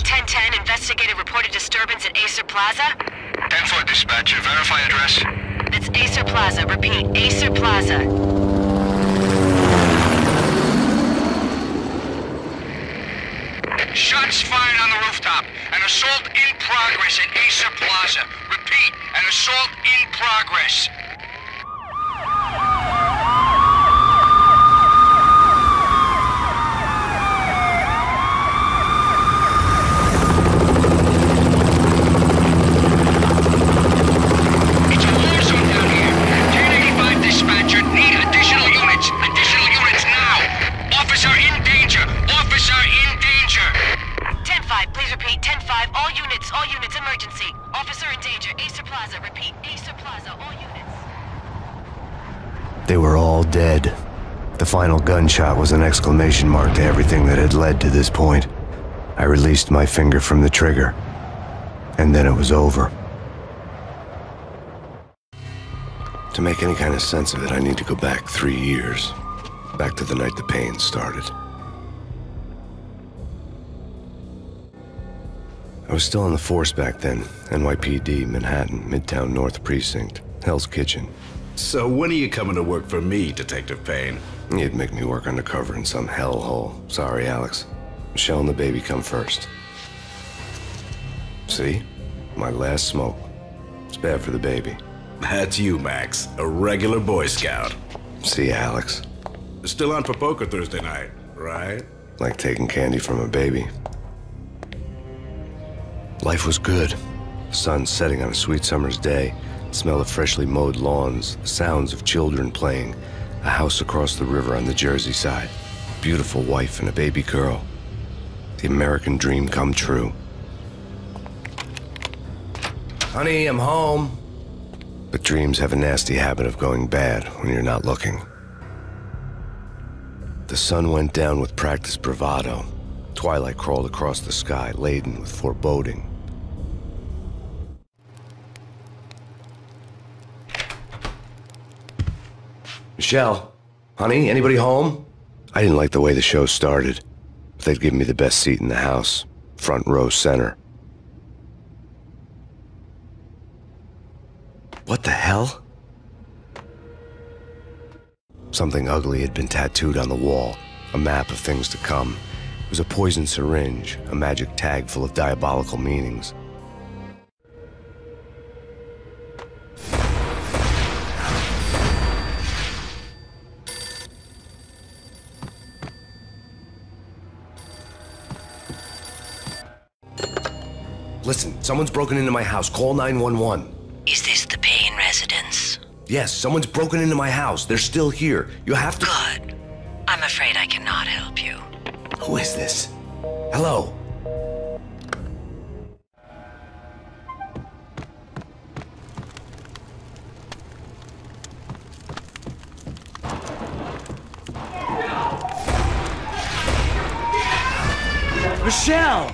1010, investigated reported disturbance at Acer Plaza. 10-4 dispatcher, verify address. That's Acer Plaza, repeat, Acer Plaza. Shots fired on the rooftop. An assault in progress at Acer Plaza. Repeat, an assault in progress. It's a war zone down here. 1085 dispatcher, need additional units. Additional units now. Officer in danger. Officer in danger. 10-5, please repeat. 10-5, all units, emergency. Officer in danger, Acer Plaza, repeat, Acer Plaza, all units. They were all dead. The final gunshot was an exclamation mark to everything that had led to this point. I released my finger from the trigger, and then it was over. To make any kind of sense of it, I need to go back 3 years. Back to the night the pain started. I was still in the force back then. NYPD, Manhattan, Midtown North Precinct, Hell's Kitchen. So when are you coming to work for me, Detective Payne? You'd make me work undercover in some hellhole. Sorry, Alex. Michelle and the baby come first. See? My last smoke. It's bad for the baby. That's you, Max. A regular Boy Scout. See, Alex? Still on for poker Thursday night, right? Like taking candy from a baby. Life was good. The sun setting on a sweet summer's day. The smell of freshly mowed lawns. The sounds of children playing. A house across the river on the Jersey side. Beautiful wife and a baby girl. The American dream come true. Honey, I'm home. But dreams have a nasty habit of going bad when you're not looking. The sun went down with practiced bravado. Twilight crawled across the sky, laden with foreboding. Michelle, honey, anybody home? I didn't like the way the show started, but they'd given me the best seat in the house, front row center. What the hell? Something ugly had been tattooed on the wall, a map of things to come. It was a poison syringe, a magic tag full of diabolical meanings. Listen, someone's broken into my house. Call 911. Is this the Payne residence? Yes, someone's broken into my house. They're still here. You have to... Good. I'm afraid I cannot help you. Who is this? Hello? Michelle!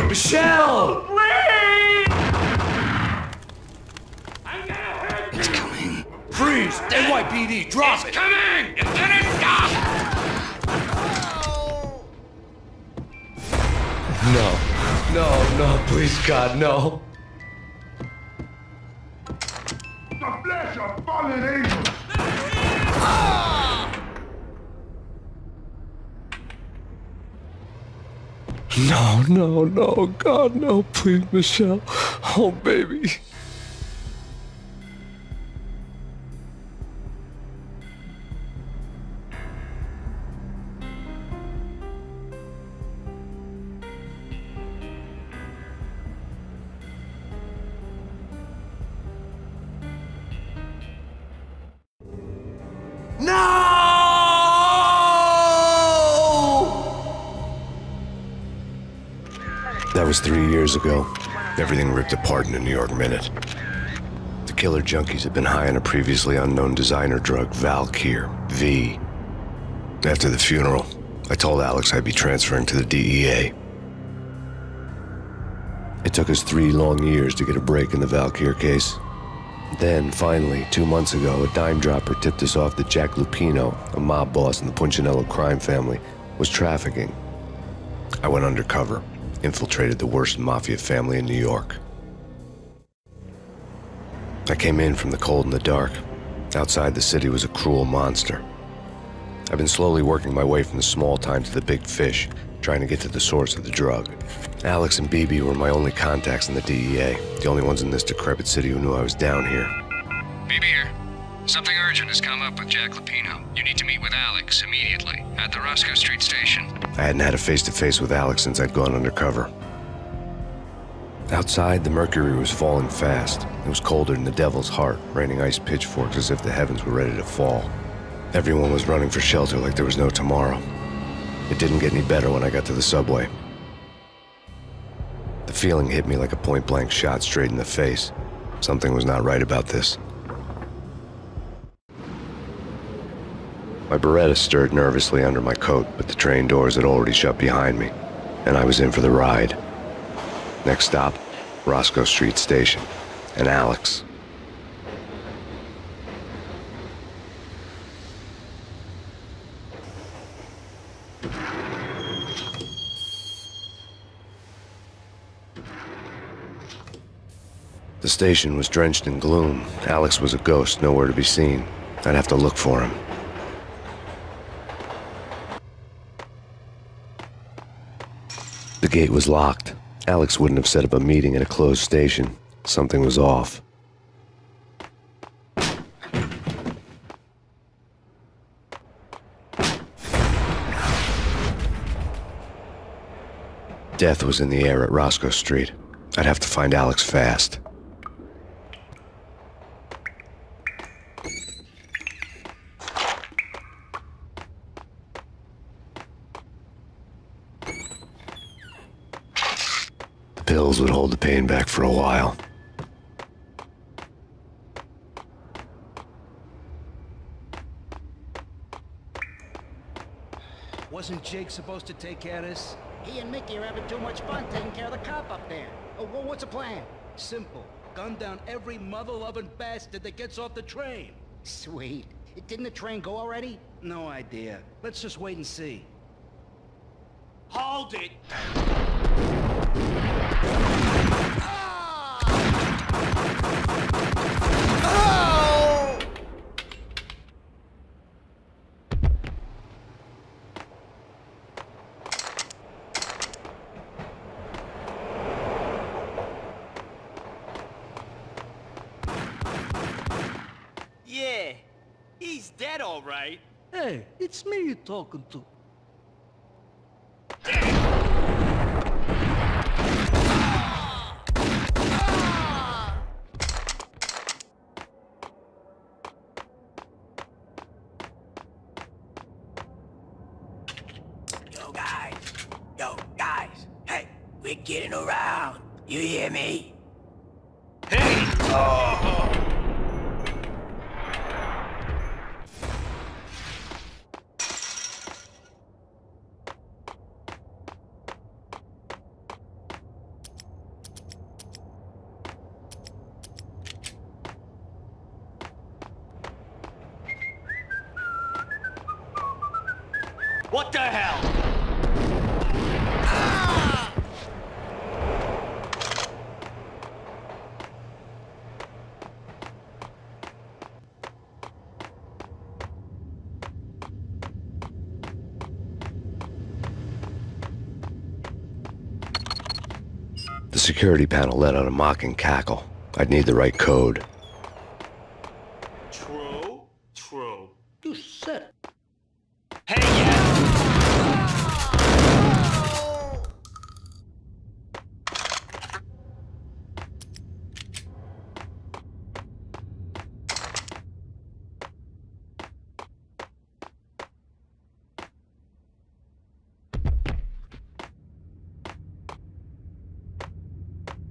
Michelle! Please! I'm gonna hurt you! It's coming. Freeze! NYPD, drop it! Coming! It's gonna stop! No, please, God, no. The flesh of fallen angels! No, God, no, please, Michelle. Oh, baby. That was 3 years ago. Everything ripped apart in a New York minute. The killer junkies had been high on a previously unknown designer drug, Valkyr, V. After the funeral, I told Alex I'd be transferring to the DEA. It took us 3 long years to get a break in the Valkyr case. Then, finally, 2 months ago, a dime dropper tipped us off that Jack Lupino, a mob boss in the Punchinello crime family, was trafficking. I went undercover, infiltrated the worst mafia family in New York. I came in from the cold and the dark. Outside the city was a cruel monster. I've been slowly working my way from the small time to the big fish, trying to get to the source of the drug. Alex and BB were my only contacts in the DEA, the only ones in this decrepit city who knew I was down here. BB here. Something urgent has come up with Jack Lupino. You need to meet with Alex immediately at the Roscoe Street station. I hadn't had a face-to-face with Alex since I'd gone undercover. Outside, the mercury was falling fast. It was colder than the devil's heart, raining ice pitchforks as if the heavens were ready to fall. Everyone was running for shelter like there was no tomorrow. It didn't get any better when I got to the subway. The feeling hit me like a point-blank shot straight in the face. Something was not right about this. My Beretta stirred nervously under my coat, but the train doors had already shut behind me, and I was in for the ride. Next stop, Roscoe Street Station, and Alex. The station was drenched in gloom. Alex was a ghost, nowhere to be seen. I'd have to look for him. The gate was locked. Alex wouldn't have set up a meeting at a closed station. Something was off. Death was in the air at Roscoe Street. I'd have to find Alex fast. The pills would hold the pain back for a while. Wasn't Jake supposed to take care of this? He and Mickey are having too much fun taking care of the cop up there. What's the plan? Simple. Gun down every mother-loving bastard that gets off the train. Sweet. Didn't the train go already? No idea. Let's just wait and see. Hold it! Yeah, he's dead all right. Hey, it's me you're talking to. Yo guys, hey, we're getting around. You hear me? Hey! Oh! What the hell? The security panel let out a mocking cackle. I'd need the right code. True. You said it. Hey, yeah!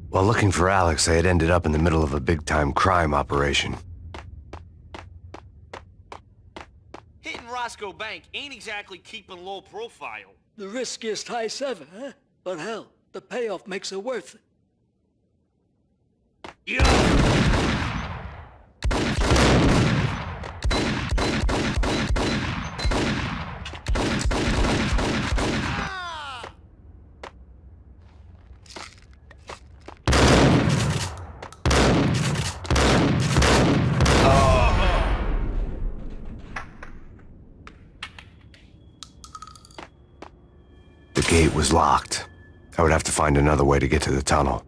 While looking for Alex, I had ended up in the middle of a big-time crime operation. Hitting Roscoe Bank ain't exactly keeping low profile. The riskiest heist ever, huh? But hell, the payoff makes it worth it. Yeah! was locked. I would have to find another way to get to the tunnel.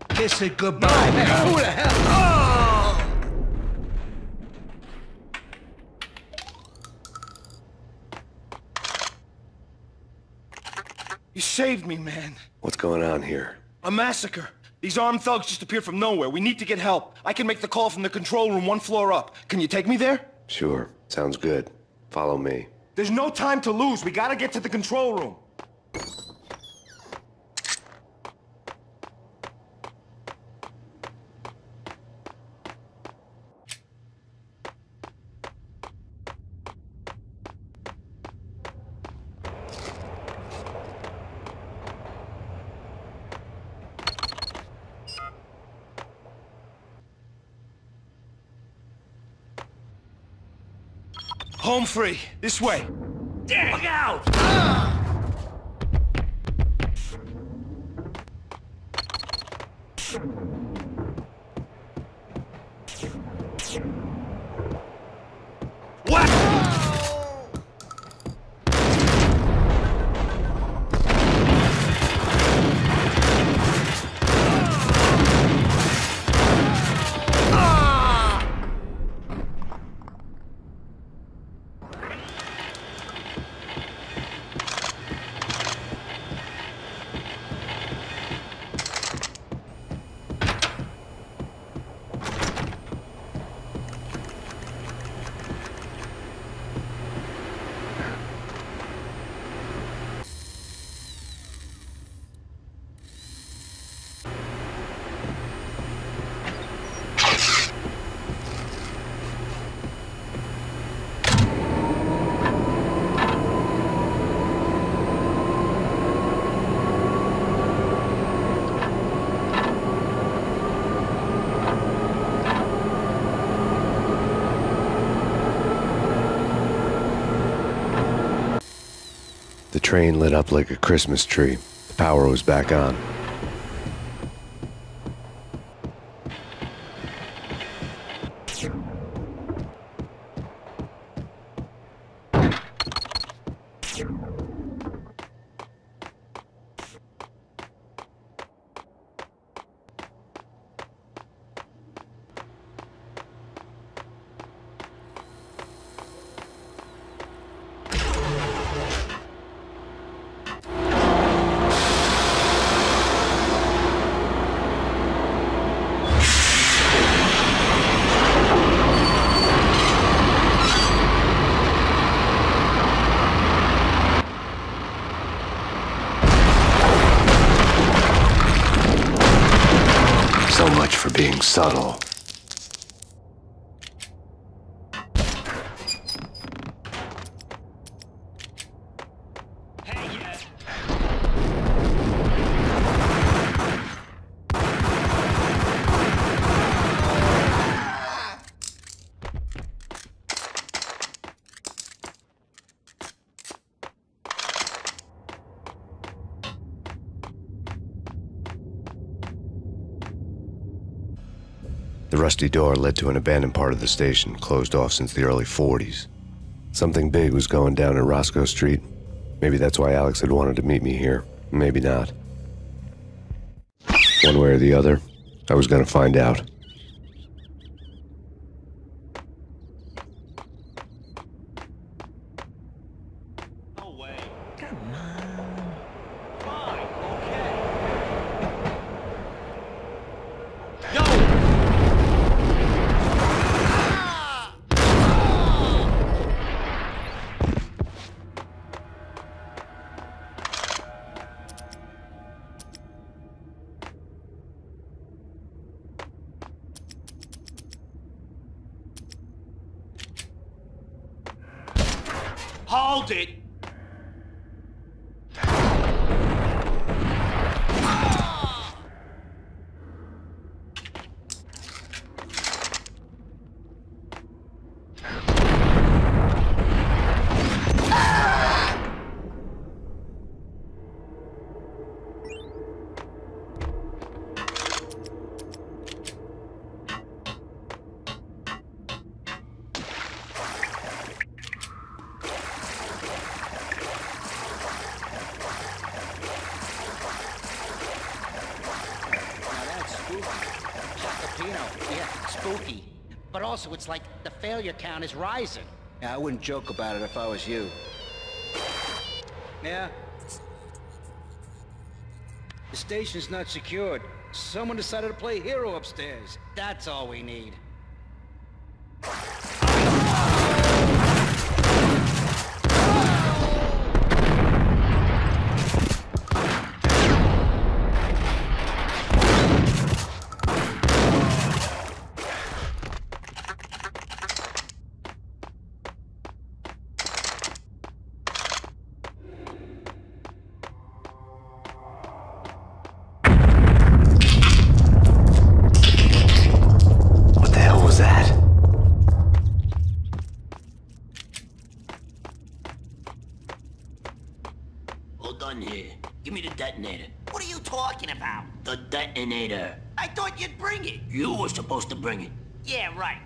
Kiss it goodbye. Hey, who the hell? Oh! You saved me, man. What's going on here? A massacre. These armed thugs just appeared from nowhere. We need to get help. I can make the call from the control room 1 floor up. Can you take me there? Sure. Sounds good. Follow me. There's no time to lose. We gotta get to the control room. Home free. This way. Look out! What? The train lit up like a Christmas tree. The power was back on. So much for being subtle. The rusty door led to an abandoned part of the station, closed off since the early 40s. Something big was going down at Roscoe Street. Maybe that's why Alex had wanted to meet me here. Maybe not. One way or the other, I was going to find out. No way. Come on. Fine, okay. Hold it! But also, it's like the failure count is rising. Yeah, I wouldn't joke about it if I was you. Yeah? The station's not secured. Someone decided to play hero upstairs. That's all we need. Here. Give me the detonator. What are you talking about? The detonator. I thought you'd bring it. You were supposed to bring it. Yeah, right.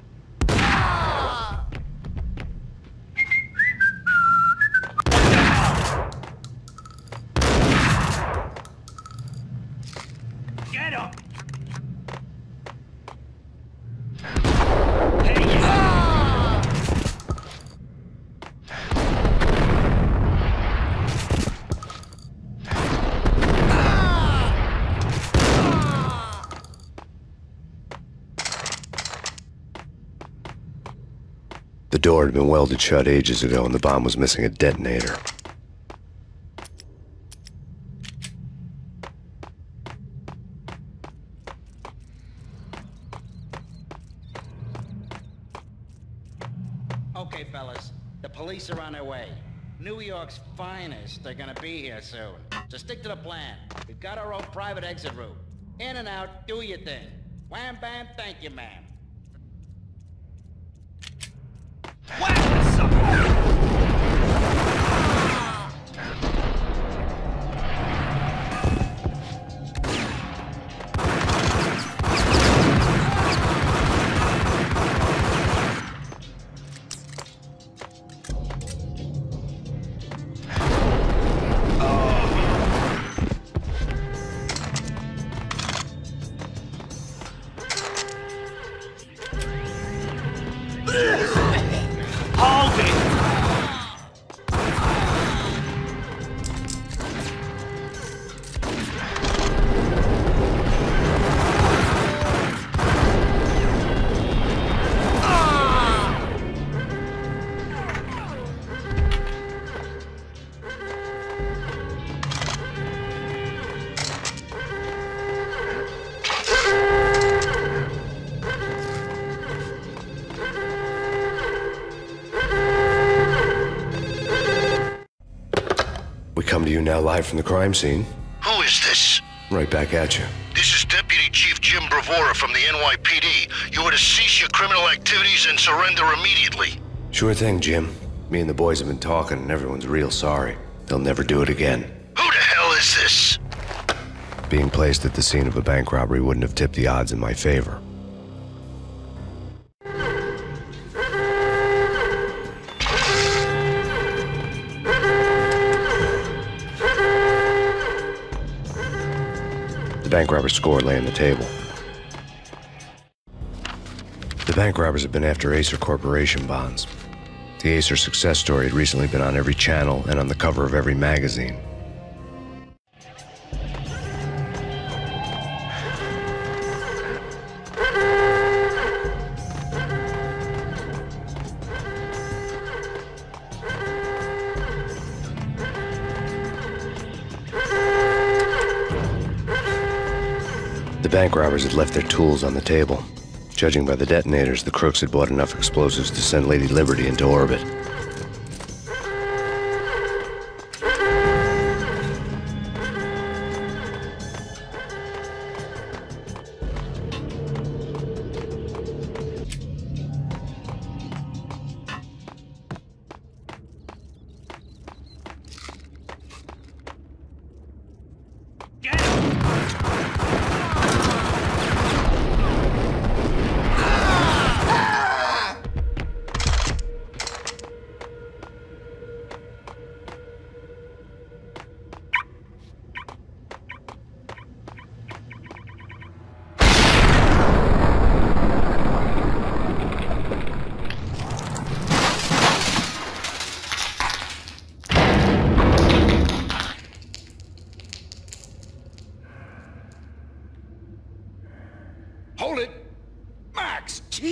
Get him! The door had been welded shut ages ago and the bomb was missing a detonator. Okay, fellas. The police are on their way. New York's finest are gonna be here soon. So stick to the plan. We've got our own private exit route. In and out, do your thing. Wham bam, thank you, ma'am. Hold it! We come to you now live from the crime scene. Who is this? Right back at you. This is Deputy Chief Jim Bravura from the NYPD. You are to cease your criminal activities and surrender immediately. Sure thing, Jim. Me and the boys have been talking and everyone's real sorry. They'll never do it again. Who the hell is this? Being placed at the scene of a bank robbery wouldn't have tipped the odds in my favor. The bank robber's score lay on the table. The bank robbers have been after Acer Corporation bonds. The Acer success story had recently been on every channel and on the cover of every magazine. The bank robbers had left their tools on the table. Judging by the detonators, the crooks had bought enough explosives to send Lady Liberty into orbit.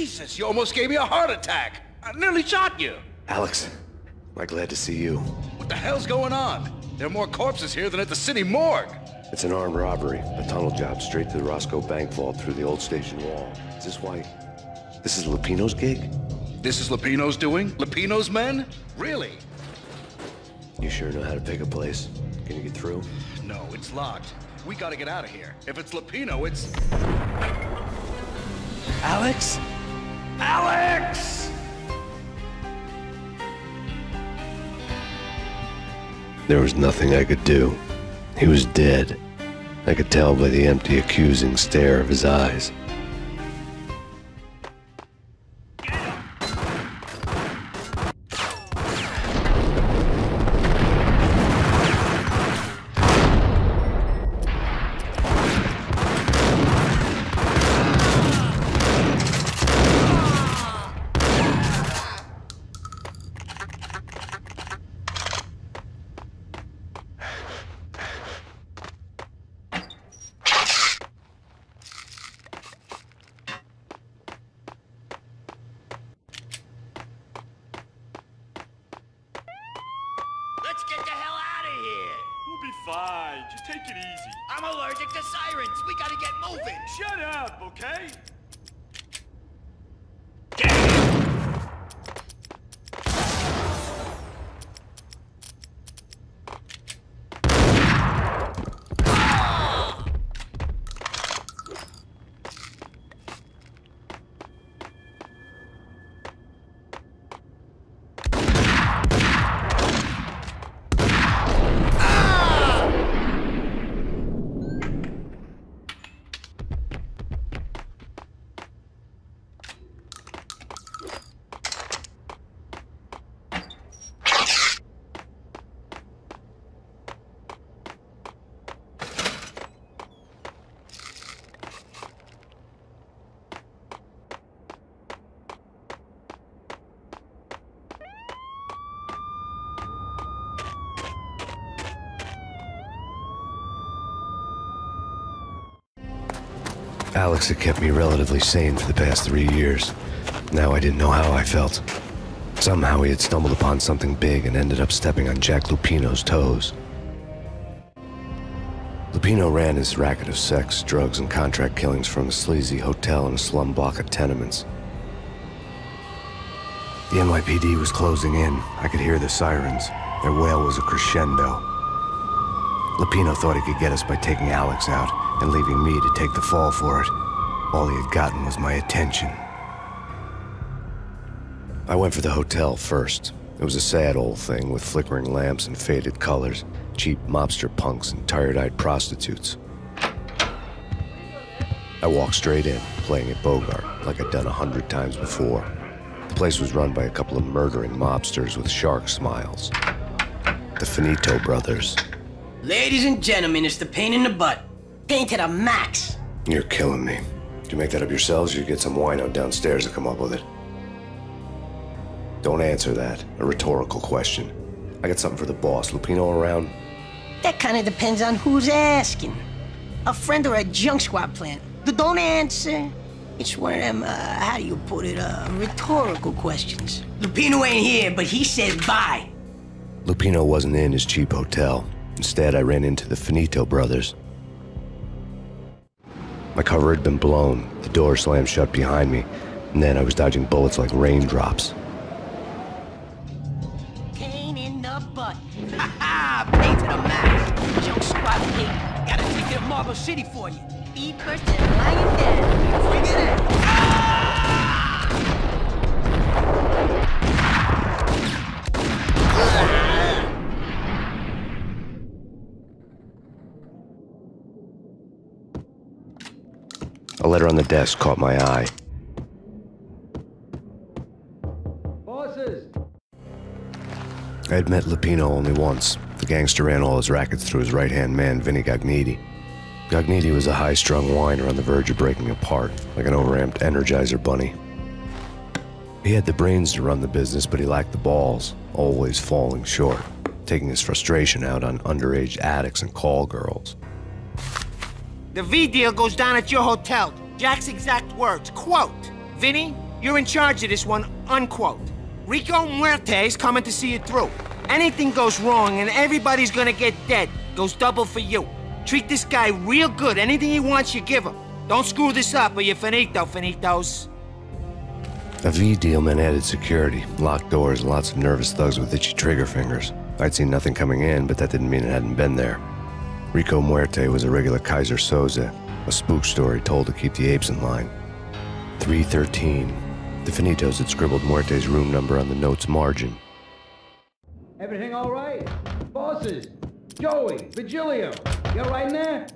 Jesus, you almost gave me a heart attack. I nearly shot you. Alex, I'm glad to see you. What the hell's going on? There are more corpses here than at the city morgue. It's an armed robbery, a tunnel job straight to the Roscoe Bank vault through the old station wall. Is this why? This is Lupino's gig? This is Lupino's doing? Lupino's men? Really? You sure know how to pick a place? Can you get through? No, it's locked. We gotta get out of here. If it's Lupino, it's... Alex? Alex! There was nothing I could do. He was dead. I could tell by the empty, accusing stare of his eyes. Let's get the hell out of here! We'll be fine. Just take it easy. I'm allergic to sirens. We gotta get moving. Shut up, okay? Alex had kept me relatively sane for the past 3 years. Now I didn't know how I felt. Somehow he had stumbled upon something big and ended up stepping on Jack Lupino's toes. Lupino ran his racket of sex, drugs, and contract killings from a sleazy hotel in a slum block of tenements. The NYPD was closing in. I could hear the sirens. Their wail was a crescendo. Lupino thought he could get us by taking Alex out and leaving me to take the fall for it. All he had gotten was my attention. I went for the hotel first. It was a sad old thing with flickering lamps and faded colors, cheap mobster punks and tired-eyed prostitutes. I walked straight in, playing at Bogart, like I'd done 100 times before. The place was run by a couple of murdering mobsters with shark smiles. The Finito brothers. Ladies and gentlemen, it's the pain in the butt. Pain to the max. You're killing me. Did you make that up yourselves, or you get some wino downstairs to come up with it? Don't answer that. A rhetorical question. I got something for the boss. Lupino around? That kind of depends on who's asking. A friend or a junk squad plant. Don't answer. It's one of them, how do you put it, rhetorical questions. Lupino ain't here, but he said bye. Lupino wasn't in his cheap hotel. Instead, I ran into the Finito brothers. My cover had been blown, the door slammed shut behind me, and then I was dodging bullets like raindrops. Pain in the butt. Ha ha! Pain to the max. Junk squad pig. Gotta take it to Marble City for you. Be person lying down. Bring it in. A letter on the desk caught my eye. Bosses! I had met Lupino only once. The gangster ran all his rackets through his right-hand man, Vinny Gognitti. Gognitti was a high-strung whiner on the verge of breaking apart, like an overamped Energizer bunny. He had the brains to run the business, but he lacked the balls, always falling short, taking his frustration out on underage addicts and call girls. The V deal goes down at your hotel. Jack's exact words, quote, "Vinny, You're in charge of this one, unquote. Rico Muerte's coming to see it through. Anything goes wrong and everybody's gonna get dead. Goes double for you. Treat this guy real good. Anything he wants, you give him. Don't screw this up or you're finito, finitos. A V deal meant added security, locked doors, and lots of nervous thugs with itchy trigger fingers. I'd seen nothing coming in, but that didn't mean it hadn't been there. Rico Muerte was a regular Kaiser Soze, a spook story told to keep the apes in line. 313. The finitos had scribbled Muerte's room number on the note's margin. Everything all right? Bosses? Joey? Vigilio? You all right in there?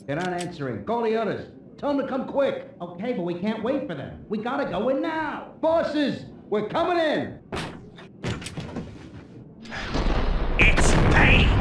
They're not answering. Call the others. Tell them to come quick. Okay, but we can't wait for them. We gotta go in now. Bosses, we're coming in. It's Payne!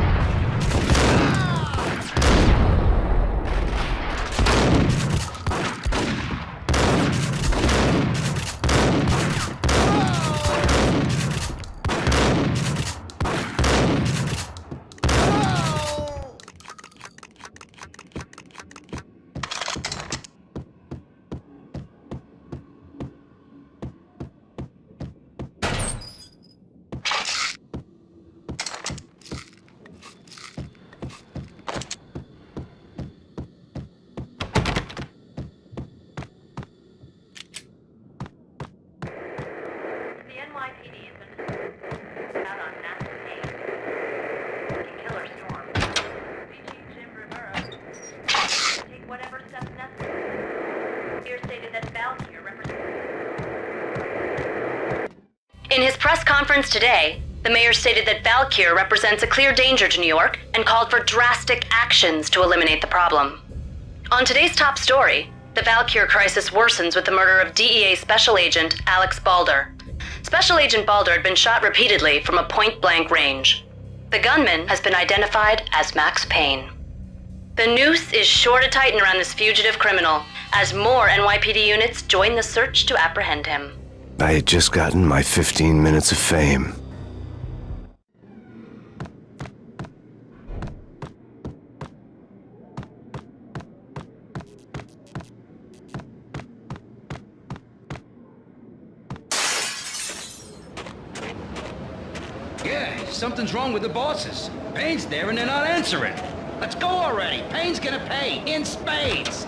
In his press conference today, the mayor stated that Valkyr represents a clear danger to New York and called for drastic actions to eliminate the problem. On today's top story, the Valkyr crisis worsens with the murder of DEA Special Agent Alex Balder. Special Agent Balder had been shot repeatedly from a point-blank range. The gunman has been identified as Max Payne. The noose is sure to tighten around this fugitive criminal as more NYPD units join the search to apprehend him. I had just gotten my 15 minutes of fame. Yeah, something's wrong with the bosses. Payne's there and they're not answering. Let's go already. Payne's gonna pay in spades.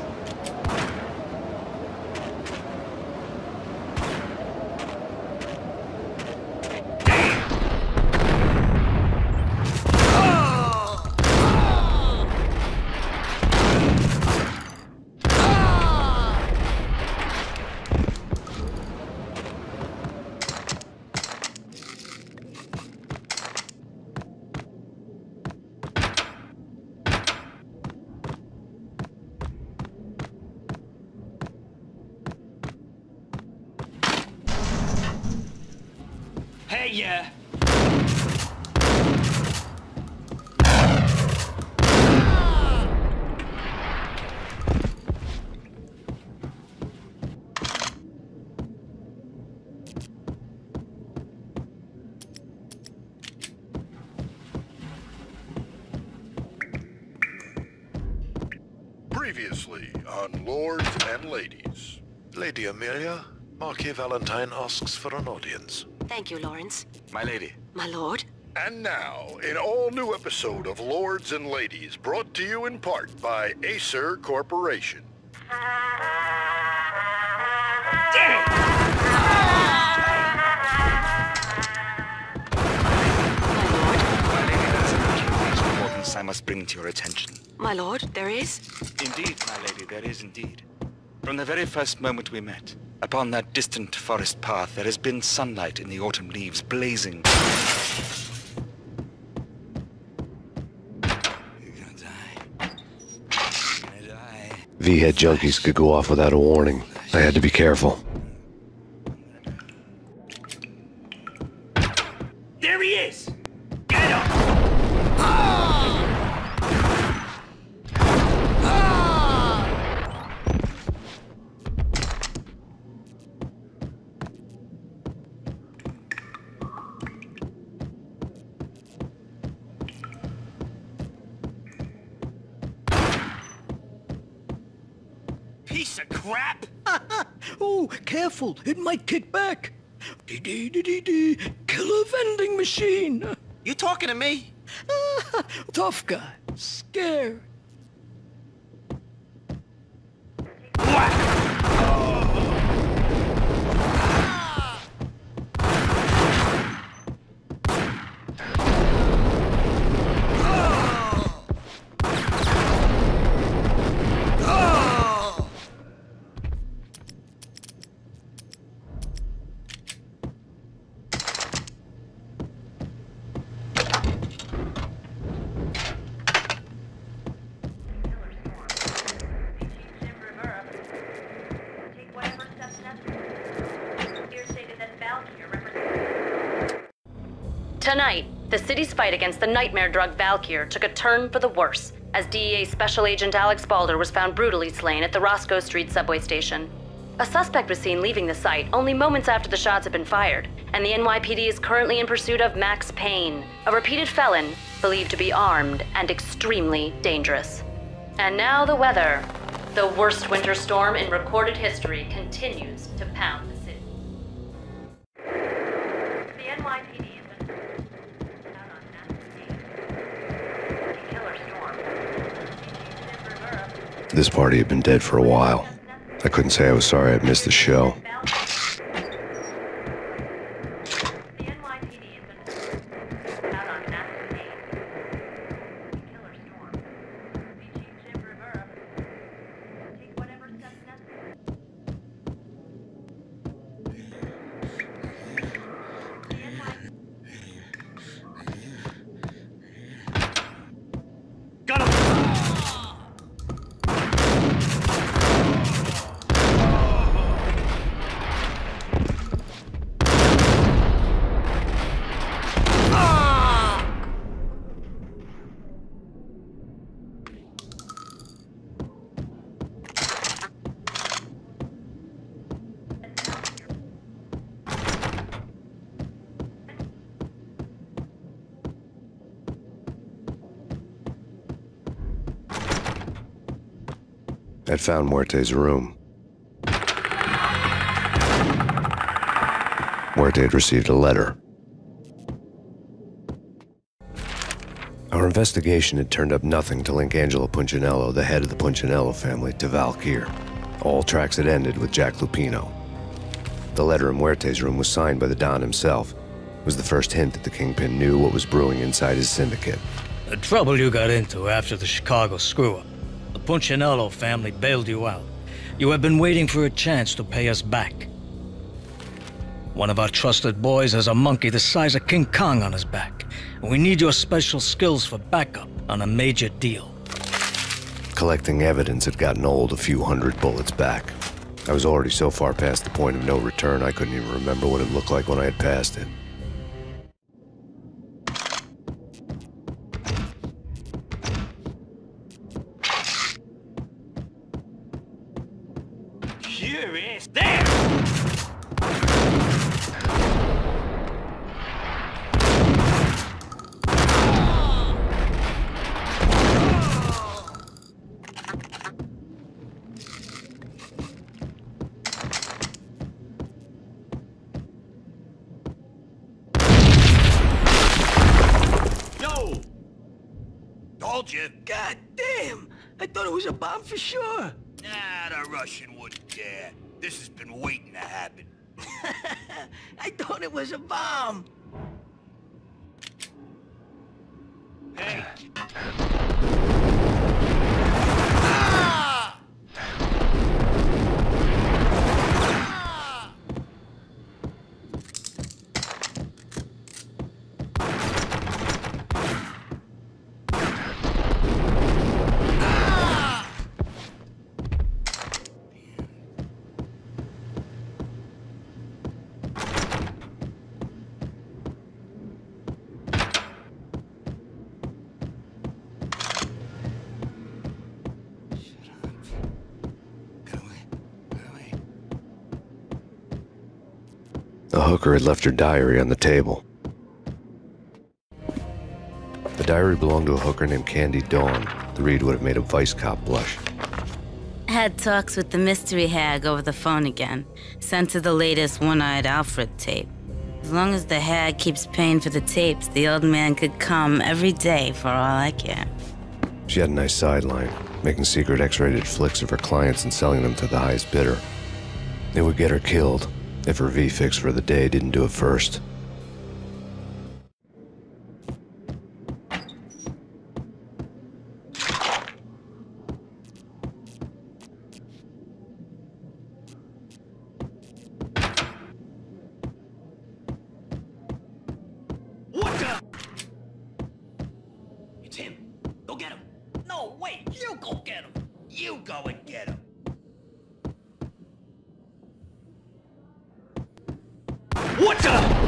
Hey, yeah. Previously on Lords and Ladies. Lady Amelia, Marquis Valentine asks for an audience. Thank you, Lawrence. My lady. My lord? And now, an all-new episode of Lords and Ladies, brought to you in part by Acer Corporation. I must bring to your attention. My lord, there is? Indeed, my lady, there is indeed. From the very first moment we met, upon that distant forest path, there has been sunlight in the autumn leaves blazing. You're gonna die. You're gonna die. V-head junkies could go off without a warning. I had to be careful. There he is! Get him! piece of crap! Oh, careful, it might kick back. Dee-dee-dee-dee-dee, killer vending machine. You talking to me? Tough guy, scared. Tonight, the city's fight against the nightmare drug Valkyr took a turn for the worse as DEA Special Agent Alex Balder was found brutally slain at the Roscoe Street subway station. A suspect was seen leaving the site only moments after the shots had been fired, and the NYPD is currently in pursuit of Max Payne, a repeated felon believed to be armed and extremely dangerous. And now the weather. The worst winter storm in recorded history continues to pound the city. The NYPD has been out on Max Payne. A killer storm. This party had been dead for a while. I couldn't say I was sorry I'd missed the show. I'd found Muerte's room. Muerte had received a letter. Our investigation had turned up nothing to link Angelo Punchinello, the head of the Punchinello family, to Valkyr. All tracks had ended with Jack Lupino. The letter in Muerte's room was signed by the Don himself. It was the first hint that the Kingpin knew what was brewing inside his syndicate. The trouble you got into after the Chicago screw-up. The Punchinello family bailed you out. You have been waiting for a chance to pay us back. One of our trusted boys has a monkey the size of King Kong on his back, and we need your special skills for backup on a major deal. Collecting evidence had gotten old a few hundred bullets back. I was already so far past the point of no return I couldn't even remember what it looked like when I had passed it. Here is there! Yo! Told you. God damn! I thought it was a bomb for sure. Nah, the Russian wouldn't dare. This has been waiting to happen. I thought it was a bomb. Hey. The hooker had left her diary on the table. The diary belonged to a hooker named Candy Dawn. The read would have made a vice cop blush. Had talks with the mystery hag over the phone again. Sent her the latest One-Eyed Alfred tape. As long as the hag keeps paying for the tapes, the old man could come every day for all I care. She had a nice sideline, making secret X-rated flicks of her clients and selling them to the highest bidder. It would get her killed if her V-Fix for the day didn't do it first. It's him. Go get him. No, wait. You go get him. You go and get him. What the?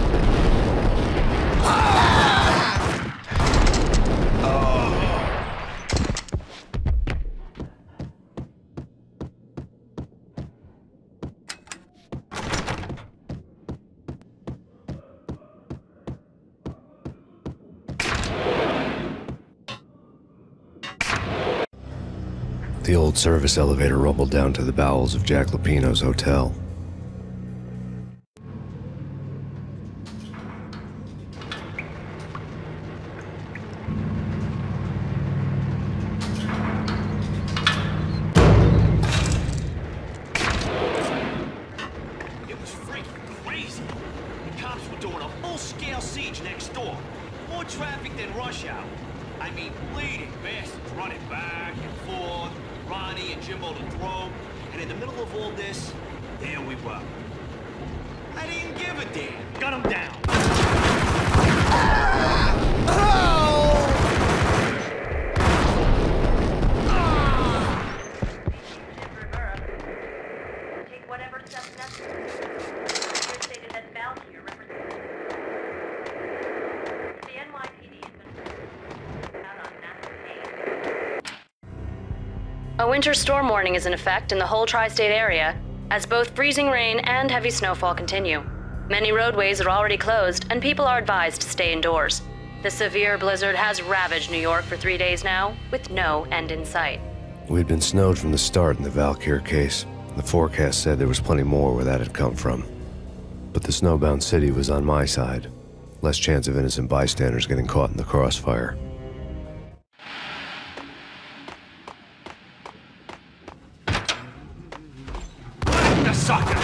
The old service elevator rumbled down to the bowels of Jack Lupino's hotel. It was freaking crazy. The cops were doing a full-scale siege next door. More traffic than rush hour. I mean, bleeding bastards running back and forth, Ronnie and Jimbo to throw, and in the middle of all this, there we were. I didn't give a damn. Gun him down. Take whatever steps necessary. You're stated that Valkyr represents the NYPD has been out on massive aid. A winter storm warning is in effect in the whole tri-state area, as both freezing rain and heavy snowfall continue. Many roadways are already closed, and people are advised to stay indoors. The severe blizzard has ravaged New York for 3 days now, with no end in sight. We'd been snowed from the start in the Valkyr case. The forecast said there was plenty more where that had come from. But the snowbound city was on my side. Less chance of innocent bystanders getting caught in the crossfire. The sucker!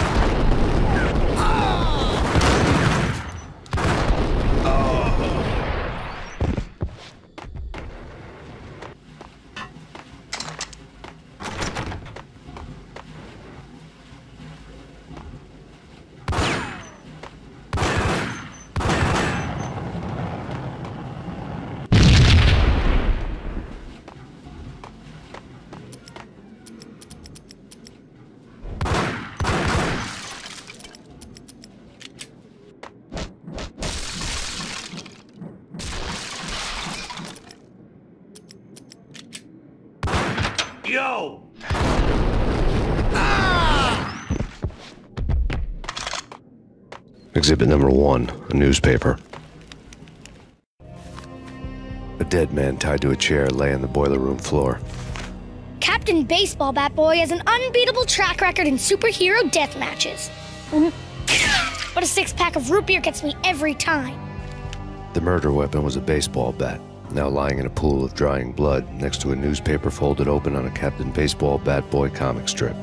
Yo! Exhibit number 1, a newspaper. A dead man tied to a chair lay on the boiler room floor. Captain Baseball Bat Boy has an unbeatable track record in superhero death matches. But a 6-pack of root beer gets me every time. The murder weapon was a baseball bat, now lying in a pool of drying blood next to a newspaper folded open on a Captain Baseball Bat Boy comic strip.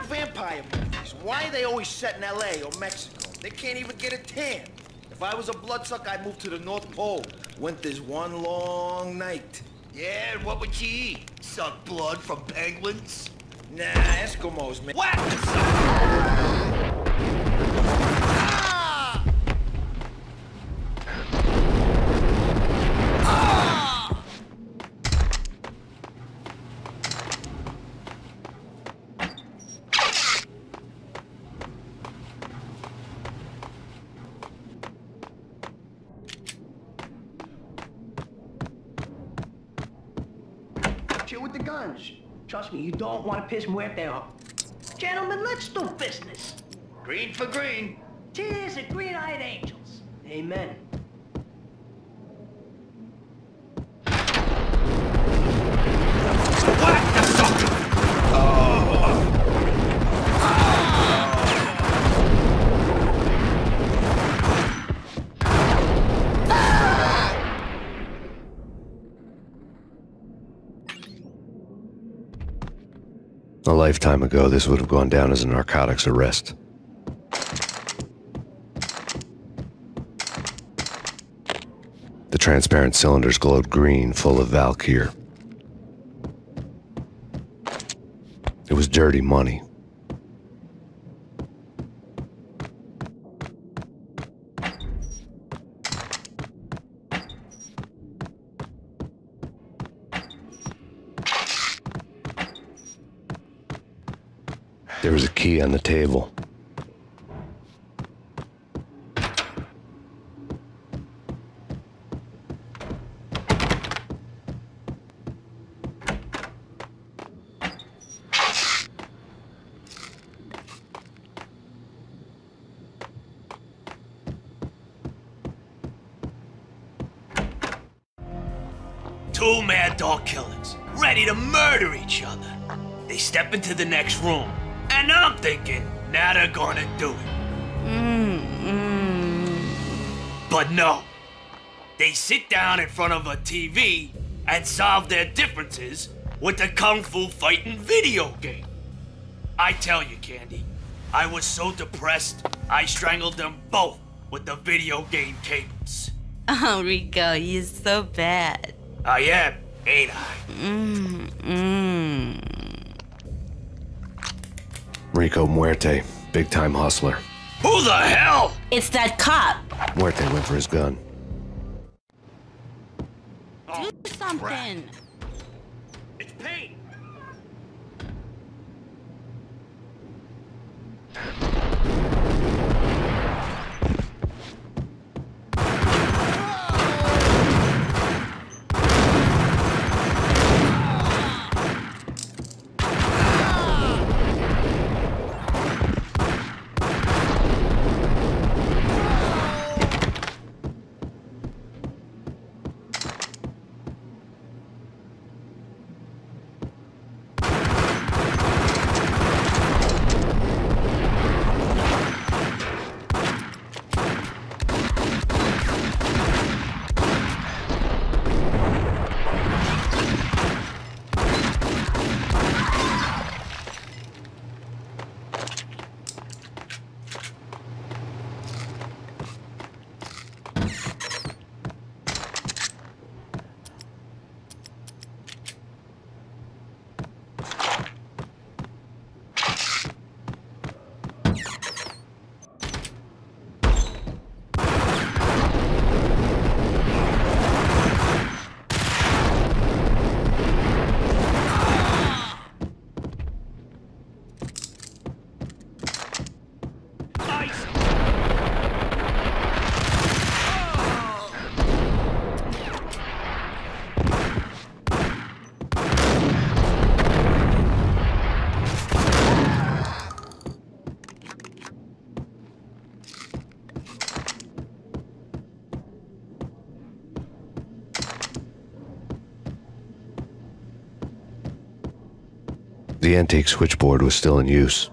Vampire movies. Why are they always set in LA or Mexico? They can't even get a tan. If I was a bloodsucker, I'd move to the North Pole. Winter's one long night. Yeah, and what would you eat? Suck blood from penguins? Nah, Eskimos, man. Whack the sucker! chill with the guns. Trust me, you don't want to piss Muerte off. Gentlemen, let's do business. Green for green. Cheers at green-eyed angels. Amen. A lifetime ago, this would have gone down as a narcotics arrest. The transparent cylinders glowed green, full of Valkyr. It was dirty money. There was a key on the table. Two mad dog killers, ready to murder each other. They step into the next room, and I'm thinking, now they're gonna do it. But no. They sit down in front of a TV and solve their differences with the Kung Fu fighting video game. I tell you, Candy, I was so depressed, I strangled them both with the video game cables. Oh, Rico, you're so bad. I am, ain't I? Rico Muerte, big-time hustler. Who the hell? It's that cop. Muerte went for his gun. Do something. It's pain. The antique switchboard was still in use.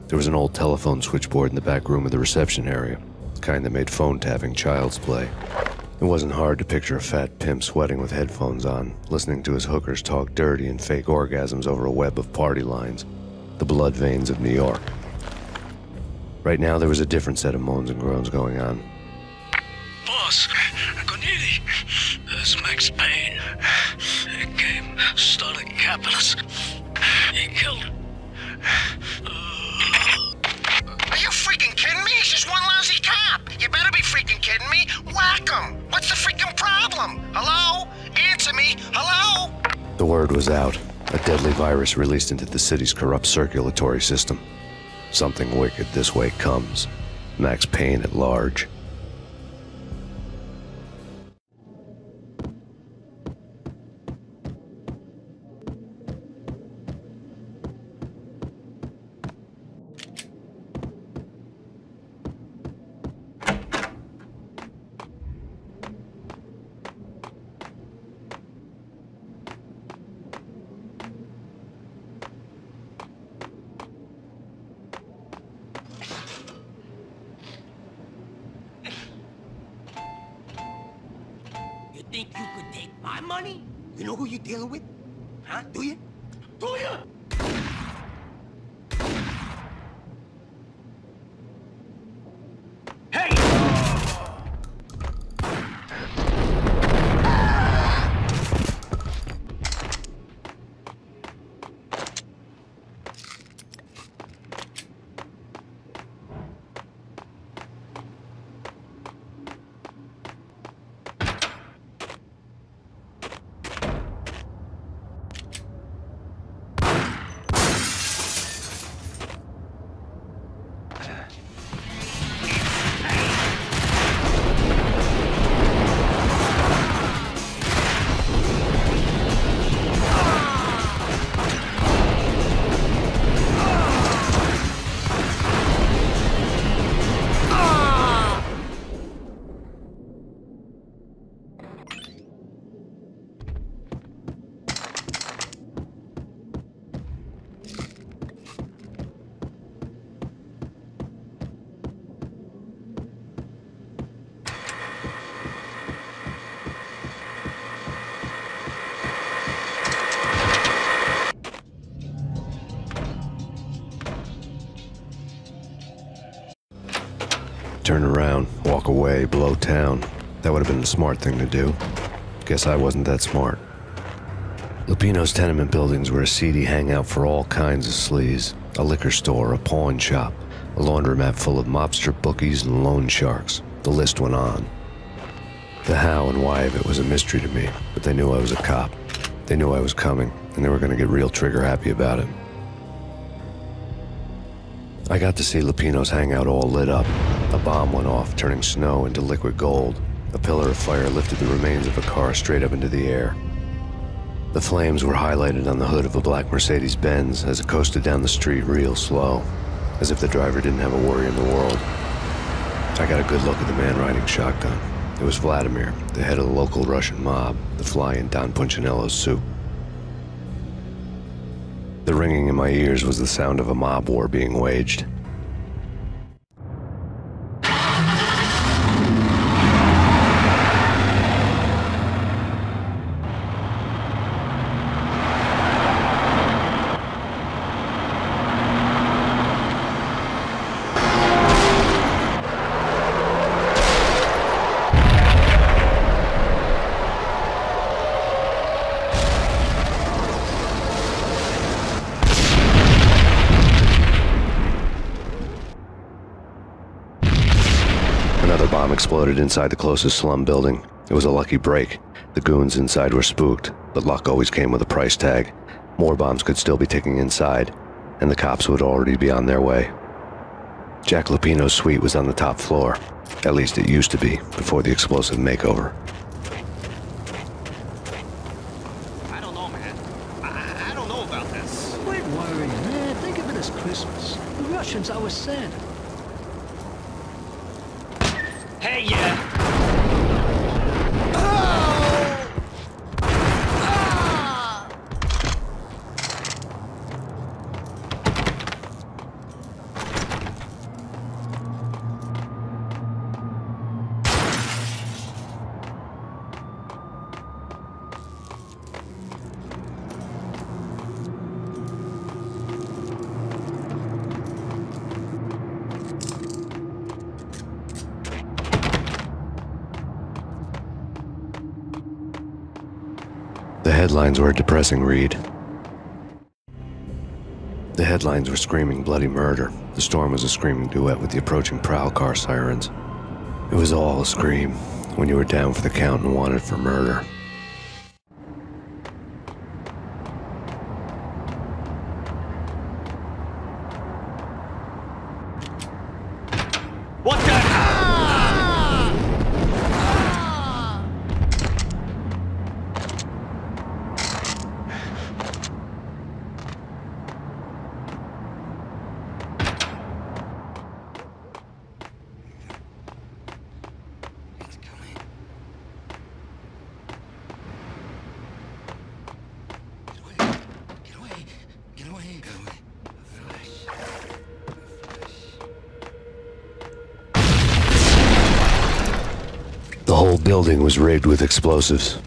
There was an old telephone switchboard in the back room of the reception area, the kind that made phone tapping child's play. It wasn't hard to picture a fat pimp sweating with headphones on, listening to his hookers talk dirty and fake orgasms over a web of party lines, the blood veins of New York. Right now, there was a different set of moans and groans going on. Boss, Corneli, there's Max Payne. He came, started capping us. He killed him. Are you freaking kidding me? He's just one lousy cop. You better be freaking kidding me. Whack him. What's the freaking problem? Hello? Answer me. Hello? The word was out. A deadly virus released into the city's corrupt circulatory system. Something wicked this way comes. Max Payne at large. You think you could take my money? You know who you're dealing with? Huh? Do you? Do you? Hey! Turn around, walk away, blow town. That would have been the smart thing to do. Guess I wasn't that smart. Lupino's tenement buildings were a seedy hangout for all kinds of sleaze. A liquor store, a pawn shop, a laundromat full of mobster bookies and loan sharks. The list went on. The how and why of it was a mystery to me, but they knew I was a cop. They knew I was coming, and they were going to get real trigger happy about it. I got to see Lupino's hangout all lit up. A bomb went off, turning snow into liquid gold. A pillar of fire lifted the remains of a car straight up into the air. The flames were highlighted on the hood of a black Mercedes-Benz as it coasted down the street real slow, as if the driver didn't have a worry in the world. I got a good look at the man riding shotgun. It was Vladimir, the head of the local Russian mob, the fly in Don Punchinello's soup. The ringing in my ears was the sound of a mob war being waged. Another bomb exploded inside the closest slum building. It was a lucky break. The goons inside were spooked, but luck always came with a price tag. More bombs could still be ticking inside, and the cops would already be on their way. Jack Lupino's suite was on the top floor. At least it used to be, before the explosive makeover. I don't know, man. I don't know about this. Quit worrying, man. Think of it as Christmas. The Russians are Santa. Hey, yeah! The headlines were a depressing read. The headlines were screaming bloody murder. The storm was a screaming duet with the approaching prowl car sirens. It was all a scream when you were down for the count and wanted for murder. The whole building was rigged with explosives.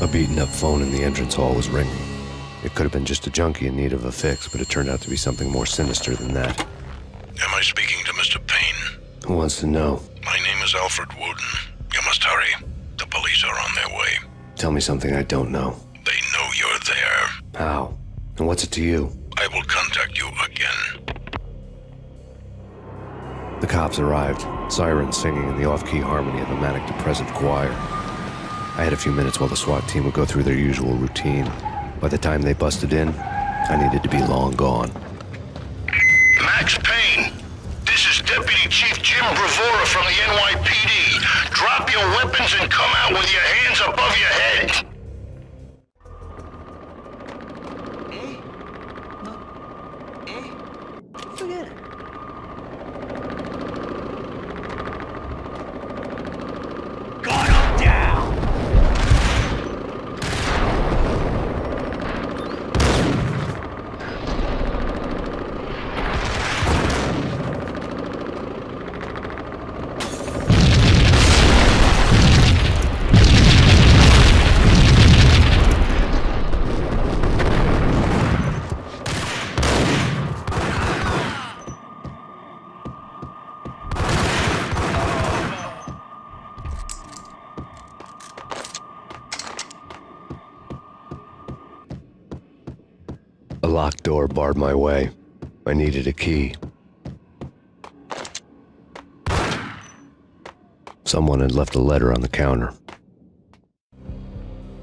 A beaten-up phone in the entrance hall was ringing. It could have been just a junkie in need of a fix, but it turned out to be something more sinister than that. Am I speaking to Mr. Payne? Who wants to know? My name is Alfred Woden. You must hurry. The police are on their way. Tell me something I don't know. They know you're there. How? And what's it to you? I will contact you again. The cops arrived, sirens singing in the off-key harmony of a manic-depressive choir. I had a few minutes while the SWAT team would go through their usual routine. By the time they busted in, I needed to be long gone. Max Payne, this is Deputy Chief Jim Bravura from the NYPD. Drop your weapons and come out with your hands above your head. Forget it. Gun him down! A locked door barred my way. I needed a key. Someone had left a letter on the counter.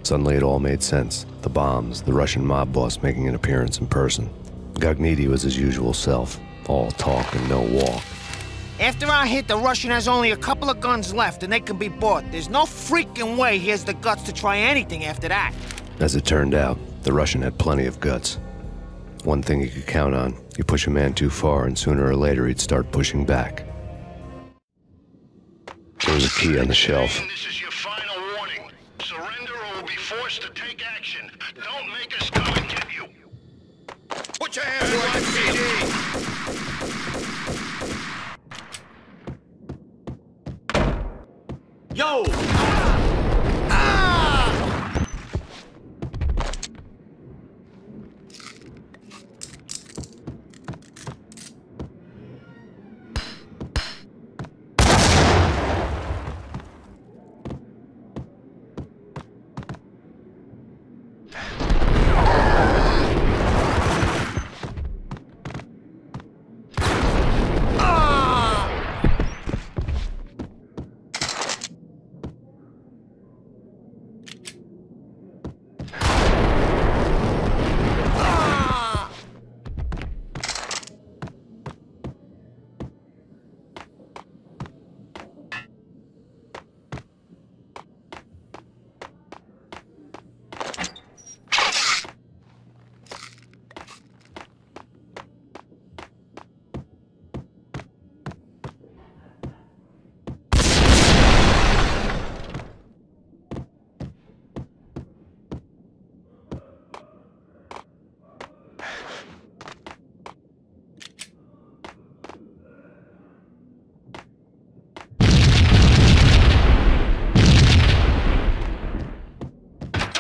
Suddenly it all made sense. The bombs, the Russian mob boss making an appearance in person. Gognitti was his usual self, all talk and no walk. After our hit, the Russian has only a couple of guns left and they can be bought. There's no freaking way he has the guts to try anything after that. As it turned out, the Russian had plenty of guts. One thing you could count on, you push a man too far and sooner or later he'd start pushing back. There was a key on the shelf. This is your final warning. Surrender or we'll be forced to take action. Don't make us come and get you. Put your hands on the CD. Yo!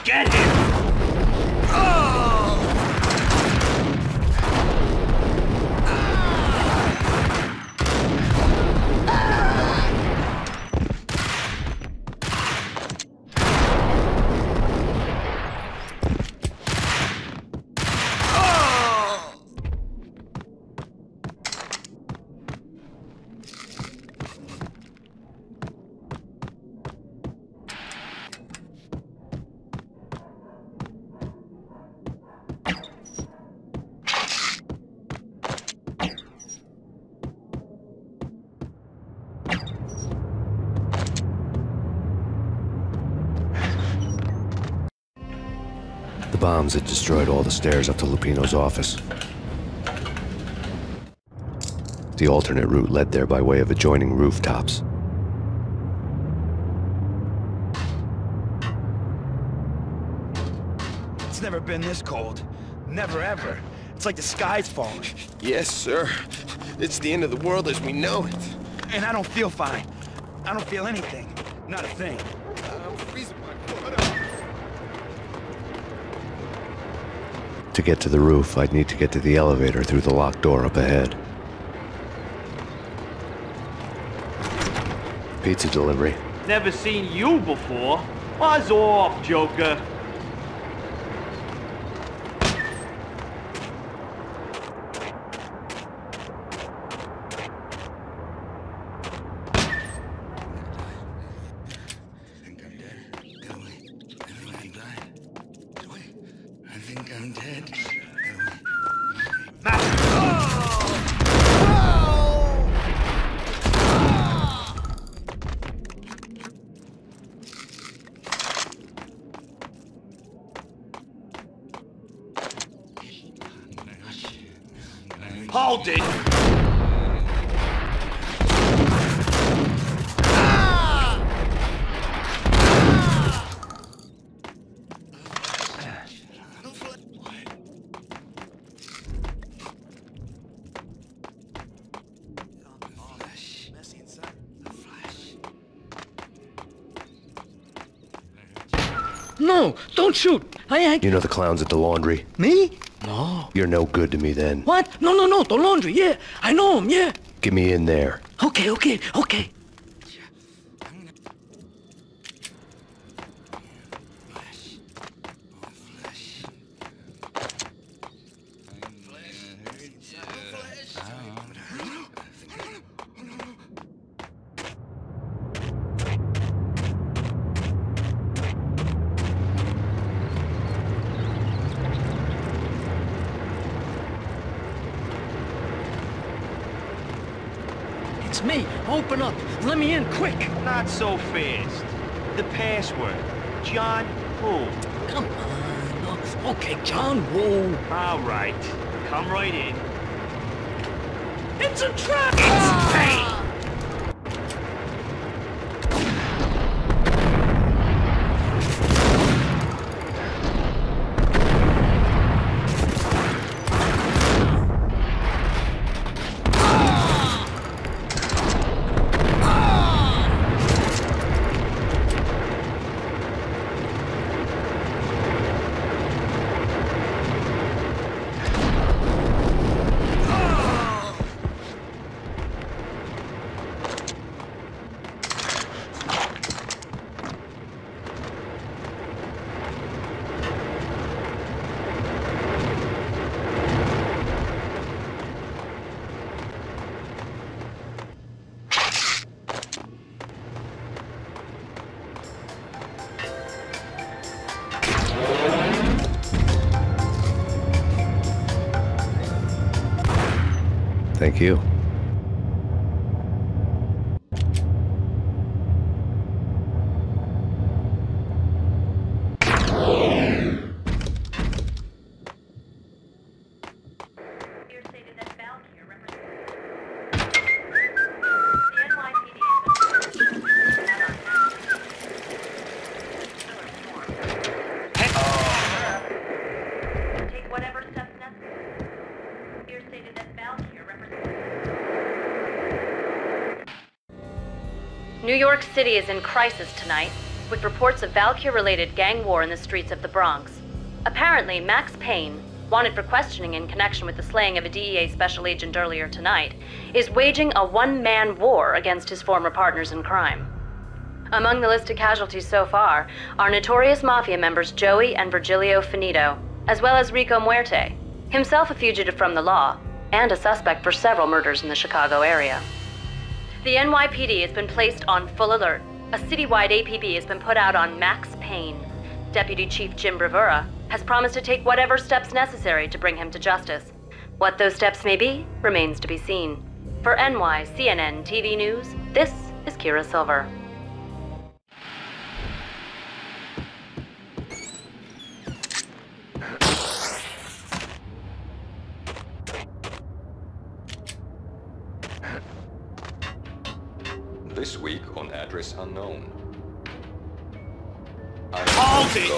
Get him! bombs had destroyed all the stairs up to Lupino's office. The alternate route led there by way of adjoining rooftops. It's never been this cold. Never ever. It's like the sky's falling. Yes, sir. It's the end of the world as we know it. And I don't feel fine. I don't feel anything. Not a thing. I'm freezing my butt off. To get to the roof, I'd need to get to the elevator through the locked door up ahead. Pizza delivery. Never seen you before. Buzz off, Joker. Hold it! No, don't shoot. I ain't... You know the clowns at the laundry? Me? No. You're no good to me then. What? No, the laundry, yeah. I know him, yeah. Get me in there. Okay. It's me. Open up. Let me in, quick. Not so fast. The password. John Woo. Come on. Okay, John Woo. All right. Come right in. It's a trap! It's me! Thank you. New York City is in crisis tonight, with reports of Valkyr-related gang war in the streets of the Bronx. Apparently, Max Payne, wanted for questioning in connection with the slaying of a DEA special agent earlier tonight, is waging a one-man war against his former partners in crime. Among the listed casualties so far are notorious mafia members Joey and Virgilio Finito, as well as Rico Muerte, himself a fugitive from the law, and a suspect for several murders in the Chicago area. The NYPD has been placed on full alert. A citywide APB has been put out on Max Payne. Deputy Chief Jim Bravura has promised to take whatever steps necessary to bring him to justice. What those steps may be remains to be seen. For NYCNN TV News, this is Kira Silver. this week on address unknown. Hold it!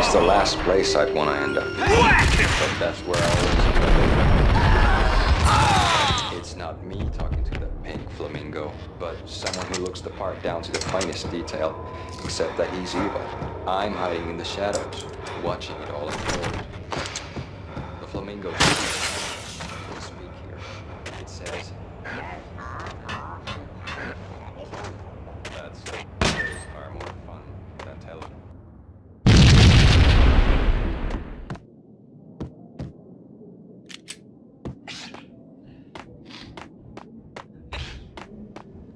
It's the last place I'd want to end up. But that's where I always end. It's not me talking to the pink flamingo, but someone who looks the part down to the finest detail, except that he's evil. I'm hiding in the shadows, watching it all unfold. The flamingo will speak here. It says... That's those are more fun than television.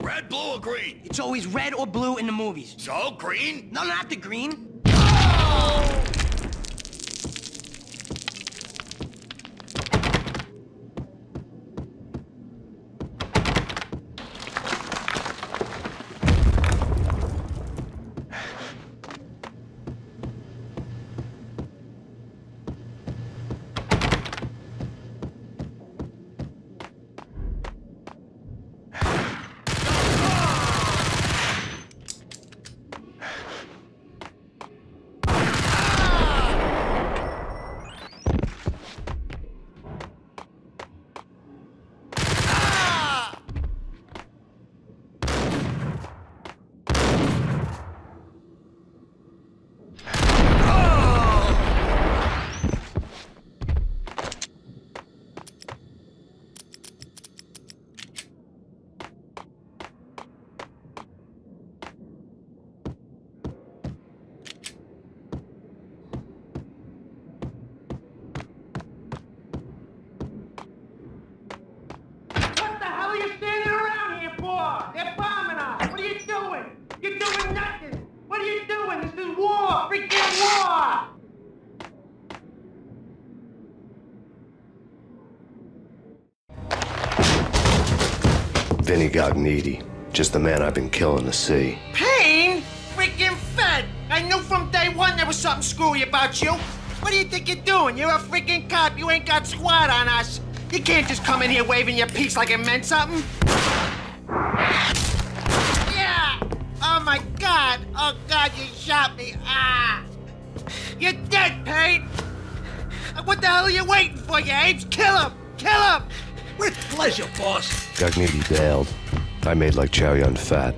Red, blue, or green? It's always red or blue in the movies. So, green? No, not the green. Vinny Gognitti, just the man I've been killing to see. Payne? Freaking fed! I knew from day one there was something screwy about you. What do you think you're doing? You're a freaking cop. You ain't got squad on us. You can't just come in here waving your piece like it meant something. Yeah! Oh my God! Oh God, you shot me! Ah! You're dead, Payne! What the hell are you waiting for, you apes? Kill him! Kill him! With pleasure, boss. Gognitti bailed. I made like Chow Yun Fat.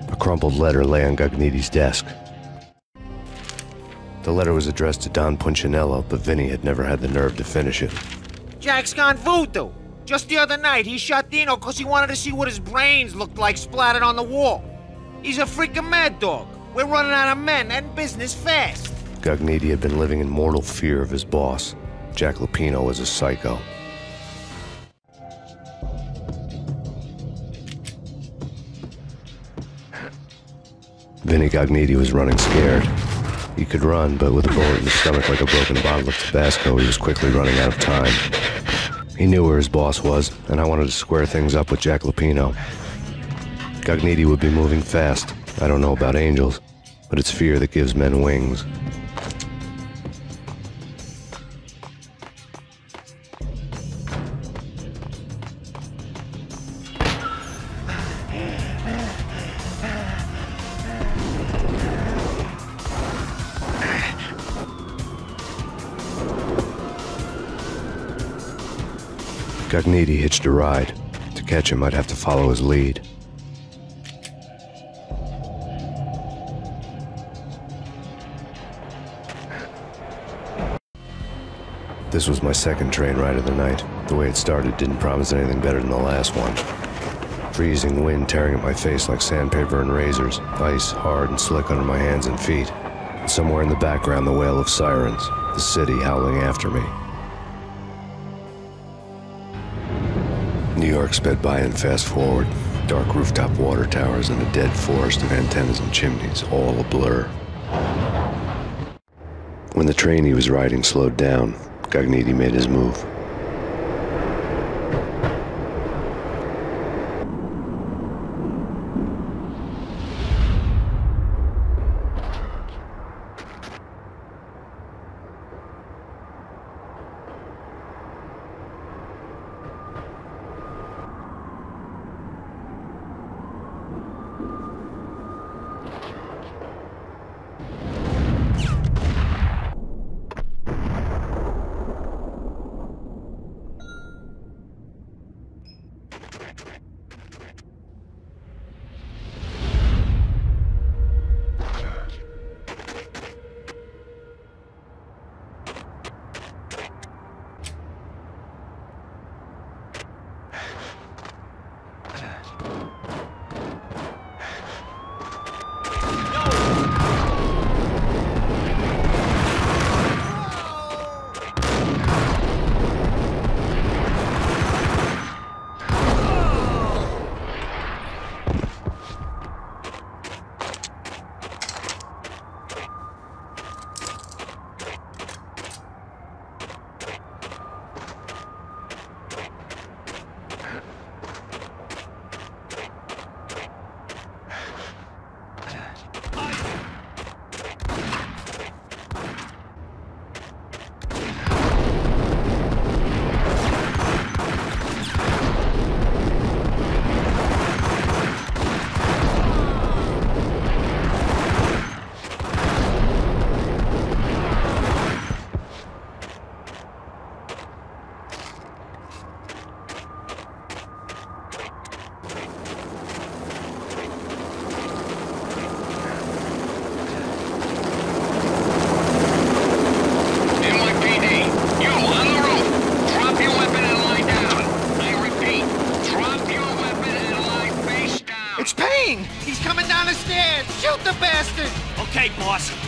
A crumpled letter lay on Gognitti's desk. The letter was addressed to Don Punchinello, but Vinny had never had the nerve to finish it. Jack's gone voodoo. Just the other night, he shot Dino because he wanted to see what his brains looked like splattered on the wall. He's a freaking mad dog. We're running out of men and business fast. Gognitti had been living in mortal fear of his boss. Jack Lupino was a psycho. Vinny Gognitti was running scared. He could run, but with a bullet in his stomach like a broken bottle of Tabasco, he was quickly running out of time. He knew where his boss was, and I wanted to square things up with Jack Lupino. Gognitti would be moving fast. I don't know about angels, but it's fear that gives men wings. Gognitti hitched a ride. To catch him, I'd have to follow his lead. This was my second train ride of the night. The way it started didn't promise anything better than the last one. Freezing wind tearing at my face like sandpaper and razors, ice hard and slick under my hands and feet. And somewhere in the background, the wail of sirens, the city howling after me. New York sped by in fast forward. Dark rooftop water towers and a dead forest of antennas and chimneys, all a blur. When the train he was riding slowed down, Gognitti made his move.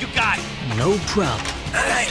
You got it. No problem. All right.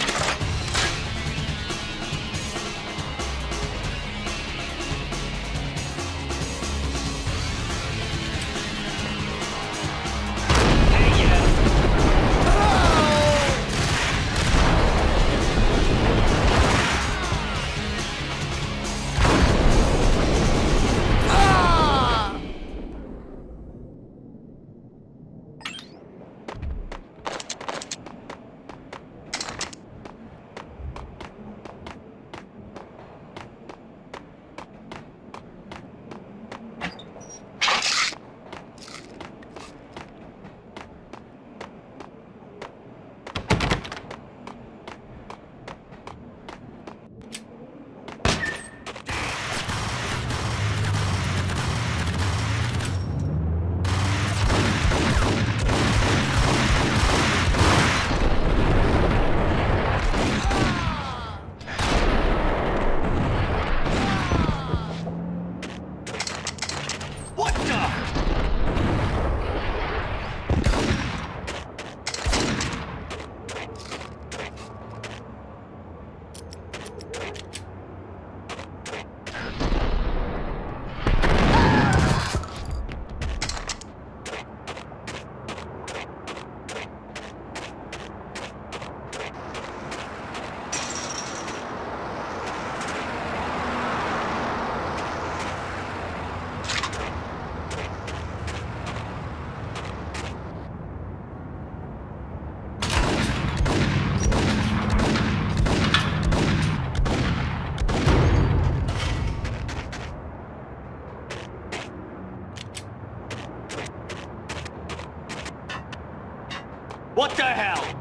What the hell?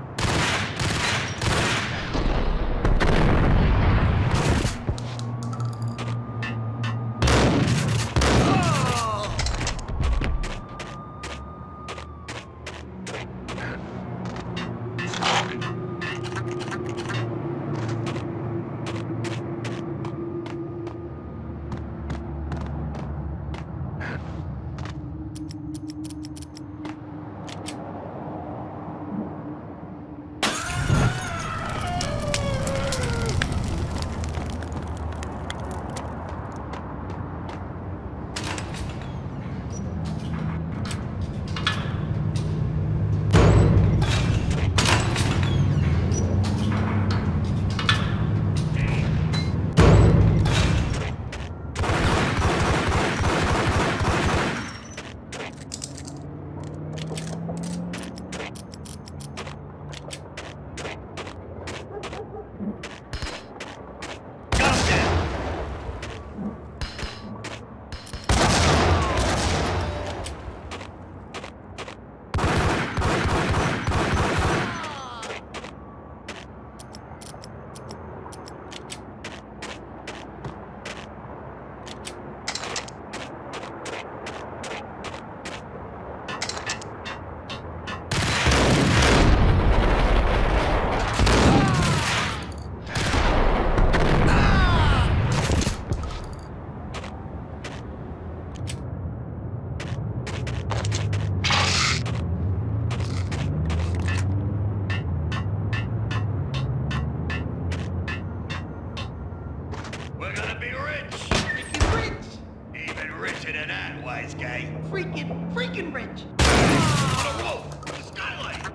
Freaking rich. On a roof, with a skylight.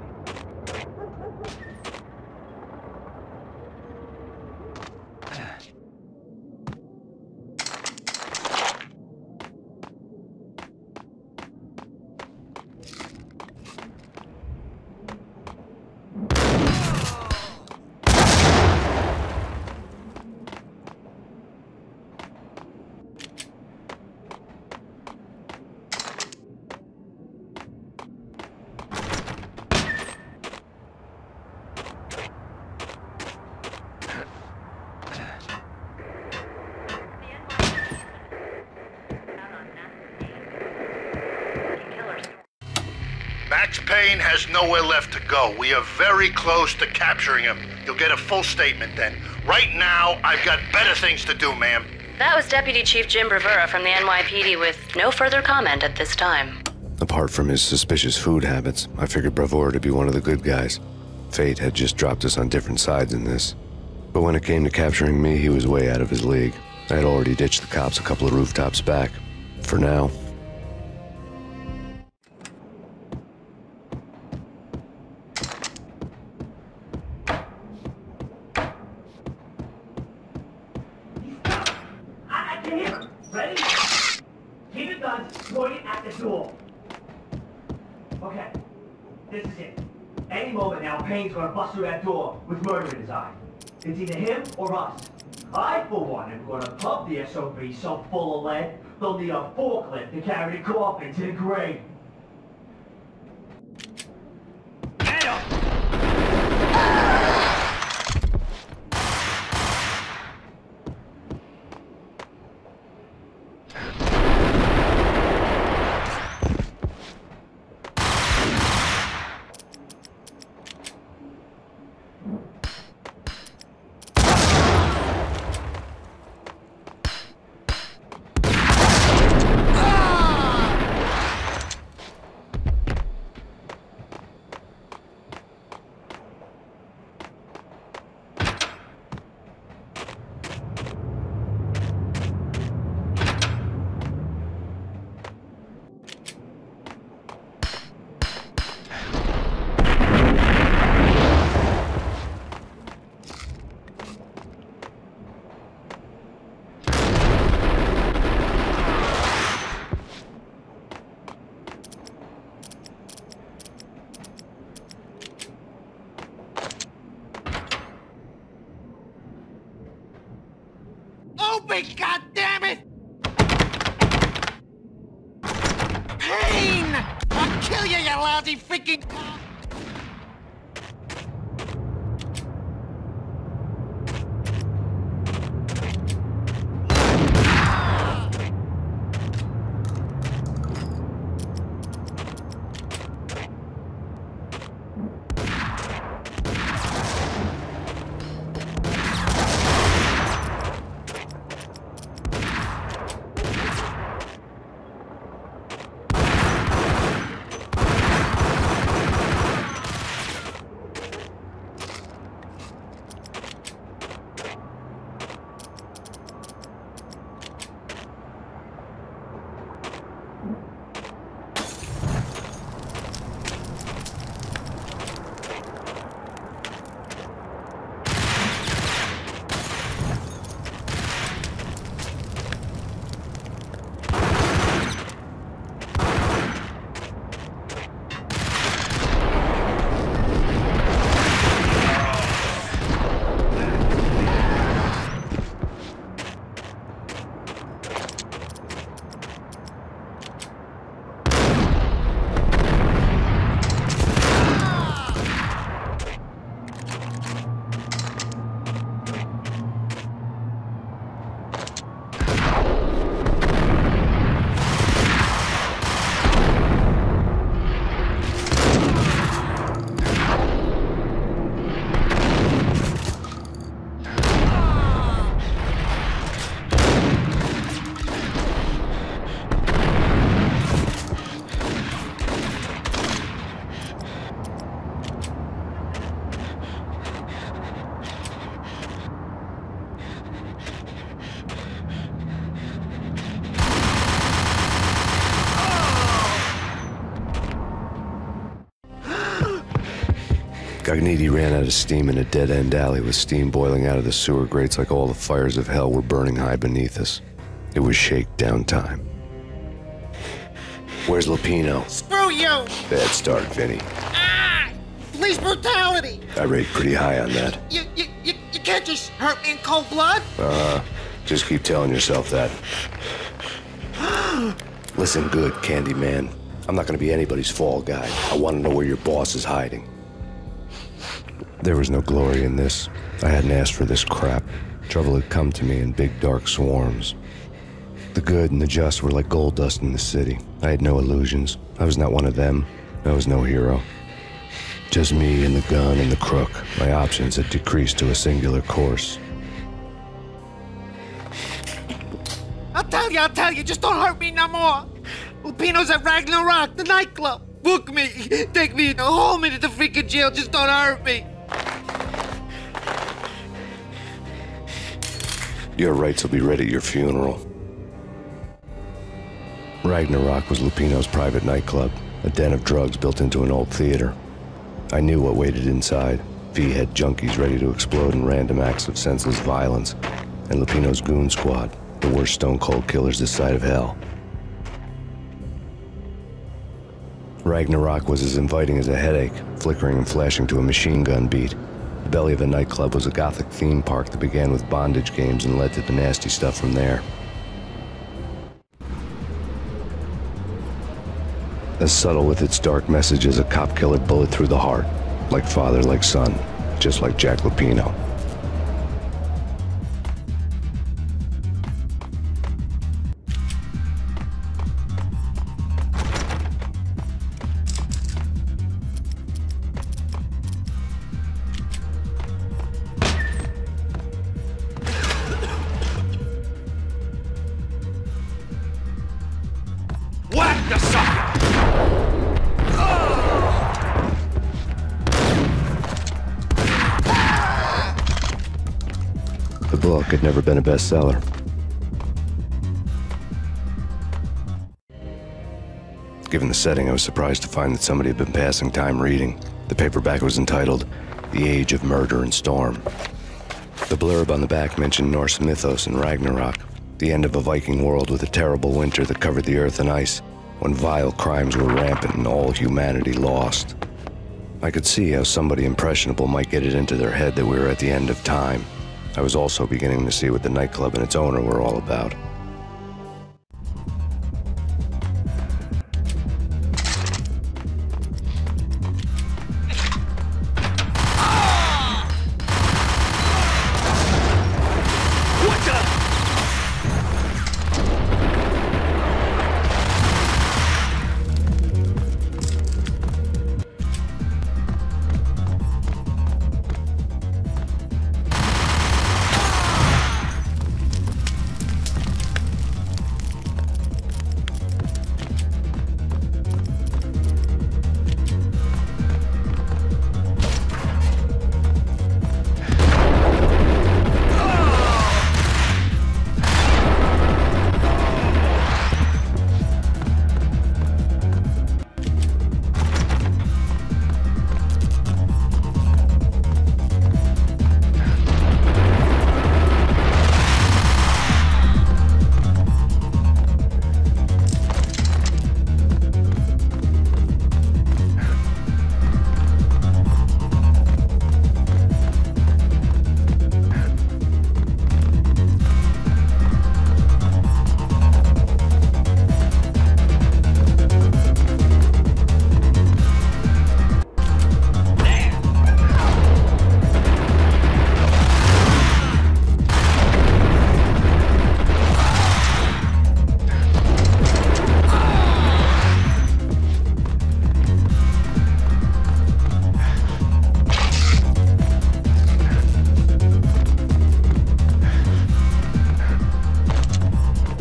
Max Payne has nowhere left to go. We are very close to capturing him. You'll get a full statement then. Right now, I've got better things to do, ma'am. That was Deputy Chief Jim Bravura from the NYPD with no further comment at this time. Apart from his suspicious food habits, I figured Bravura to be one of the good guys. Fate had just dropped us on different sides in this. But when it came to capturing me, he was way out of his league. I had already ditched the cops a couple of rooftops back. For now. I can hear him. Ready? Keep your guns pointed at the door. Okay, this is it. Any moment now, Payne's gonna bust through that door with murder in his eye. It's either him or us. I, for one, am gonna pump the SOB so full of lead, they'll need a forklift to carry the coffin to the grave. Head up! Open, goddammit! Payne! I'll kill you, you lousy freaking cop! Gognitti ran out of steam in a dead-end alley with steam boiling out of the sewer grates like all the fires of hell were burning high beneath us. It was shakedown time. Where's Lupino? Screw you! Bad start, Vinny. Ah! Police brutality! I rate pretty high on that. You can't just hurt me in cold blood! Just keep telling yourself that. Listen good, Candyman. I'm not gonna be anybody's fall guy. I want to know where your boss is hiding. There was no glory in this. I hadn't asked for this crap. Trouble had come to me in big dark swarms. The good and the just were like gold dust in the city. I had no illusions. I was not one of them. I was no hero. Just me and the gun and the crook. My options had decreased to a singular course. I'll tell you, just don't hurt me no more. Lupino's at Ragnarok, the nightclub. Book me! Take me home into the freaking jail, just don't hurt me! Your rights will be ready at your funeral. Ragnarok was Lupino's private nightclub, a den of drugs built into an old theater. I knew what waited inside. V-head junkies ready to explode in random acts of senseless violence, and Lupino's goon squad, the worst stone-cold killers this side of hell. Ragnarok was as inviting as a headache, flickering and flashing to a machine gun beat. The belly of the nightclub was a gothic theme park that began with bondage games and led to the nasty stuff from there. As subtle with its dark message as a cop-killer bullet through the heart. Like father, like son, just like Jack Lupino. Whack the sucker! The book had never been a bestseller. Given the setting, I was surprised to find that somebody had been passing time reading. The paperback was entitled, The Age of Murder and Storm. The blurb on the back mentioned Norse mythos and Ragnarok, the end of a Viking world with a terrible winter that covered the earth in ice, when vile crimes were rampant and all humanity lost. I could see how somebody impressionable might get it into their head that we were at the end of time. I was also beginning to see what the nightclub and its owner were all about.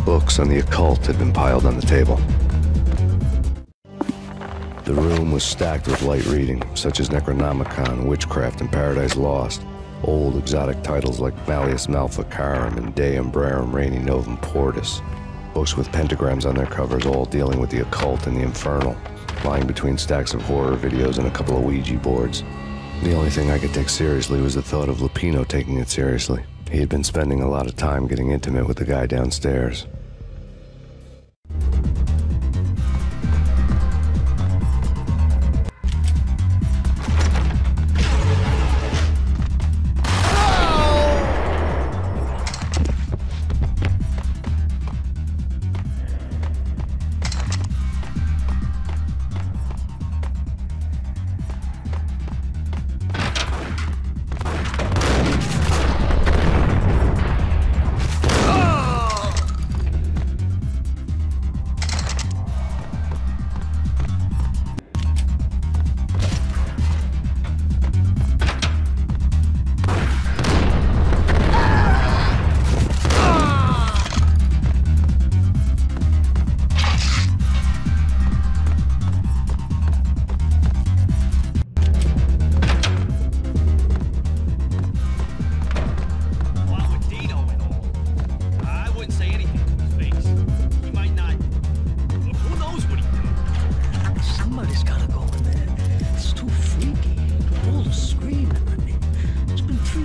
Books on the occult had been piled on the table. The room was stacked with light reading, such as Necronomicon, Witchcraft, and Paradise Lost. Old exotic titles like Malleus Maleficarum and De Umbrarum Reini Novum Portis. Books with pentagrams on their covers, all dealing with the occult and the infernal, lying between stacks of horror videos and a couple of Ouija boards. The only thing I could take seriously was the thought of Lupino taking it seriously. He had been spending a lot of time getting intimate with the guy downstairs.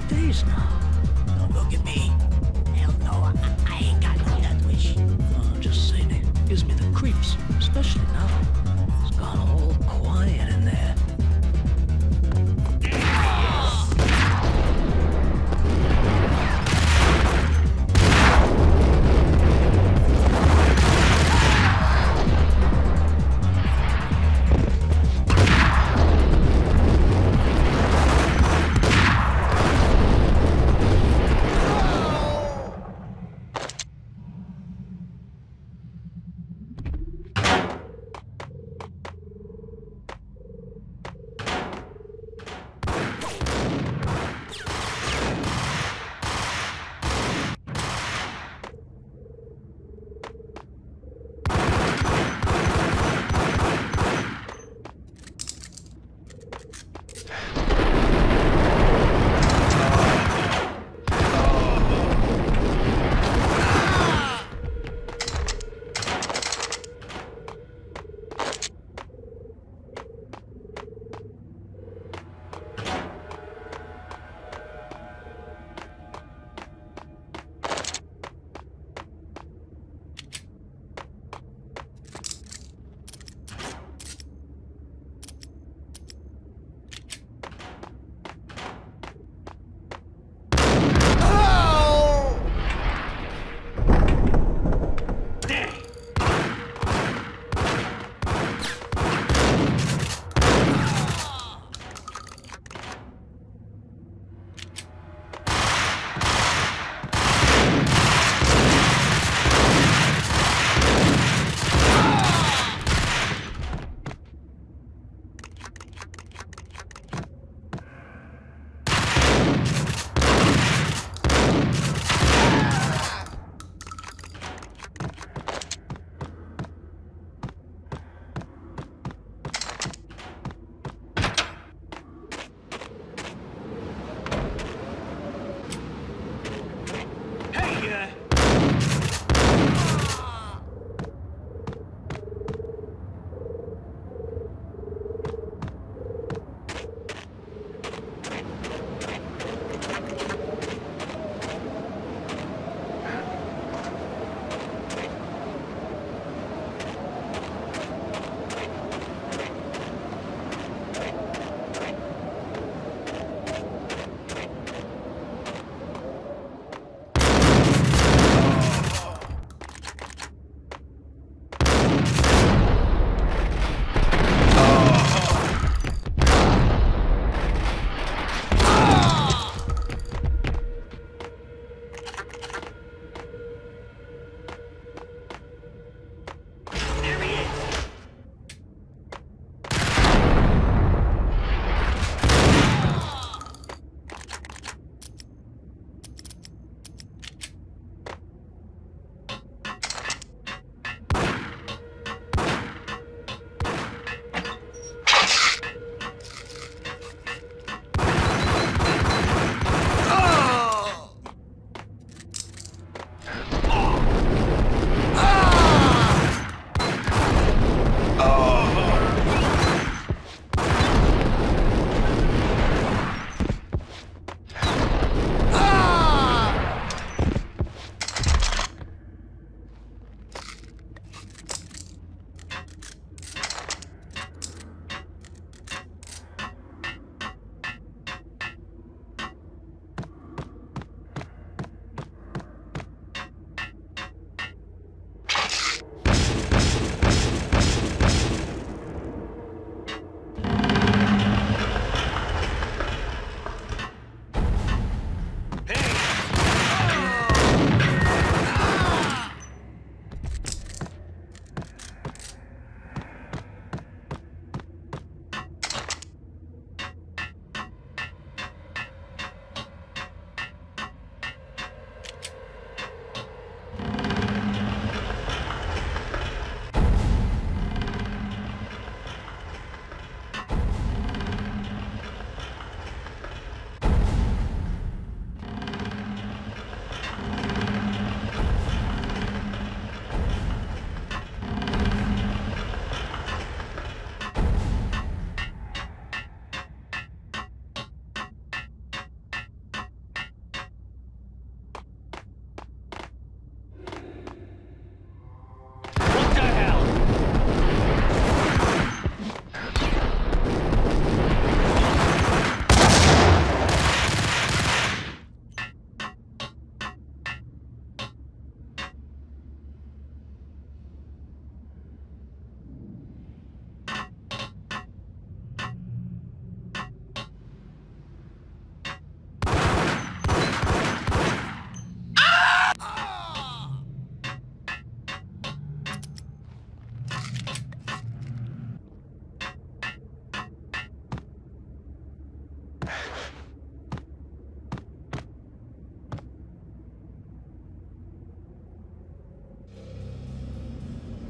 days now. Don't look at me. Hell no, I ain't got no death wish. Just saying, it gives me the creeps, especially now. It's gone all quiet in there.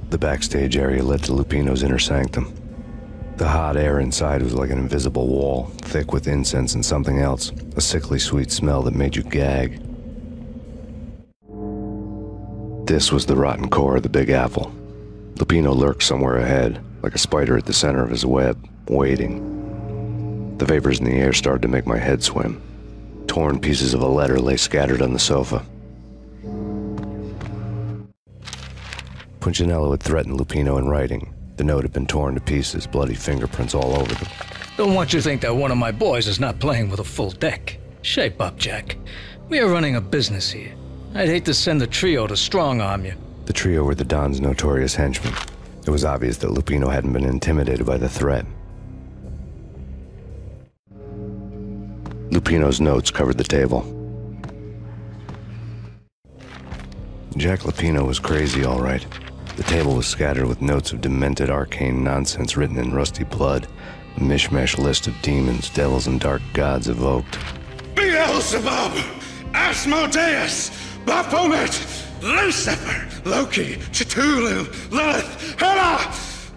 The backstage area led to Lupino's inner sanctum. The hot air inside was like an invisible wall, thick with incense and something else, a sickly sweet smell that made you gag. This was the rotten core of the Big Apple. Lupino lurked somewhere ahead, like a spider at the center of his web, waiting. The vapors in the air started to make my head swim. Torn pieces of a letter lay scattered on the sofa. Punchinello had threatened Lupino in writing. The note had been torn to pieces, bloody fingerprints all over them. Don't want you to think that one of my boys is not playing with a full deck. Shape up, Jack. We are running a business here. I'd hate to send the trio to strong-arm you. The trio were the Don's notorious henchmen. It was obvious that Lupino hadn't been intimidated by the threat. Lupino's notes covered the table. Jack Lupino was crazy, all right. The table was scattered with notes of demented arcane nonsense written in rusty blood, a mishmash list of demons, devils, and dark gods evoked. Beelzebub, Asmodeus, Baphomet, Lucifer, Loki, Cthulhu, Lilith, Hela!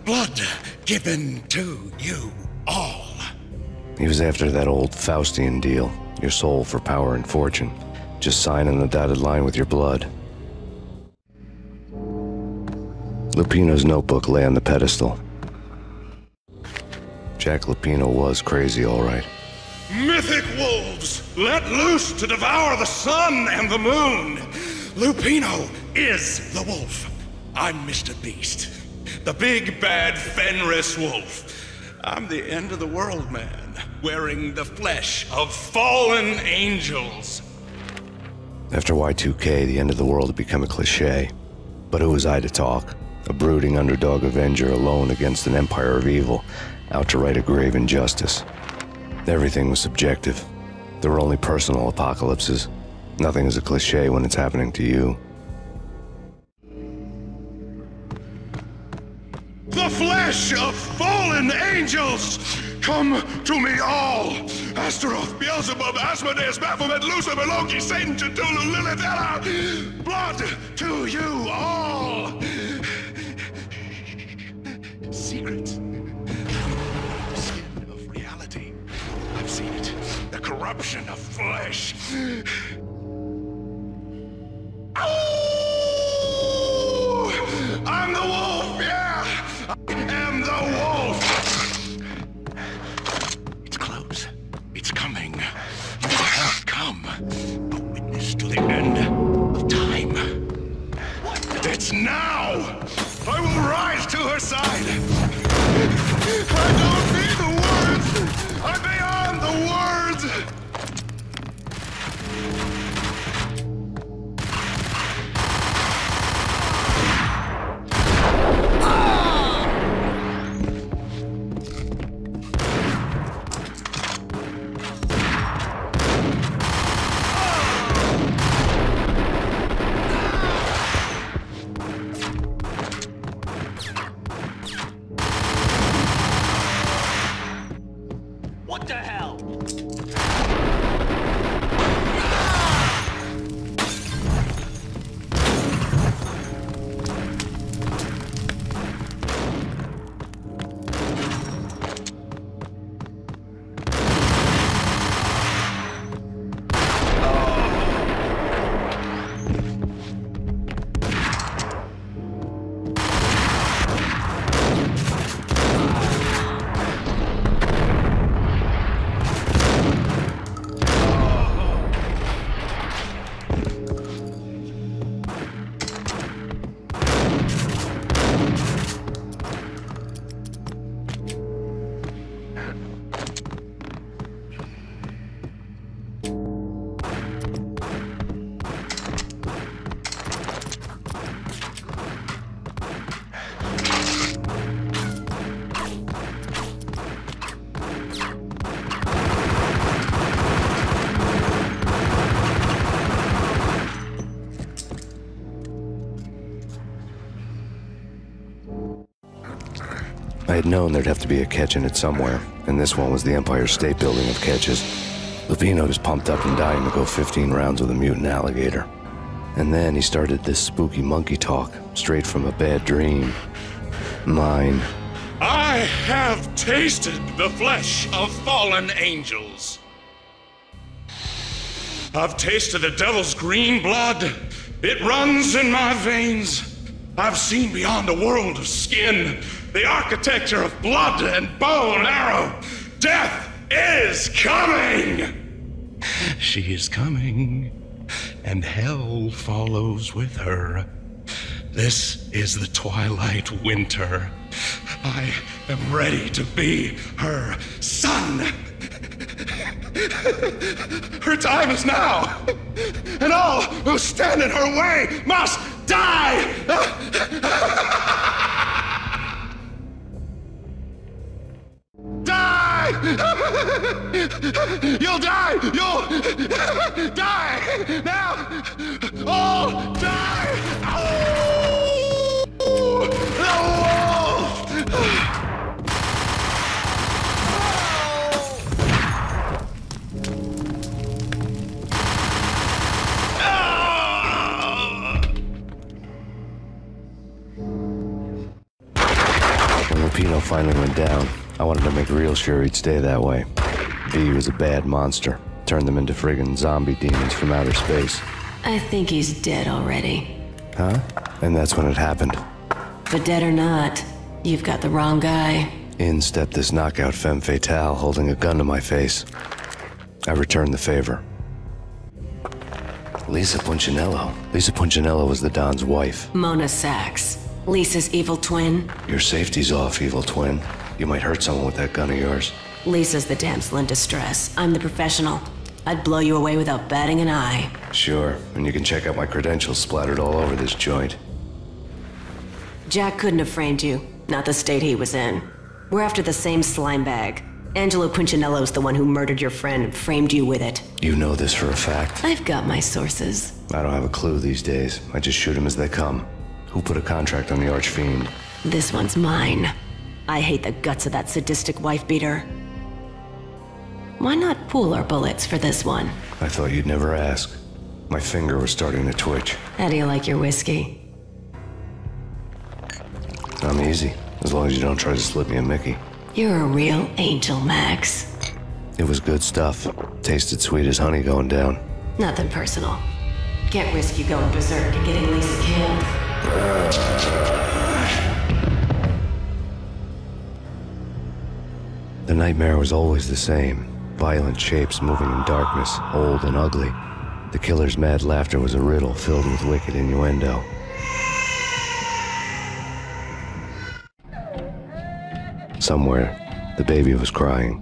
Blood given to you all. He was after that old Faustian deal, your soul for power and fortune. Just sign on the dotted line with your blood. Lupino's notebook lay on the pedestal. Jack Lupino was crazy, all right. Mythic wolves, let loose to devour the sun and the moon. Lupino is the wolf. I'm Mr. Beast, the big bad Fenris wolf. I'm the end of the world man, wearing the flesh of fallen angels. After Y2K, the end of the world had become a cliché. But who was I to talk? A brooding underdog avenger alone against an empire of evil, out to right a grave injustice. Everything was subjective. There were only personal apocalypses. Nothing is a cliché when it's happening to you. The flesh of fallen angels! Come to me all! Astaroth, Beelzebub, Asmodeus, Baphomet, Lucifer, Loki, Satan, Cthulhu, Lilith, Hela! Blood to you all! Secret. The skin of reality. I've seen it. The corruption of flesh. Oh! I'm the wolf, yeah! I am the wolf! It's close. It's coming. You have come. A witness to the end of time. It's now! I will rise to her side! I don't need the words! I'm beyond the words! What the hell? I had known there'd have to be a catch in it somewhere, and this one was the Empire State Building of catches. Lupino was pumped up and dying to go 15 rounds with a mutant alligator. And then he started this spooky monkey talk, straight from a bad dream. Mine. I have tasted the flesh of fallen angels. I've tasted the devil's green blood. It runs in my veins. I've seen beyond a world of skin, the architecture of blood and bow and arrow. Death is coming! She is coming, and hell follows with her. This is the twilight winter. I am ready to be her son. Her time is now, and all who stand in her way must die! Die! You'll die! You'll die! Now! All die! Oh! The wolf! When Lupino finally went down, I wanted to make real sure he'd stay that way. V was a bad monster. Turned them into friggin' zombie demons from outer space. I think he's dead already. Huh? And that's when it happened. But dead or not, you've got the wrong guy. In stepped this knockout femme fatale holding a gun to my face. I returned the favor. Lisa Punchinello. Lisa Punchinello was the Don's wife. Mona Sachs. Lisa's evil twin. Your safety's off, evil twin. You might hurt someone with that gun of yours. Lisa's the damsel in distress. I'm the professional. I'd blow you away without batting an eye. Sure, and you can check out my credentials splattered all over this joint. Jack couldn't have framed you. Not the state he was in. We're after the same slime bag. Angelo Punchinello's the one who murdered your friend and framed you with it. You know this for a fact. I've got my sources. I don't have a clue these days. I just shoot them as they come. Who put a contract on the Archfiend? This one's mine. I hate the guts of that sadistic wife-beater. Why not pool our bullets for this one? I thought you'd never ask. My finger was starting to twitch. How do you like your whiskey? I'm easy, as long as you don't try to slip me a Mickey. You're a real angel, Max. It was good stuff. Tasted sweet as honey going down. Nothing personal. Can't risk you going berserk and getting Lisa killed. The nightmare was always the same. Violent shapes moving in darkness, old and ugly. The killer's mad laughter was a riddle filled with wicked innuendo. Somewhere, the baby was crying.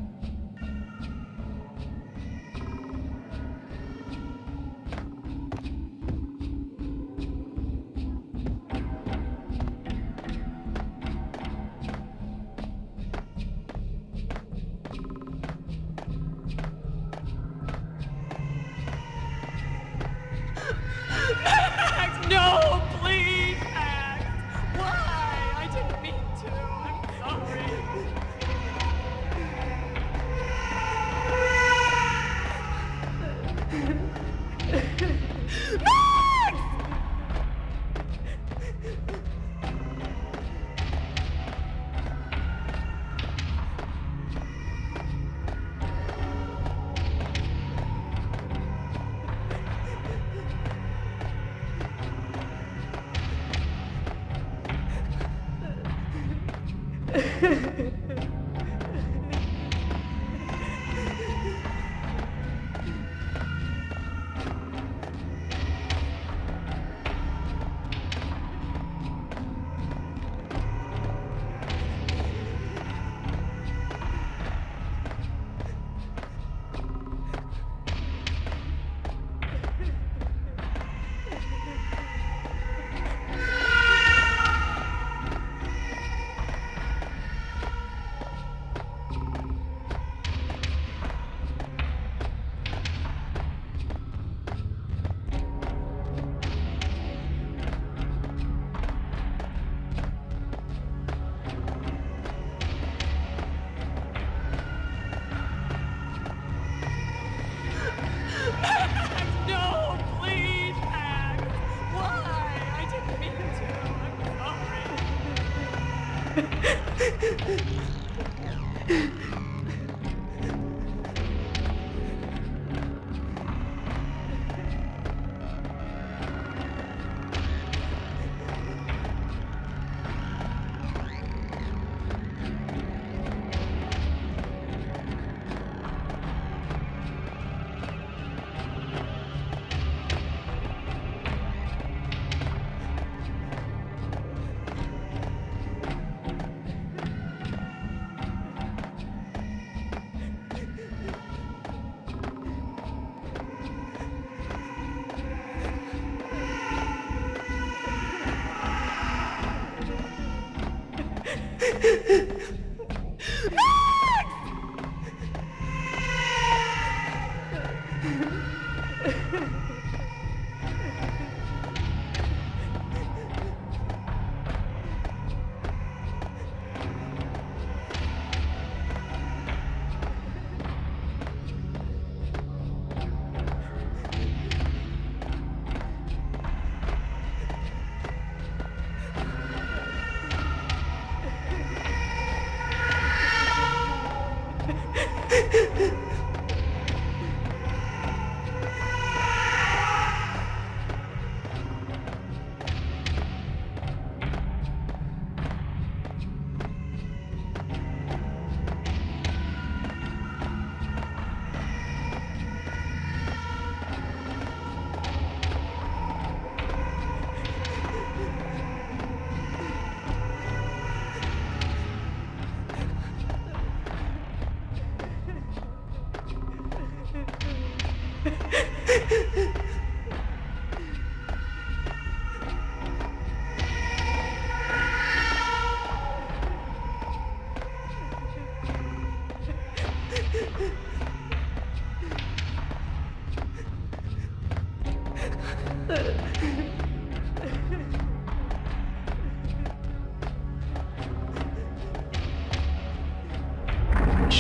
Max, no, please, Max. Why? I didn't mean to. I'm sorry.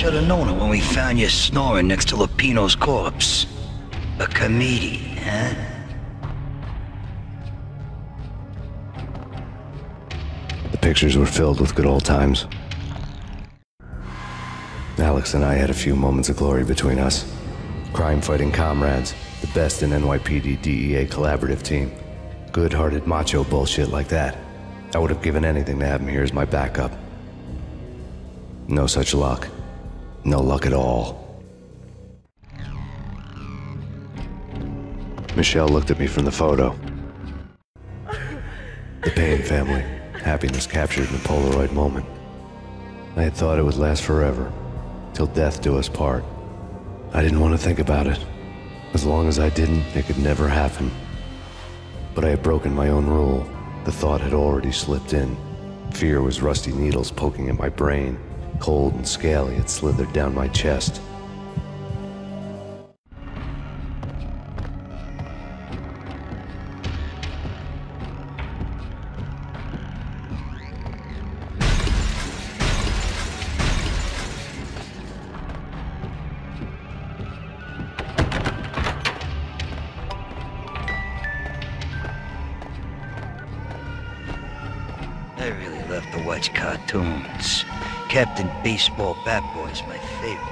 Should have known it when we found you snoring next to Lupino's corpse. A comedian, huh? The pictures were filled with good old times. Alex and I had a few moments of glory between us. Crime-fighting comrades, the best in NYPD DEA collaborative team. Good-hearted macho bullshit like that. I would have given anything to have him here as my backup. No such luck. No luck at all. Michelle looked at me from the photo. The Payne family. Happiness captured in a Polaroid moment. I had thought it would last forever, till death do us part. I didn't want to think about it. As long as I didn't, it could never happen. But I had broken my own rule. The thought had already slipped in. Fear was rusty needles poking at my brain. Cold and scaly, it slithered down my chest. I really love to watch cartoons. Captain Baseball Bat Boy's my favorite.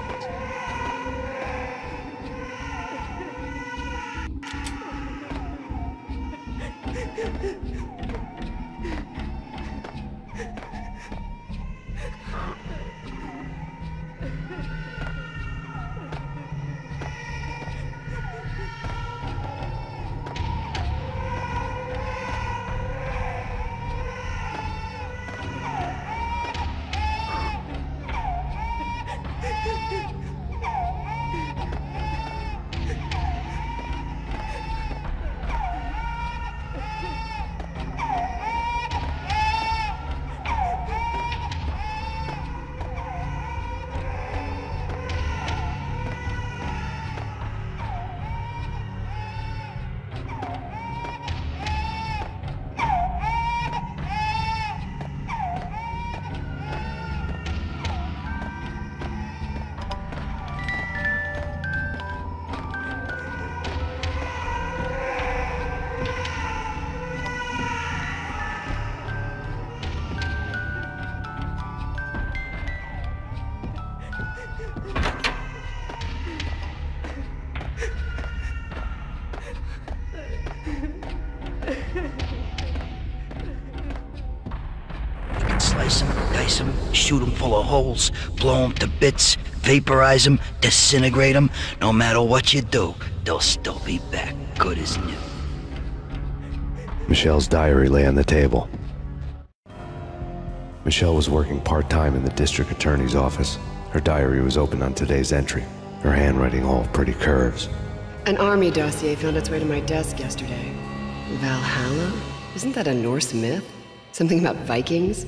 slice them, shoot them full of holes, blow them to bits, vaporize them, disintegrate them. No matter what you do, they'll still be back, good as new. Michelle's diary lay on the table. Michelle was working part-time in the district attorney's office. Her diary was open on today's entry, her handwriting all pretty curves. An army dossier found its way to my desk yesterday. Valhalla? Isn't that a Norse myth? Something about Vikings?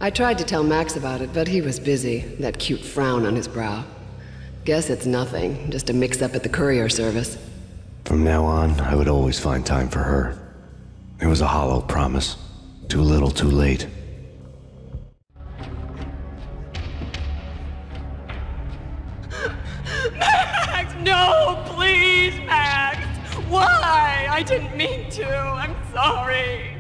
I tried to tell Max about it, but he was busy, that cute frown on his brow. Guess it's nothing, just a mix-up at the courier service. From now on, I would always find time for her. It was a hollow promise. Too little, too late. Max, no, please, Max! Why? I didn't mean to. I'm sorry.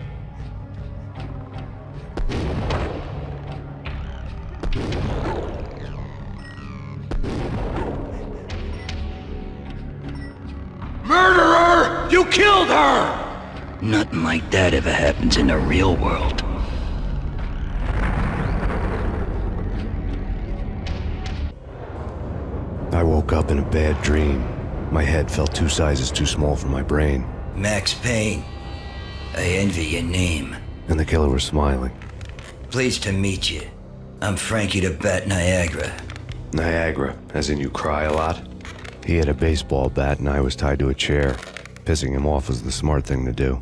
Murderer! You killed her! Nothing like that ever happens in the real world. I woke up in a bad dream. My head felt 2 sizes too small for my brain. Max Payne. I envy your name. And the killer was smiling. Pleased to meet you. I'm Frankie the Bat Niagara. Niagara, as in you cry a lot? He had a baseball bat and I was tied to a chair. Pissing him off was the smart thing to do.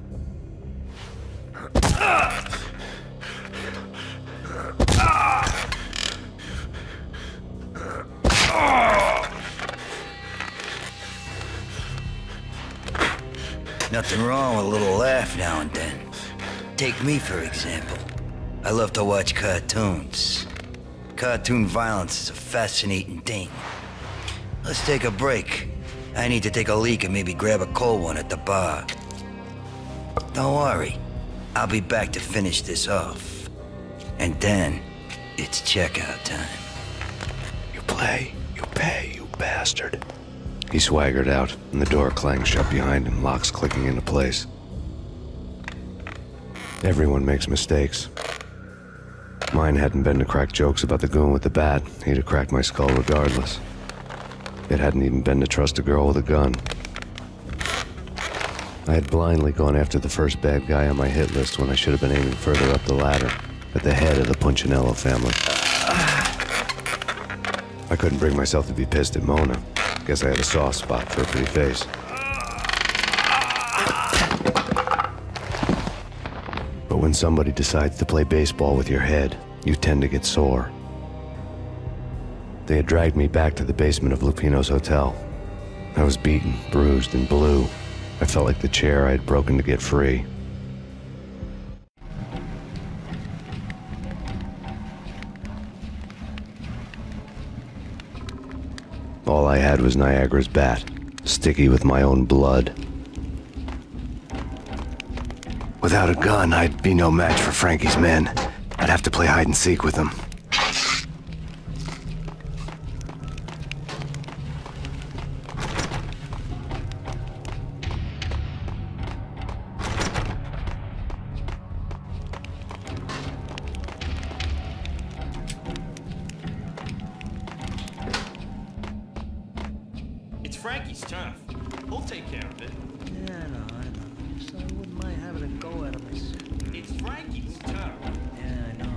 Nothing wrong with a little laugh now and then. Take me, for example. I love to watch cartoons. Cartoon violence is a fascinating thing. Let's take a break. I need to take a leak and maybe grab a cold one at the bar. Don't worry. I'll be back to finish this off. And then, it's checkout time. You play, you pay, you bastard. He swaggered out, and the door clanged shut behind him, locks clicking into place. Everyone makes mistakes. Mine hadn't been to crack jokes about the goon with the bat. He'd have cracked my skull regardless. It hadn't even been to trust a girl with a gun. I had blindly gone after the first bad guy on my hit list when I should have been aiming further up the ladder, at the head of the Punchinello family. I couldn't bring myself to be pissed at Mona. Guess I had a soft spot for a pretty face. But when somebody decides to play baseball with your head, you tend to get sore. They had dragged me back to the basement of Lupino's hotel. I was beaten, bruised, and blue. I felt like the chair I had broken to get free. All I had was Niagara's bat, sticky with my own blood. Without a gun, I'd be no match for Frankie's men. I'd have to play hide and seek with them. It's Frankie's turf. He'll take care of it. Yeah, I know. So I wouldn't mind having a go at him. It's Frankie's turf. Yeah, I know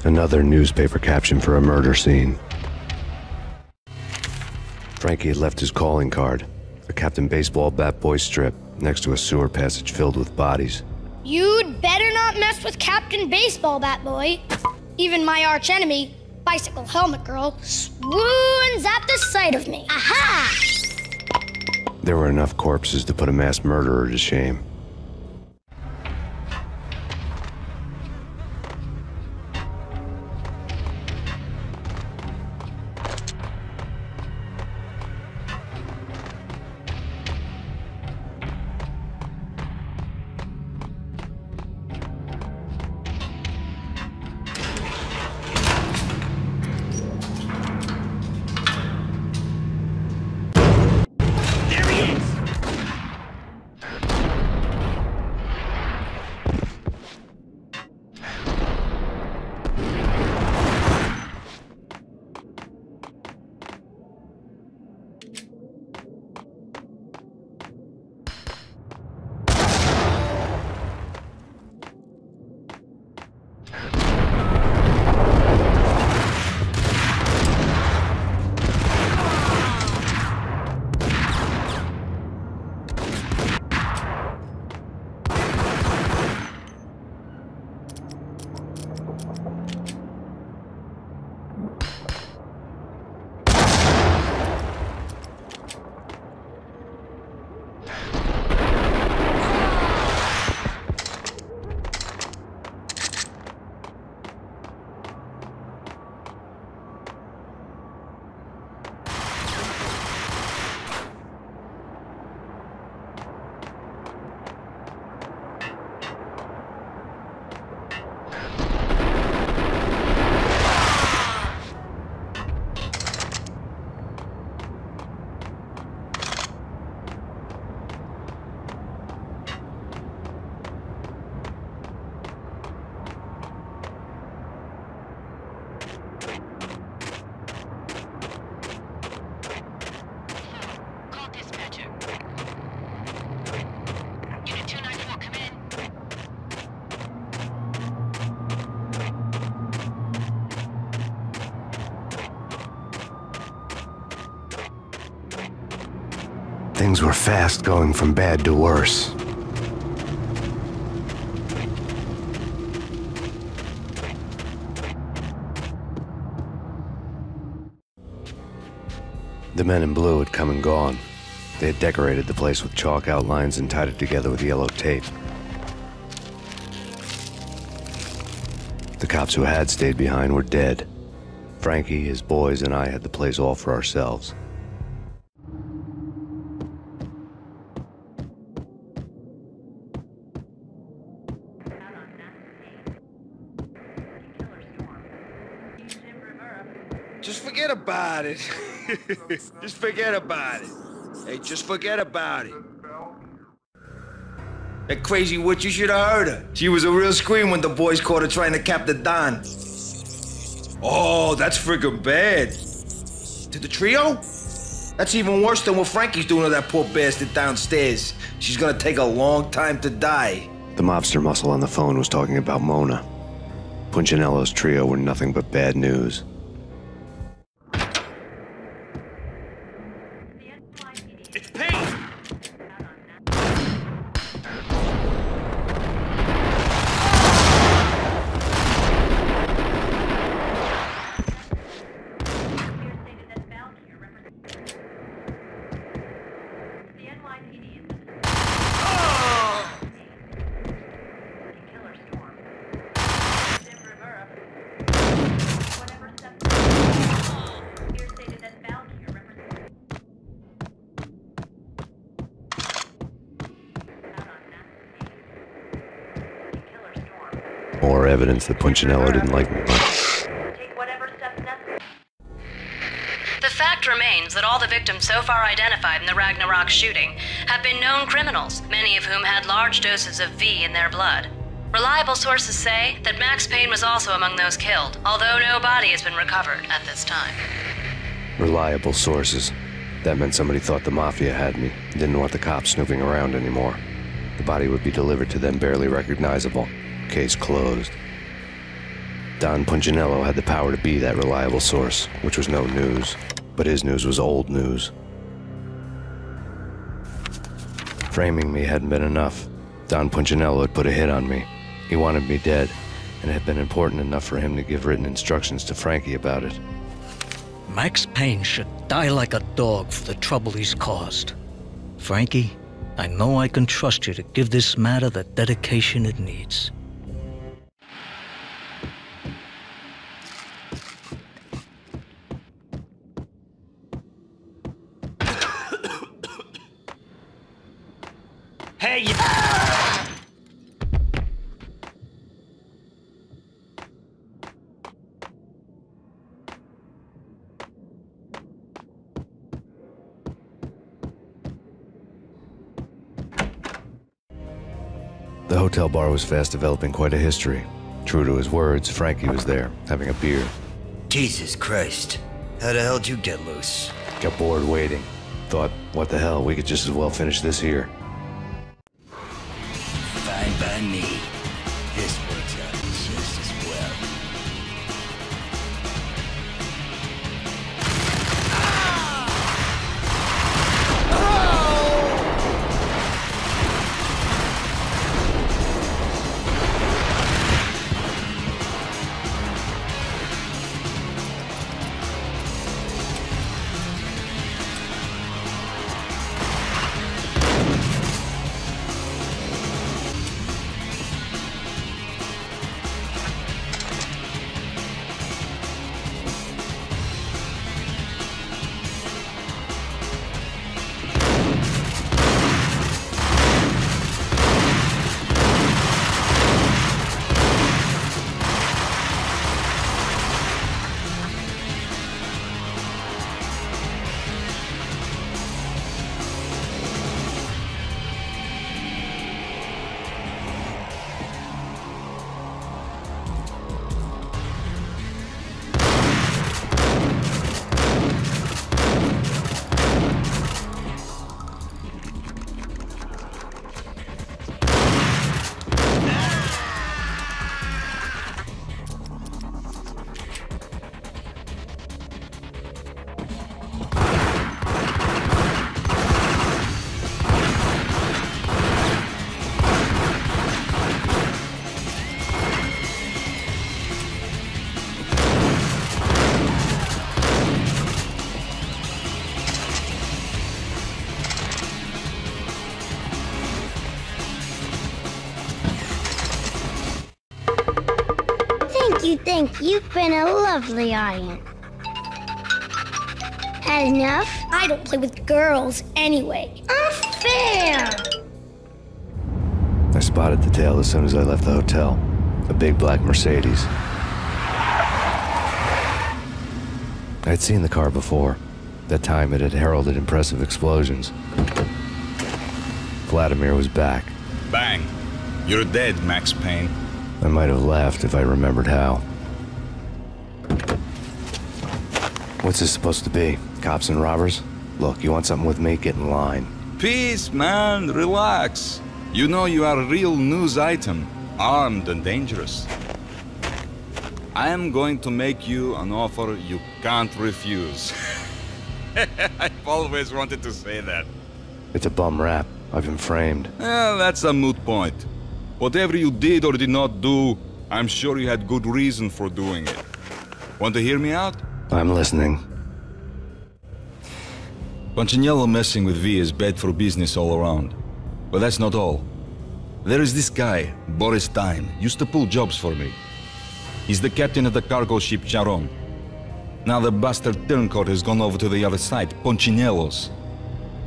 Another newspaper caption for a murder scene. Frankie had left his calling card, a Captain Baseball bat boy strip, next to a sewer passage filled with bodies. You'd better not mess with Captain Baseball Bat Boy. Even my archenemy, Bicycle Helmet Girl, swoons at the sight of me. Aha! There were enough corpses to put a mass murderer to shame. Things were fast going from bad to worse. The men in blue had come and gone. They had decorated the place with chalk outlines and tied it together with yellow tape. The cops who had stayed behind were dead. Frankie, his boys, and I had the place all for ourselves. Just forget about it. Just forget about it. Hey, just forget about it. That crazy witch, you should have heard her. She was a real scream when the boys caught her trying to cap the Don. Oh, that's friggin' bad. To the trio? That's even worse than what Frankie's doing to that poor bastard downstairs. She's gonna take a long time to die. The mobster muscle on the phone was talking about Mona. Punchinello's trio were nothing but bad news. It's Payne! More evidence that Punchinello didn't like me much. The fact remains that all the victims so far identified in the Ragnarok shooting have been known criminals, many of whom had large doses of V in their blood. Reliable sources say that Max Payne was also among those killed, although no body has been recovered at this time. Reliable sources. That meant somebody thought the Mafia had me, didn't want the cops snooping around anymore. The body would be delivered to them barely recognizable. Case closed. Don Punchinello had the power to be that reliable source, which was no news. But his news was old news. Framing me hadn't been enough. Don Punchinello had put a hit on me. He wanted me dead, and it had been important enough for him to give written instructions to Frankie about it. Max Payne should die like a dog for the trouble he's caused. Frankie, I know I can trust you to give this matter the dedication it needs. Hey, The hotel bar was fast developing quite a history. True to his words, Frankie was there, having a beer. Jesus Christ. How the hell did you get loose? Got bored waiting. Thought, what the hell, we could just as well finish this here. Fine by me. This works out just as well. Thank you. You've been a lovely audience. Had enough? I don't play with girls anyway. Unfair! I spotted the tail as soon as I left the hotel. A big black Mercedes. I'd seen the car before. That time it had heralded impressive explosions. Vladimir was back. Bang. You're dead, Max Payne. I might have laughed if I remembered how. What's this supposed to be? Cops and robbers? Look, you want something with me? Get in line. Peace, man. Relax. You know you are a real news item. Armed and dangerous. I am going to make you an offer you can't refuse. I've always wanted to say that. It's a bum rap. I've been framed. Well, that's a moot point. Whatever you did or did not do, I'm sure you had good reason for doing it. Want to hear me out? I'm listening. Punchinello messing with V is bad for business all around. But that's not all. There is this guy, Boris Dime, used to pull jobs for me. He's the captain of the cargo ship Charon. Now the bastard turncoat has gone over to the other side, Punchinello's.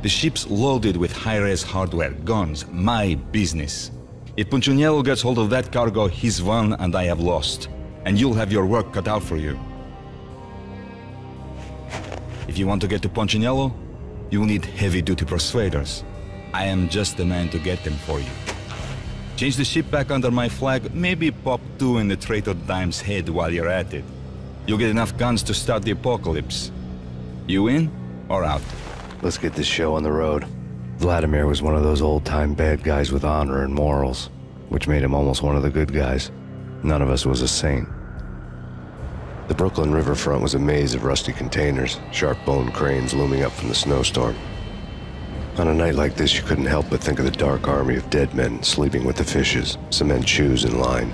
The ship's loaded with high-res hardware, guns, my business. If Punchinello gets hold of that cargo, he's won and I have lost. And you'll have your work cut out for you. If you want to get to Punchinello, you'll need heavy-duty persuaders. I am just the man to get them for you. Change the ship back under my flag, maybe pop 2 in the traitor Dime's head while you're at it. You'll get enough guns to start the apocalypse. You in or out? Let's get this show on the road. Vladimir was one of those old-time bad guys with honor and morals, which made him almost one of the good guys. None of us was a saint. The Brooklyn riverfront was a maze of rusty containers, sharp-boned cranes looming up from the snowstorm. On a night like this, you couldn't help but think of the dark army of dead men sleeping with the fishes, cement shoes in line.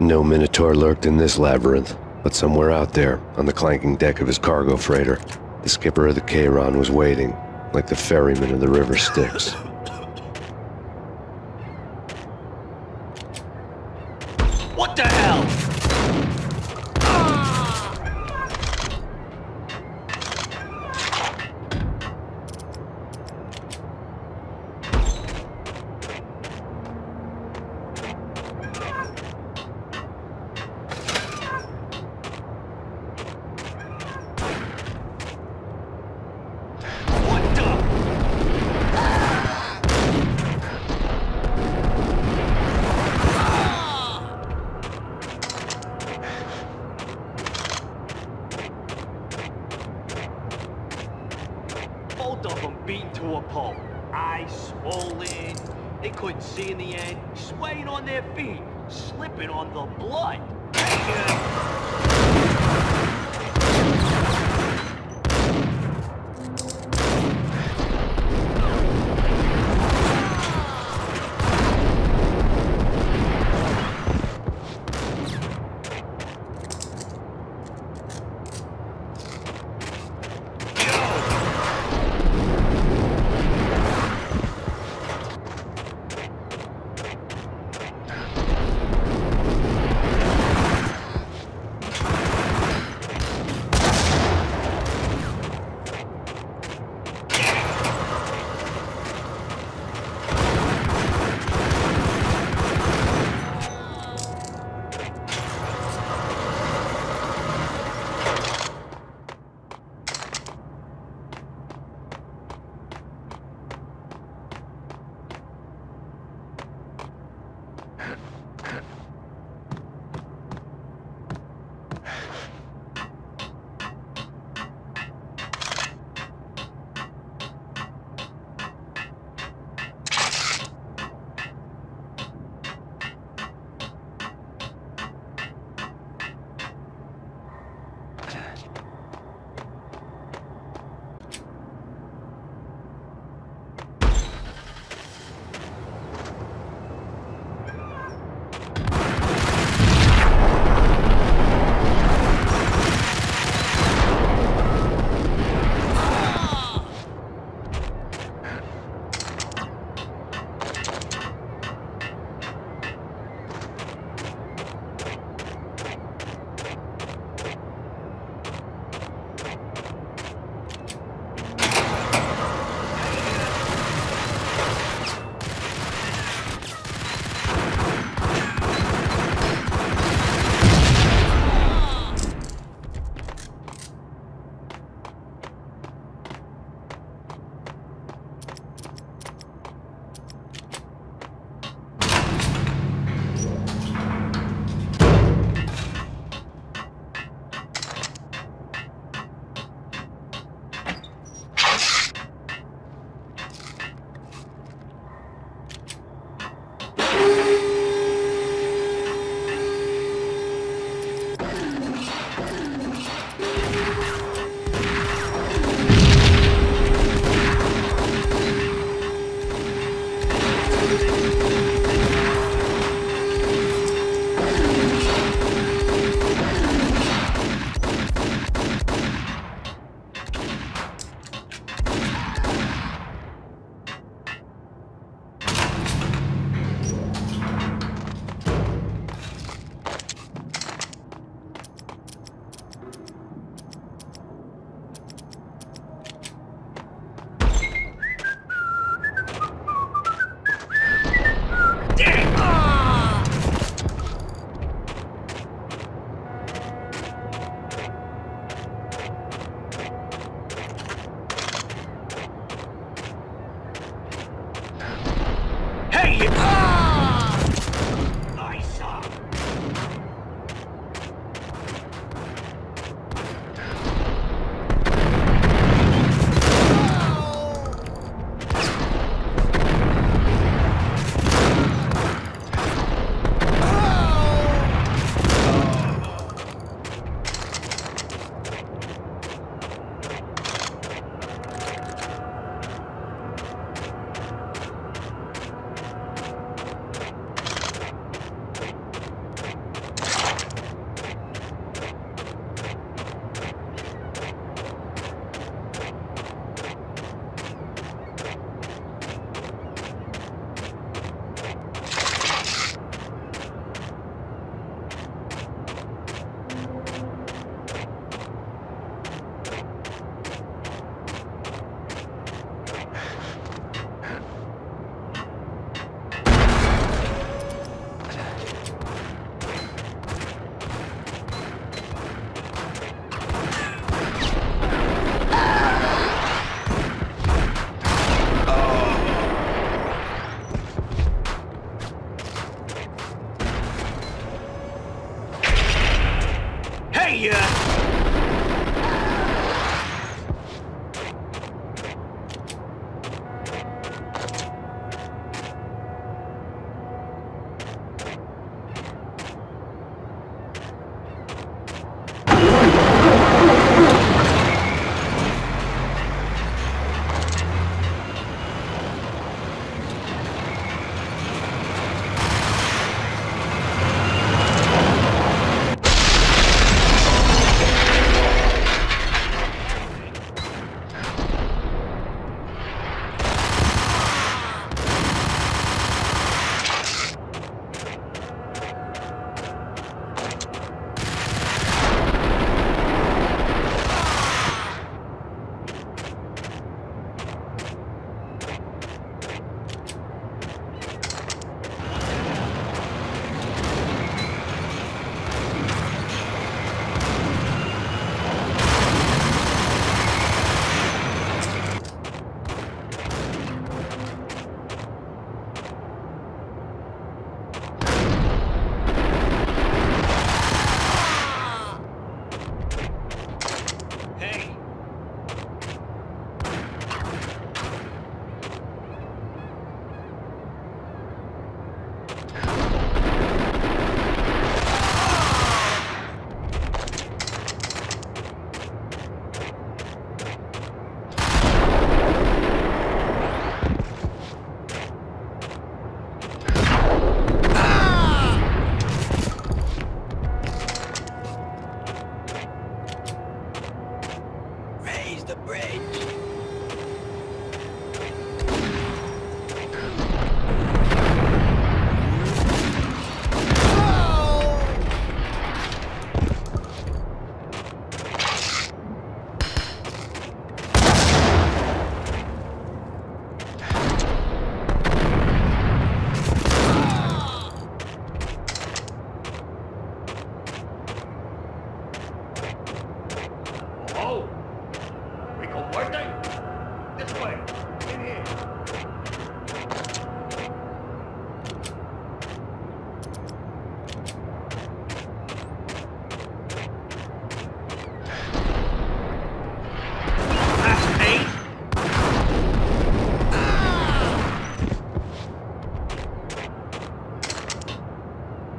No Minotaur lurked in this labyrinth, but somewhere out there, on the clanking deck of his cargo freighter, the skipper of the Charon was waiting, like the ferryman of the River Styx. What the hell? Both of them beaten to a pulp. Eyes swollen. They couldn't see in the end. Swaying on their feet. Slipping on the blood.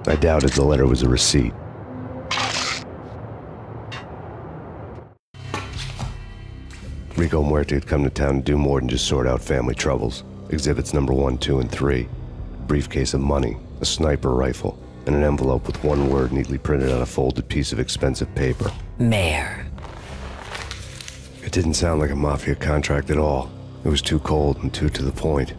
I doubted the letter was a receipt. Rico Muerte had come to town to do more than just sort out family troubles. Exhibits number 1, 2, and 3. A briefcase of money, a sniper rifle, and an envelope with one word neatly printed on a folded piece of expensive paper. Mayor. It didn't sound like a mafia contract at all. It was too cold and too to the point.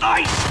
Ice!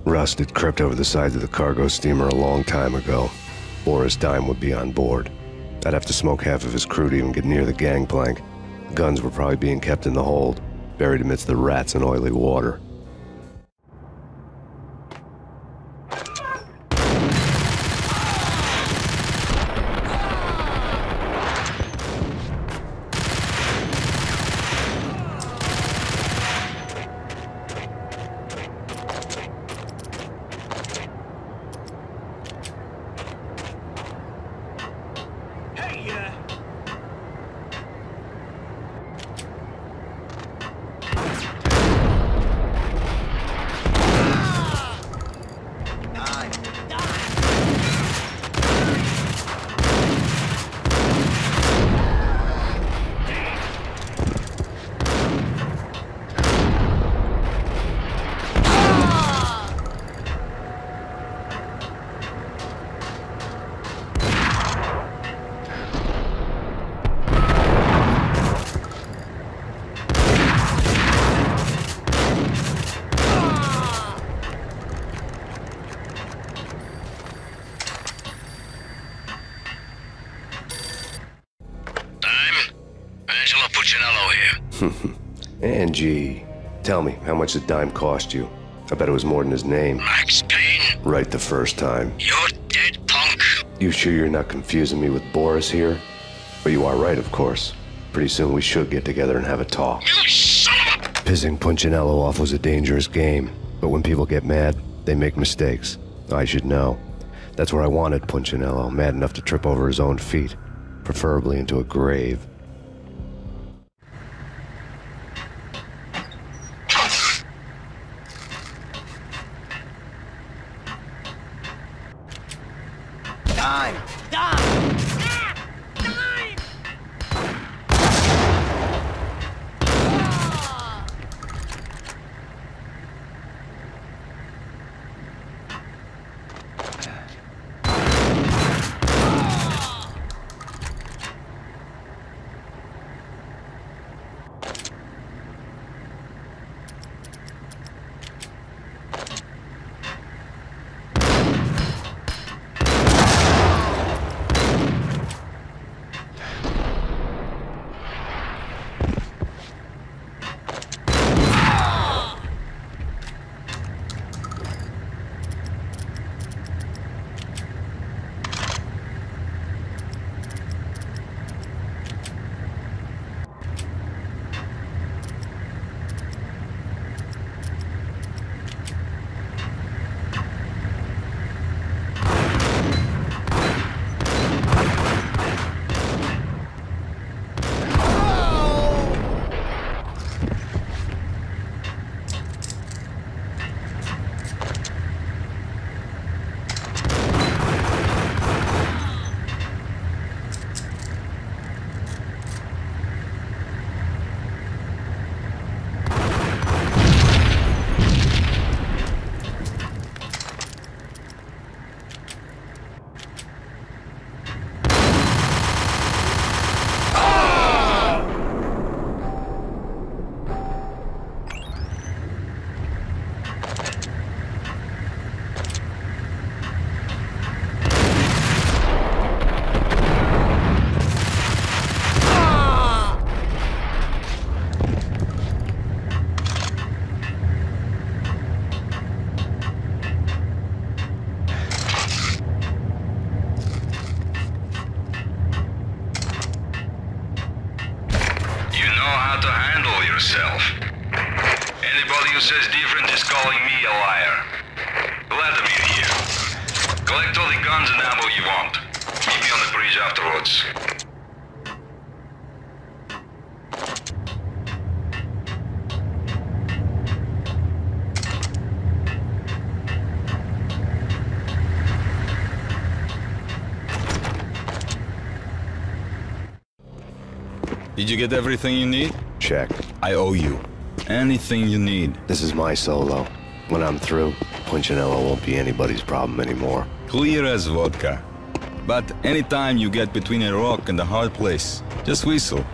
Rust had crept over the sides of the cargo steamer a long time ago. Boris Dime would be on board. I'd have to smoke half of his crew to even get near the gangplank. The guns were probably being kept in the hold, buried amidst the rats and oily water. Angie, tell me, how much did Dime cost you? I bet it was more than his name. Max Payne. Right the first time. You're dead, punk. You sure you're not confusing me with Boris here? But you are right, of course. Pretty soon we should get together and have a talk. You son of a... Pissing Punchinello off was a dangerous game, but when people get mad, they make mistakes. I should know. That's where I wanted Punchinello, mad enough to trip over his own feet, preferably into a grave. Dime! Dime! yourself. Anybody who says different is calling me a liar. Vladimir here. Collect all the guns and ammo you want. Meet me on the bridge afterwards. Did you get everything you need? Check. I owe you. Anything you need. This is my solo. When I'm through, Punchinello won't be anybody's problem anymore. Clear as vodka. But anytime you get between a rock and a hard place, just whistle.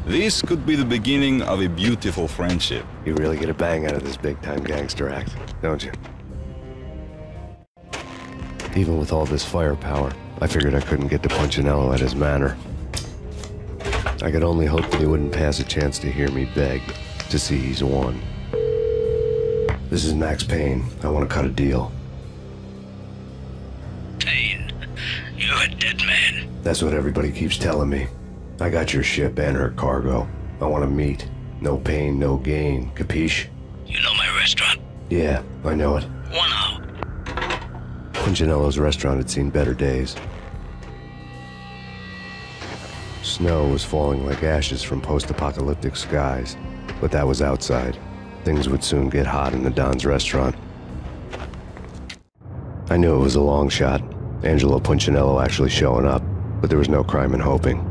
This could be the beginning of a beautiful friendship. You really get a bang out of this big-time gangster act, don't you? Even with all this firepower, I figured I couldn't get to Punchinello at his manor. I could only hope that he wouldn't pass a chance to hear me beg, to see he's won. This is Max Payne. I want to cut a deal. Payne, you're a dead man. That's what everybody keeps telling me. I got your ship and her cargo. I want to meet. No pain, no gain. Capiche? You know my restaurant? Yeah, I know it. 1 hour. Punchinello's restaurant had seen better days. Snow was falling like ashes from post-apocalyptic skies, but that was outside. Things would soon get hot in the Don's restaurant. I knew it was a long shot, Angelo Punchinello actually showing up, but there was no crime in hoping.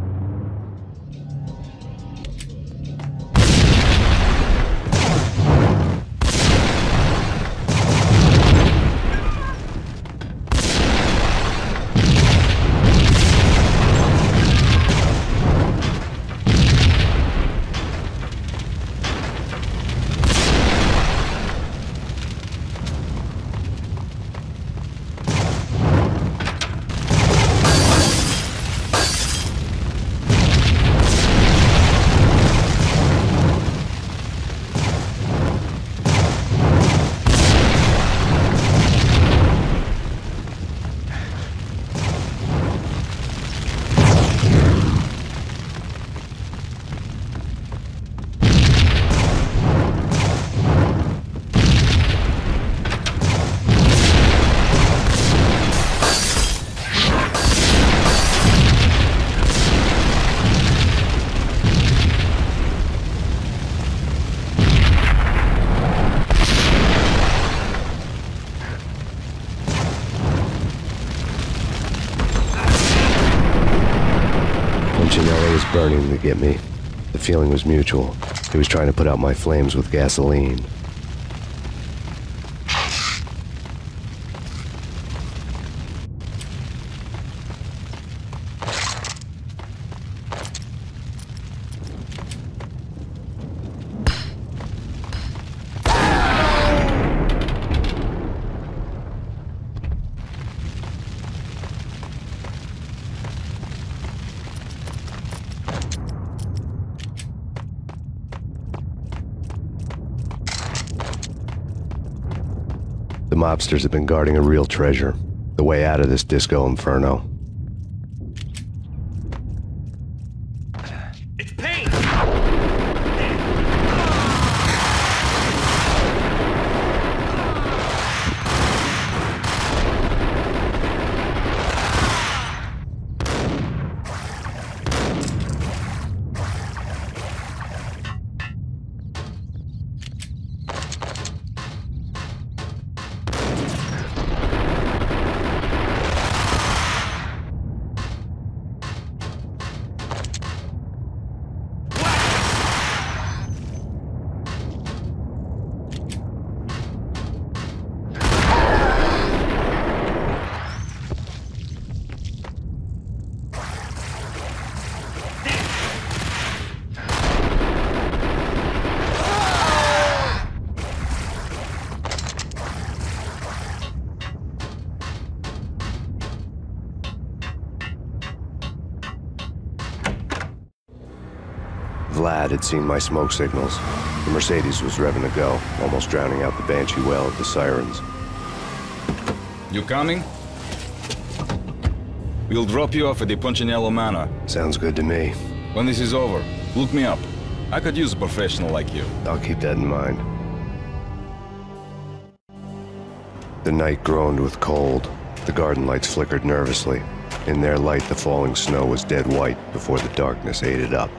Punchinello was burning to get me. The feeling was mutual. He was trying to put out my flames with gasoline. The mobsters have been guarding a real treasure, the way out of this disco inferno. It's Payne! Vlad had seen my smoke signals. The Mercedes was revving to go, almost drowning out the Banshee well of the sirens. You coming? We'll drop you off at the Punchinello Manor. Sounds good to me. When this is over, look me up. I could use a professional like you. I'll keep that in mind. The night groaned with cold. The garden lights flickered nervously. In their light, the falling snow was dead white before the darkness ate it up.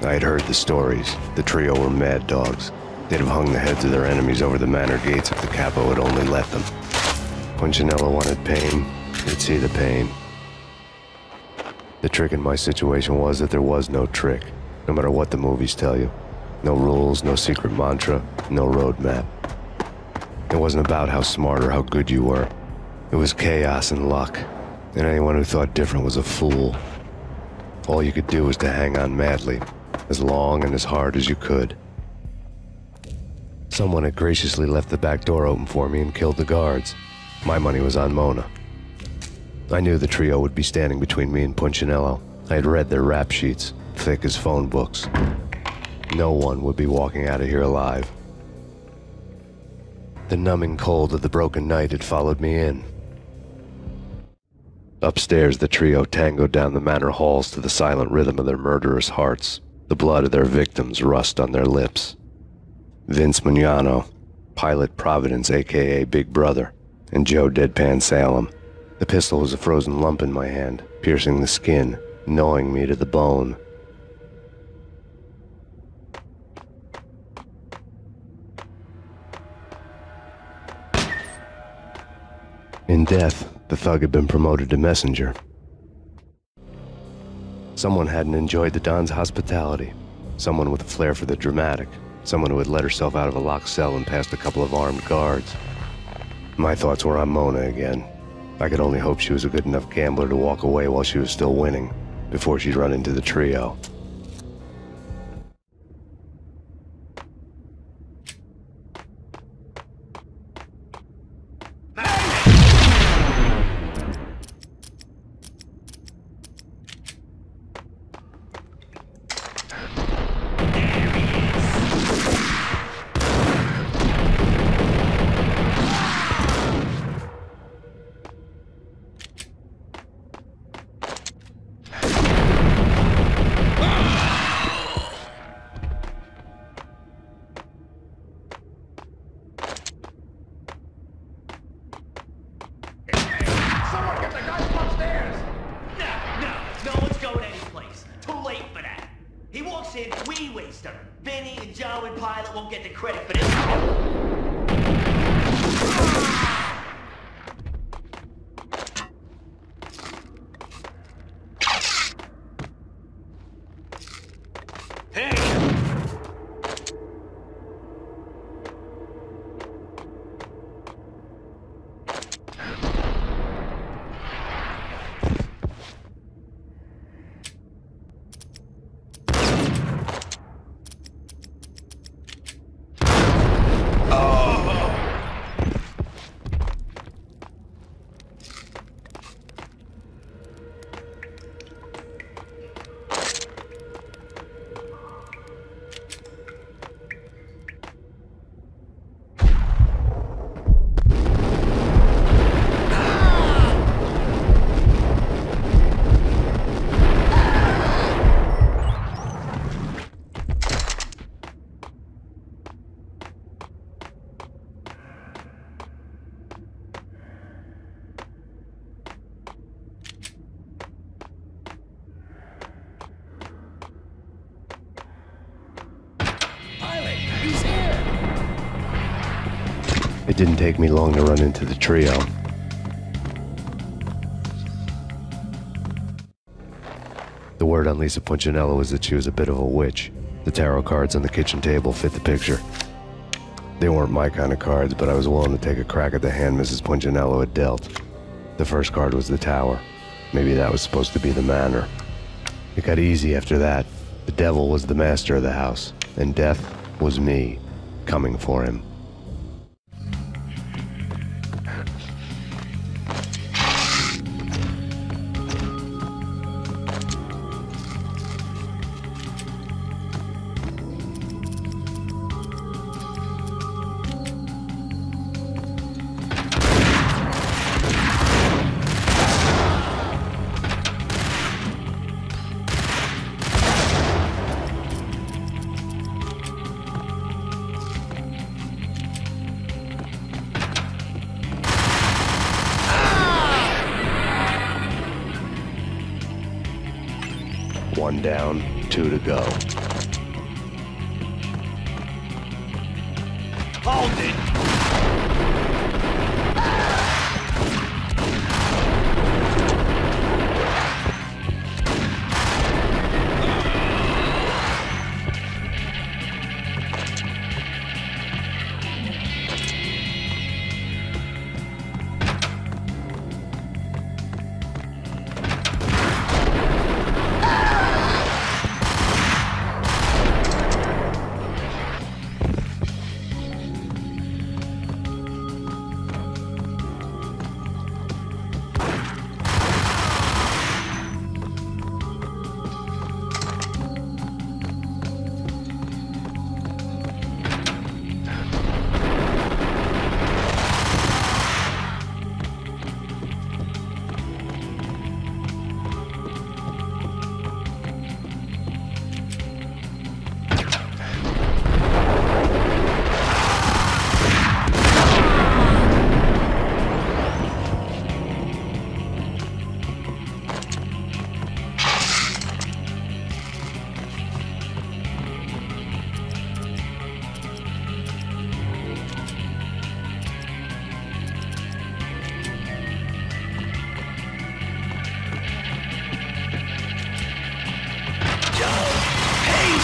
I had heard the stories. The trio were mad dogs. They'd have hung the heads of their enemies over the manor gates if the capo had only let them. Punchinello wanted pain. He'd see the pain. The trick in my situation was that there was no trick, no matter what the movies tell you. No rules, no secret mantra, no roadmap. It wasn't about how smart or how good you were. It was chaos and luck, and anyone who thought different was a fool. All you could do was to hang on madly, as long and as hard as you could. Someone had graciously left the back door open for me and killed the guards. My money was on Mona. I knew the trio would be standing between me and Punchinello. I had read their rap sheets, thick as phone books. No one would be walking out of here alive. The numbing cold of the broken night had followed me in. Upstairs, the trio tangoed down the manor halls to the silent rhythm of their murderous hearts. The blood of their victims rust on their lips. Vince Mugnano, Pilot Providence, a.k.a. Big Brother, and Joe Deadpan Salem. The pistol was a frozen lump in my hand, piercing the skin, gnawing me to the bone. In death, the thug had been promoted to messenger. Someone hadn't enjoyed the Don's hospitality. Someone with a flair for the dramatic. Someone who had let herself out of a locked cell and past a couple of armed guards. My thoughts were on Mona again. I could only hope she was a good enough gambler to walk away while she was still winning, before she'd run into the trio. It didn't take me long to run into the trio. The word on Lisa Punchinello was that she was a bit of a witch. The tarot cards on the kitchen table fit the picture. They weren't my kind of cards, but I was willing to take a crack at the hand Mrs. Punchinello had dealt. The first card was the tower. Maybe that was supposed to be the manor. It got easy after that. The devil was the master of the house, and death was me, coming for him. 1 down, 2 to go. Hold it!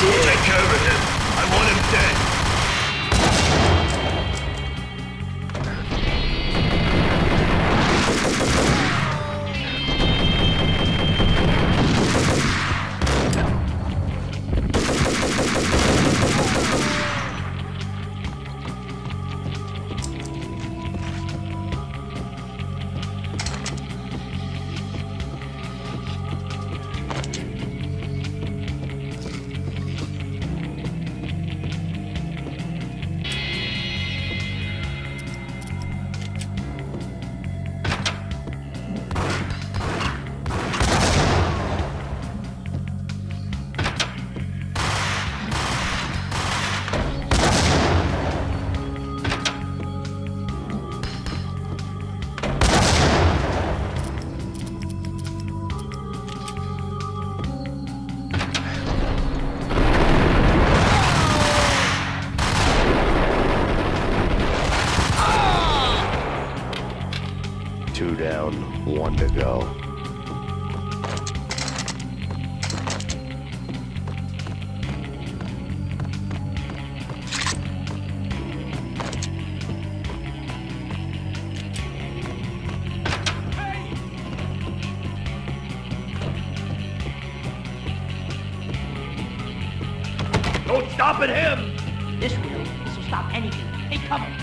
Take care of him. I want him dead. Two down, 1 to go. Don't stop at him! This will stop anything. Hey, come on.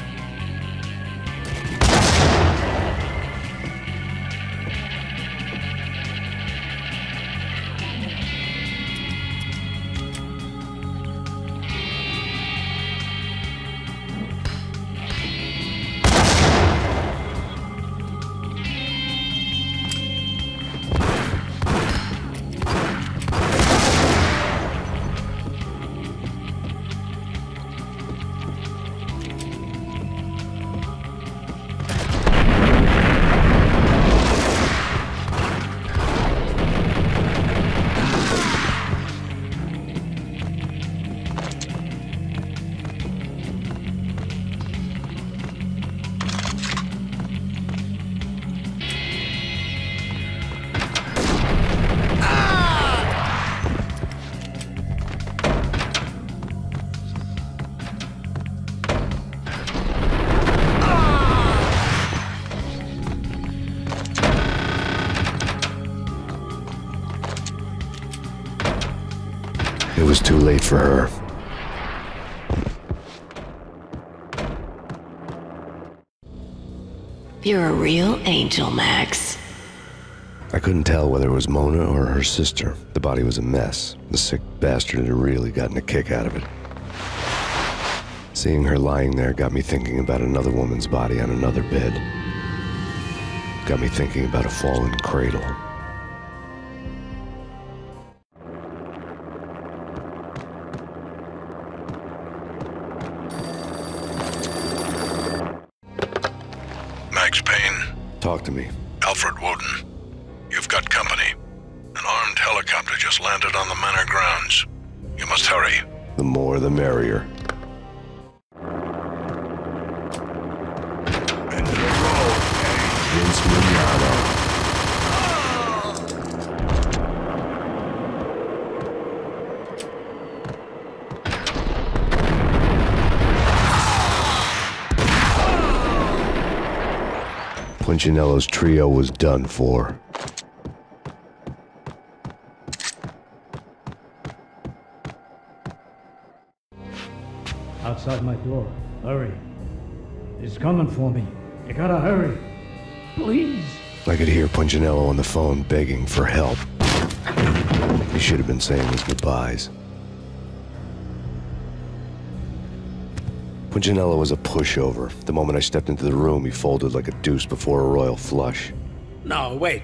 It was too late for her. You're a real angel, Max. I couldn't tell whether it was Mona or her sister. The body was a mess. The sick bastard had really gotten a kick out of it. Seeing her lying there got me thinking about another woman's body on another bed. Got me thinking about a fallen cradle. Max Payne. Talk to me. Alfred Woden. You've got company. An armed helicopter just just landed on the manor grounds. You must hurry. The more the merrier. End of the road, Vince Mignogno. Punchinello's trio was done for. Outside my door. Hurry. He's coming for me. You gotta hurry. Please. I could hear Punchinello on the phone begging for help. He should have been saying his goodbyes. Punchinello was a pushover. The moment I stepped into the room, he folded like a deuce before a royal flush. No, wait.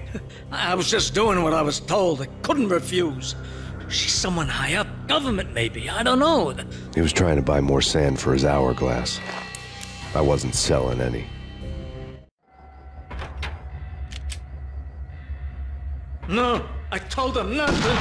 I was just doing what I was told. I couldn't refuse. She's someone high up. Government, maybe. I don't know. He was trying to buy more sand for his hourglass. I wasn't selling any. No, I told him nothing.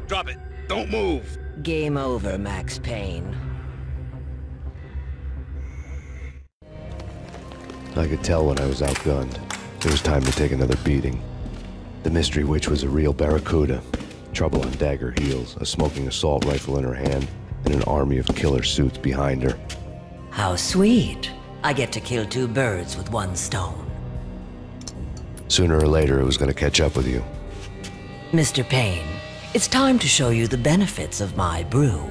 Drop it. Don't move. Game over, Max Payne. I could tell when I was outgunned. It was time to take another beating. The mystery witch was a real barracuda. Trouble on dagger heels, a smoking assault rifle in her hand, and an army of killer suits behind her. How sweet. I get to kill two birds with one stone. Sooner or later, it was going to catch up with you. Mr. Payne, it's time to show you the benefits of my brew.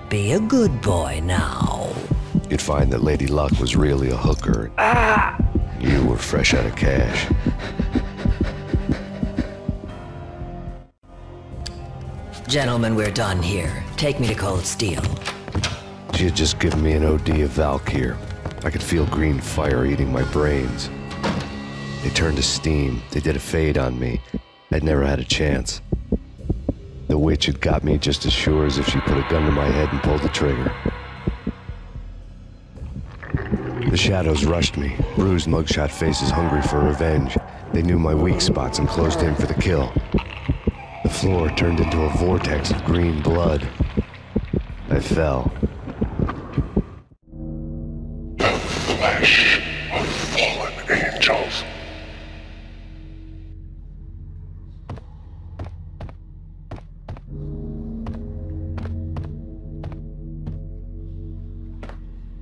Be a good boy now. You'd find that Lady Luck was really a hooker. You were fresh out of cash. Gentlemen, we're done here. Take me to Cold Steel. She had just given me an OD of Valkyr. I could feel green fire eating my brains. They turned to steam. They did a fade on me. I'd never had a chance. The witch had got me just as sure as if she put a gun to my head and pulled the trigger. The shadows rushed me, bruised mugshot faces hungry for revenge. They knew my weak spots and closed in for the kill. The floor turned into a vortex of green blood. I fell. The flesh of fallen angels.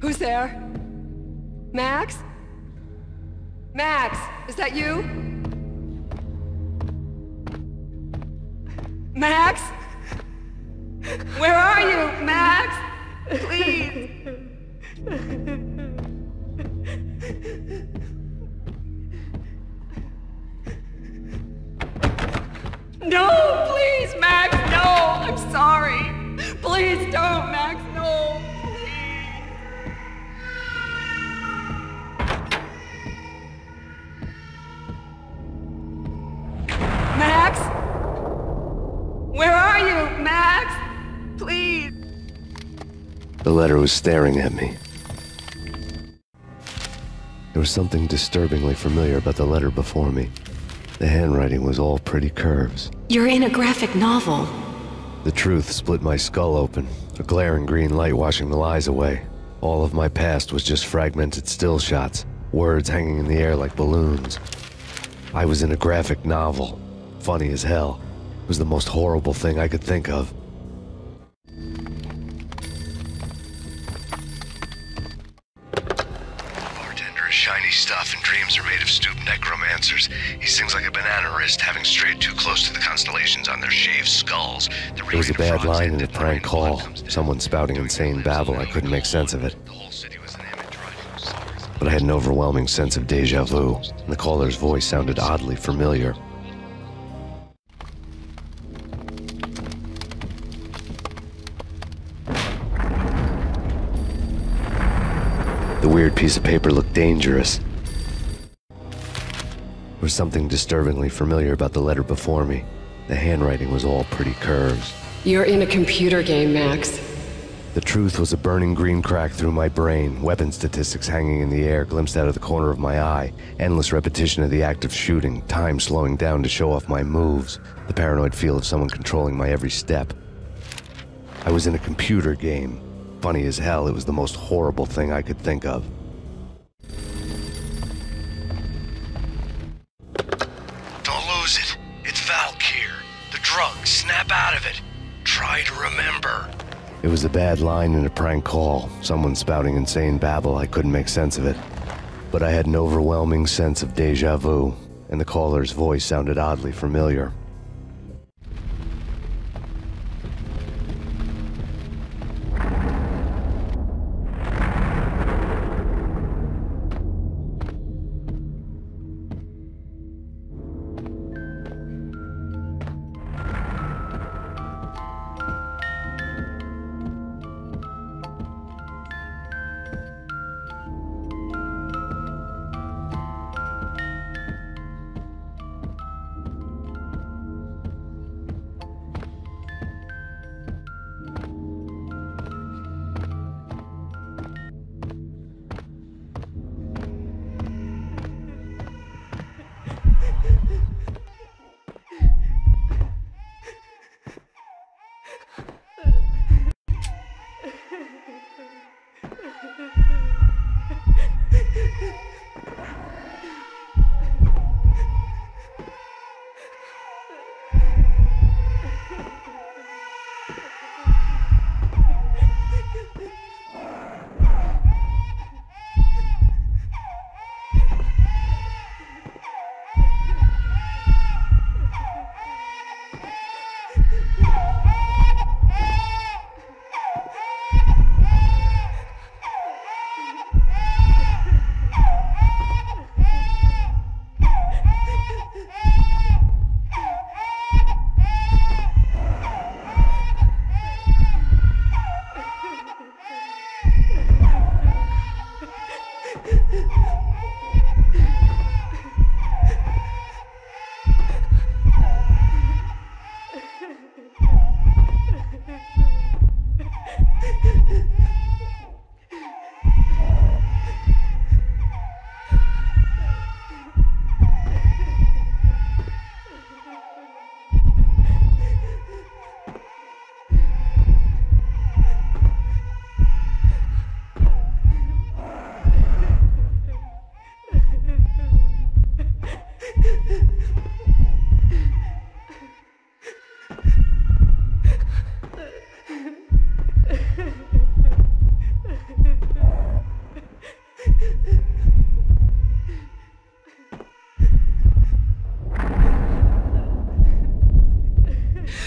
Who's there? Max? Max, is that you? Max? Where are you, Max? Please. No, please, Max, no. I'm sorry. Please don't, Max, no. Max? Where are you, Max? Please. The letter was staring at me. There was something disturbingly familiar about the letter before me. The handwriting was all pretty curves. You're in a graphic novel. The truth split my skull open, a glaring green light washing the lies away. All of my past was just fragmented still shots, words hanging in the air like balloons. I was in a graphic novel. Funny as hell. It was the most horrible thing I could think of. Bartender is shiny stuff and dreams are made of stooped necromancers. He sings like a banana wrist, having strayed too close to the constellations on their shaved skulls. There was a bad line in a prank call. Someone spouting insane babble. I couldn't make sense of it. But I had an overwhelming sense of deja vu, and the caller's voice sounded oddly familiar. The weird piece of paper looked dangerous. was something disturbingly familiar about the letter before me. The handwriting was all pretty curves. You're in a computer game, Max. The truth was a burning green crack through my brain, weapon statistics hanging in the air, glimpsed out of the corner of my eye, endless repetition of the act of shooting, time slowing down to show off my moves, the paranoid feel of someone controlling my every step. I was in a computer game. Funny as hell, it was the most horrible thing I could think of. Don't lose it. It's Valkyr. The drug. Snap out of it. Try to remember. It was a bad line in a prank call, someone spouting insane babble. I couldn't make sense of it. But I had an overwhelming sense of déjà vu, and the caller's voice sounded oddly familiar.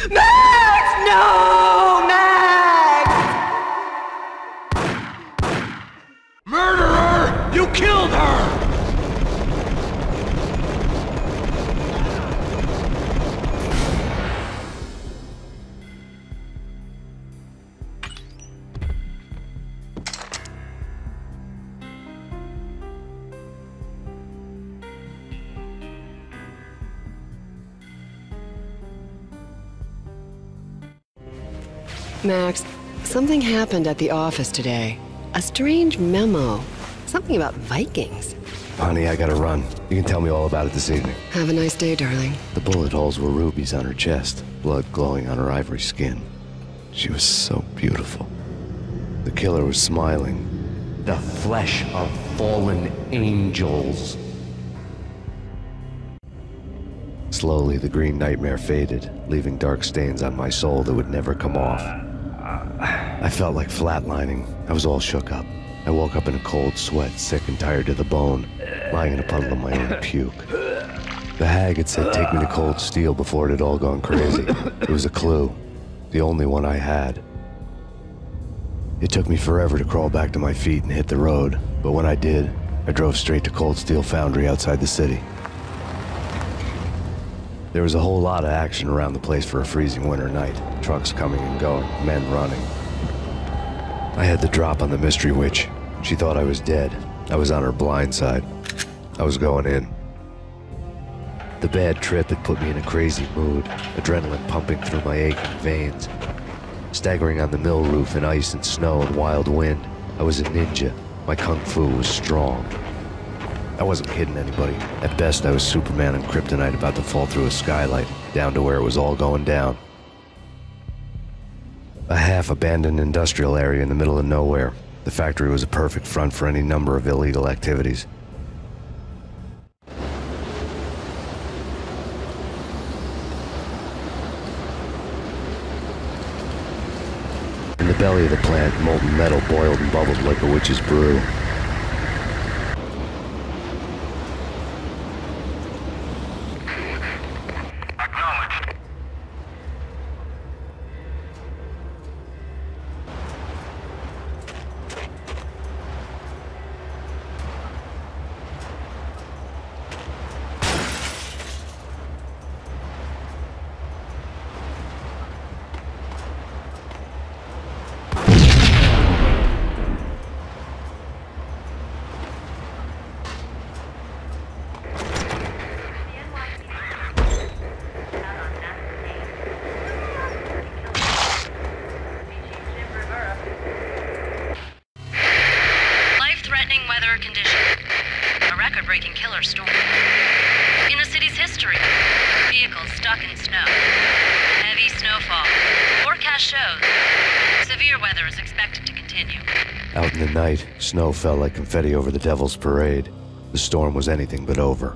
Max! No! Max! Murderer! You killed her! Max, something happened at the office today. A strange memo. Something about Vikings. Honey, I gotta run. You can tell me all about it this evening. Have a nice day, darling. The bullet holes were rubies on her chest, blood glowing on her ivory skin. She was so beautiful. The killer was smiling. The flesh of fallen angels. Slowly, the green nightmare faded, leaving dark stains on my soul that would never come off. I felt like flatlining. I was all shook up. I woke up in a cold sweat, sick and tired to the bone, lying in a puddle of my own puke. The hag had said take me to Cold Steel before it had all gone crazy. It was a clue, the only one I had. It took me forever to crawl back to my feet and hit the road, but when I did, I drove straight to Cold Steel Foundry outside the city. There was a whole lot of action around the place for a freezing winter night. Trucks coming and going, men running. I had the drop on the mystery witch. She thought I was dead. I was on her blind side. I was going in. The bad trip had put me in a crazy mood, adrenaline pumping through my aching veins. Staggering on the mill roof in ice and snow and wild wind, I was a ninja. My kung fu was strong. I wasn't kidding anybody. At best, I was Superman on Kryptonite about to fall through a skylight, down to where it was all going down. A half-abandoned industrial area in the middle of nowhere. The factory was a perfect front for any number of illegal activities. In the belly of the plant, molten metal boiled and bubbled like a witch's brew. Record-breaking killer storm. In the city's history, vehicles stuck in snow. Heavy snowfall. Forecast shows severe weather is expected to continue. Out in the night, snow fell like confetti over the Devil's Parade. The storm was anything but over.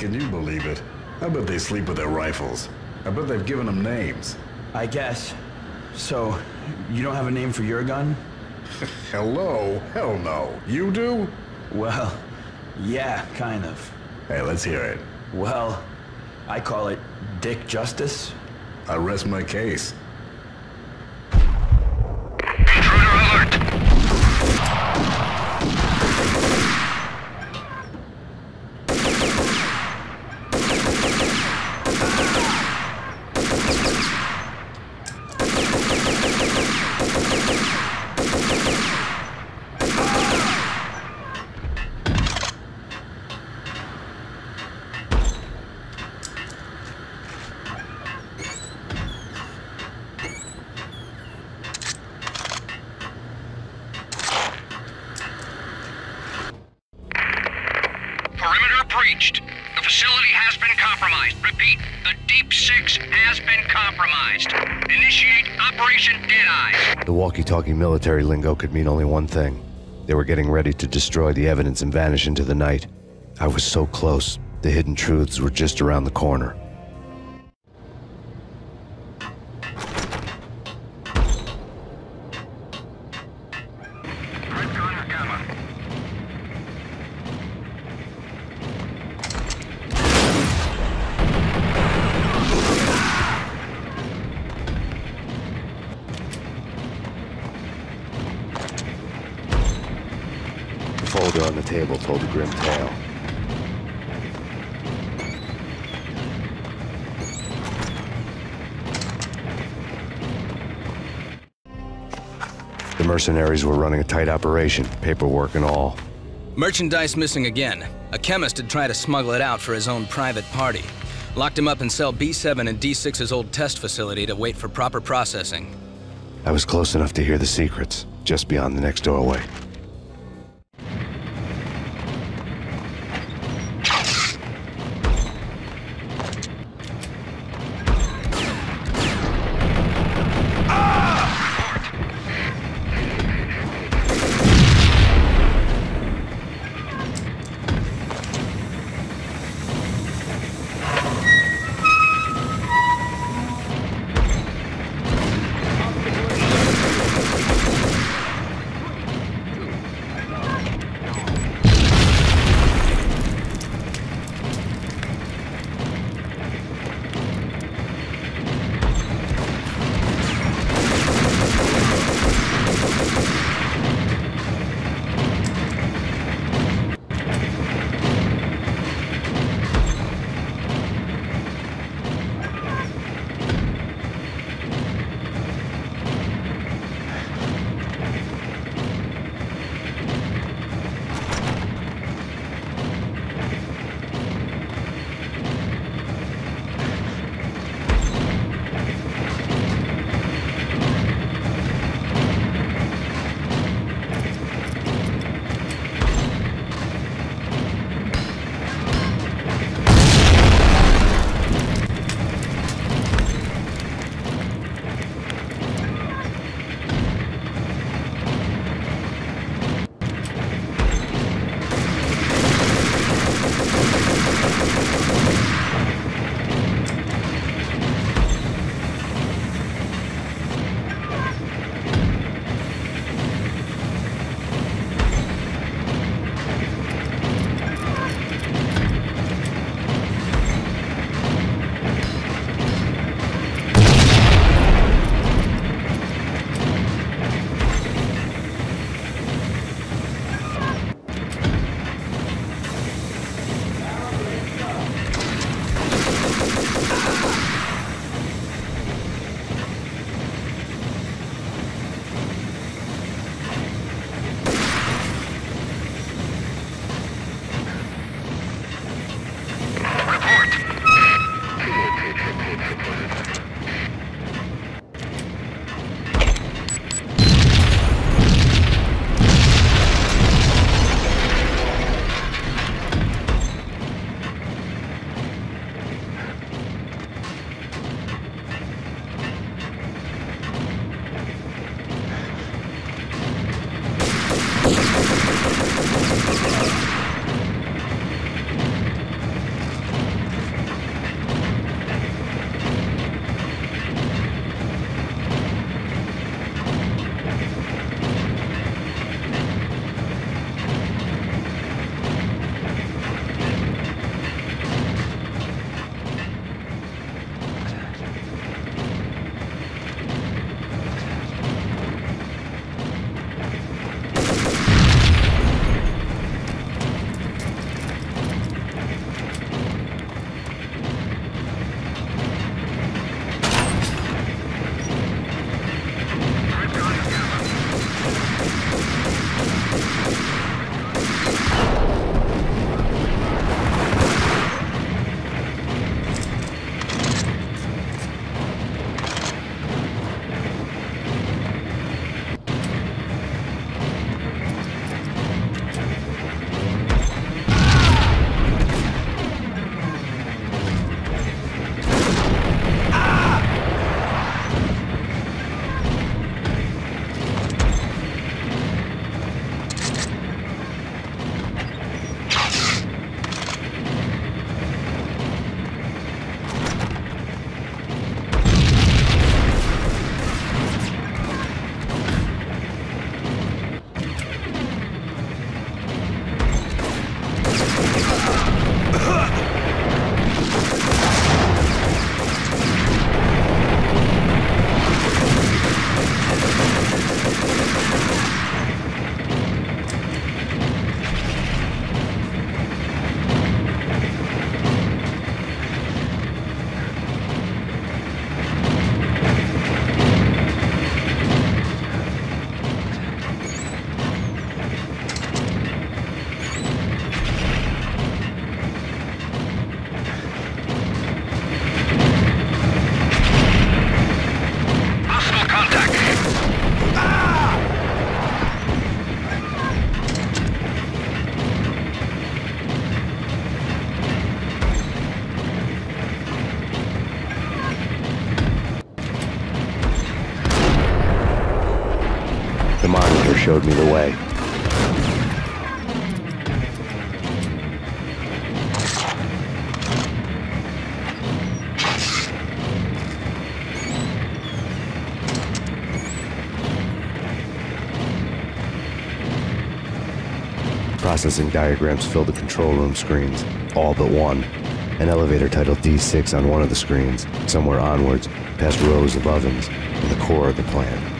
Can you believe it? I bet they sleep with their rifles. I bet they've given them names. I guess. So, you don't have a name for your gun? Hello? Hell no. You do? Well, yeah, kind of. Hey, let's hear it. Well, I call it Dick Justice. I rest my case. breached. The facility has been compromised. Repeat, the Deep Six has been compromised. Initiate Operation Deadeye. The walkie-talkie military lingo could mean only one thing. They were getting ready to destroy the evidence and vanish into the night. I was so close. The hidden truths were just around the corner. The folder on the table told a grim tale. The mercenaries were running a tight operation, paperwork and all. Merchandise missing again. A chemist had tried to smuggle it out for his own private party. Locked him up in cell B7 in D6's old test facility to wait for proper processing. I was close enough to hear the secrets, just beyond the next doorway. showed me the way. Processing diagrams fill the control room screens, all but one. An elevator titled D6 on one of the screens, somewhere onwards, past rows of ovens, in the core of the plant.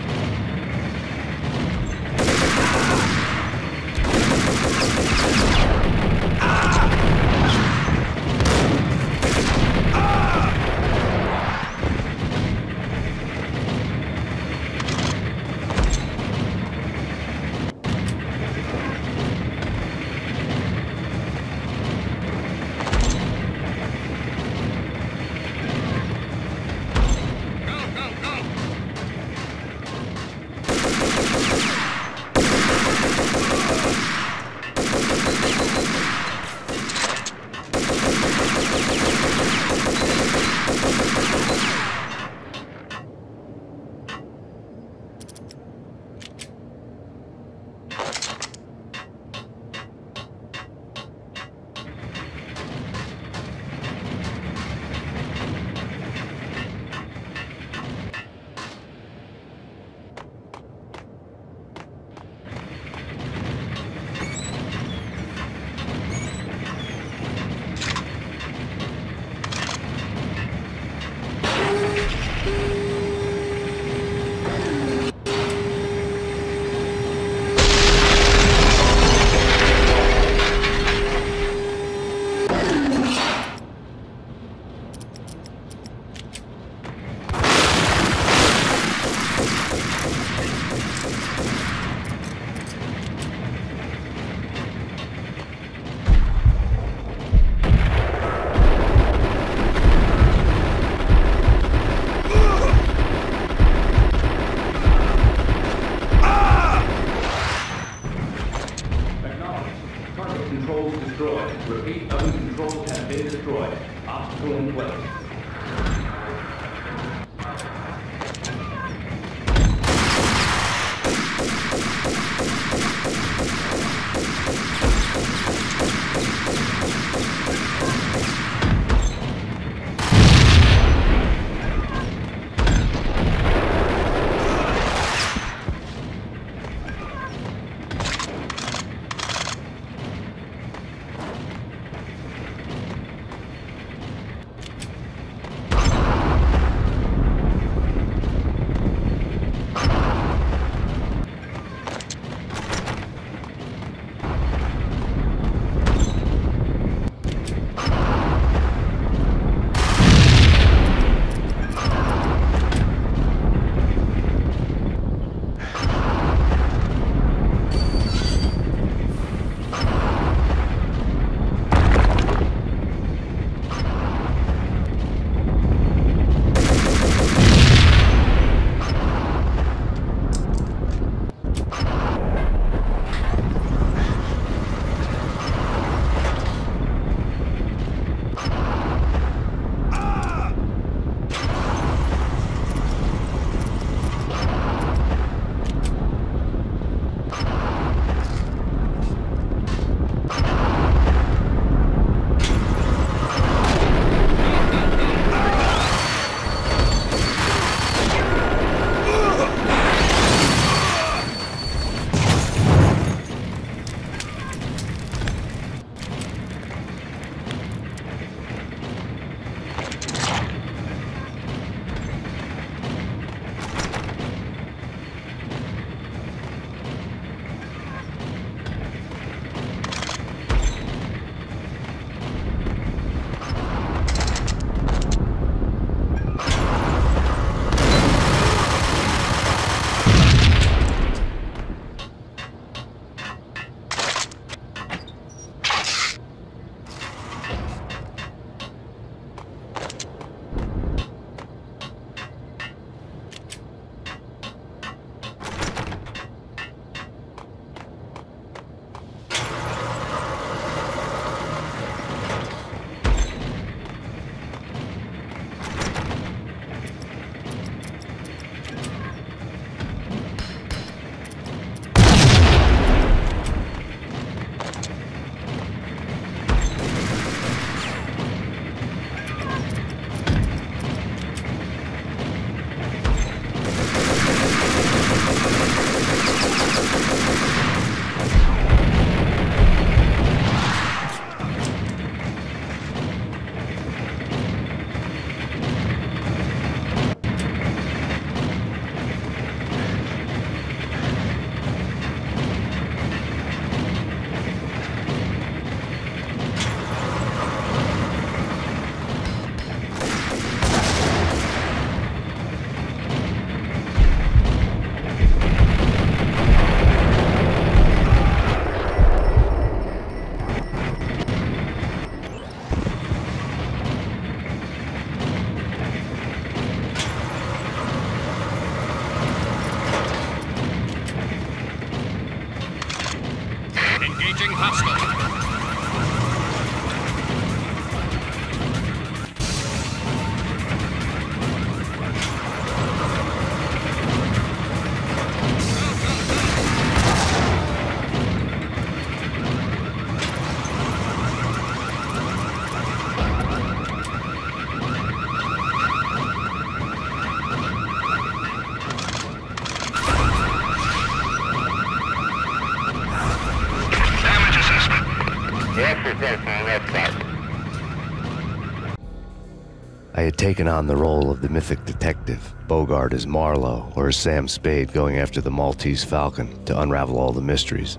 I had taken on the role of the mythic detective, Bogart as Marlowe or as Sam Spade going after the Maltese Falcon to unravel all the mysteries.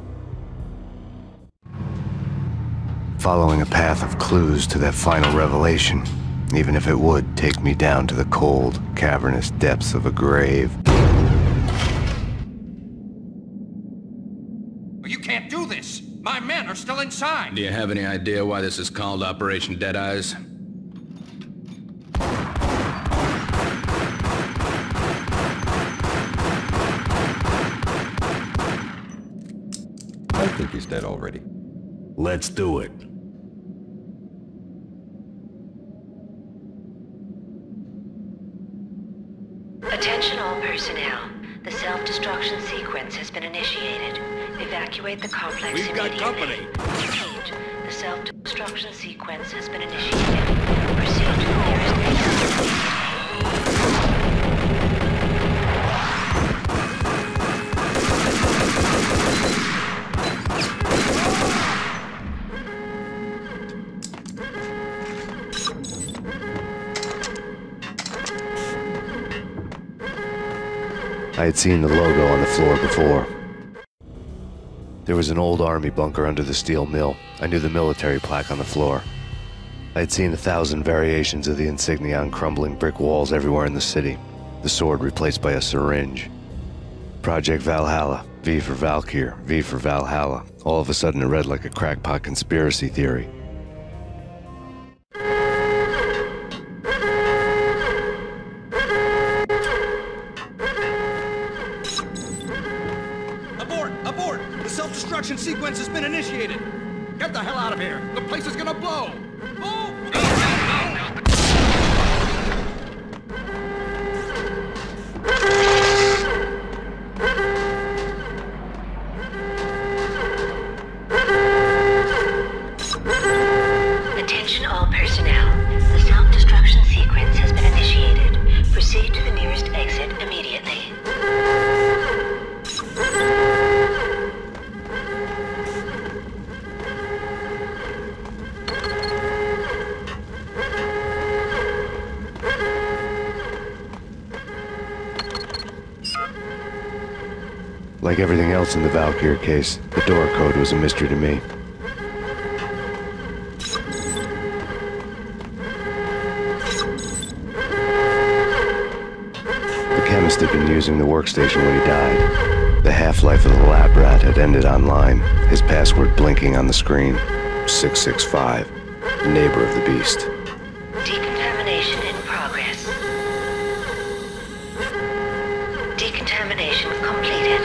Following a path of clues to that final revelation, even if it would take me down to the cold, cavernous depths of a grave. You can't do this! My men are still inside! Do you have any idea why this is called Operation Deadeyes? I think he's dead already. Let's do it. Attention all personnel. The self-destruction sequence has been initiated. Evacuate the complex We've got immediately. company. Repeat. The self-destruction sequence has been initiated. Proceed to the nearest exit. I had seen the logo on the floor before. There was an old army bunker under the steel mill. I knew the military plaque on the floor. I had seen 1,000 variations of the insignia on crumbling brick walls everywhere in the city. The sword replaced by a syringe. Project Valhalla, V for Valkyr, V for Valhalla. All of a sudden it read like a crackpot conspiracy theory. Self-destruction sequence has been initiated. Get the hell out of here. The place is gonna blow. Oh! Attention all personnel. The self-destruction sequence has been initiated. Proceed to the nearest exit immediately. Like everything else in the Valkyr case, the door code was a mystery to me. The chemist had been using the workstation when he died. The half-life of the lab rat had ended online, his password blinking on the screen. 665, the neighbor of the beast. Decontamination in progress. Decontamination completed.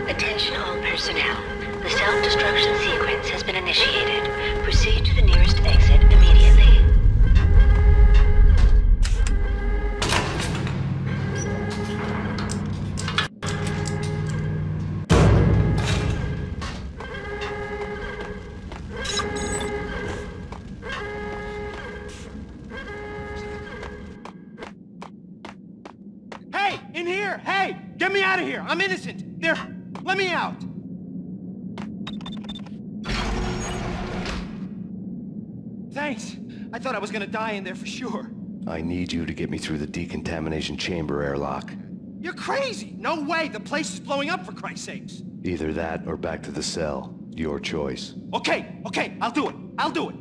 Attention all personnel. The self-destruction sequence has been initiated. Proceed to the nearest exit immediately. Hey, in here! Hey, get me out of here! I'm innocent! There, let me out! Thanks. I thought I was gonna die in there for sure. I need you to get me through the decontamination chamber airlock. You're crazy! No way! The place is blowing up, for Christ's sakes! Either that or back to the cell. Your choice. Okay, I'll do it. I'll do it.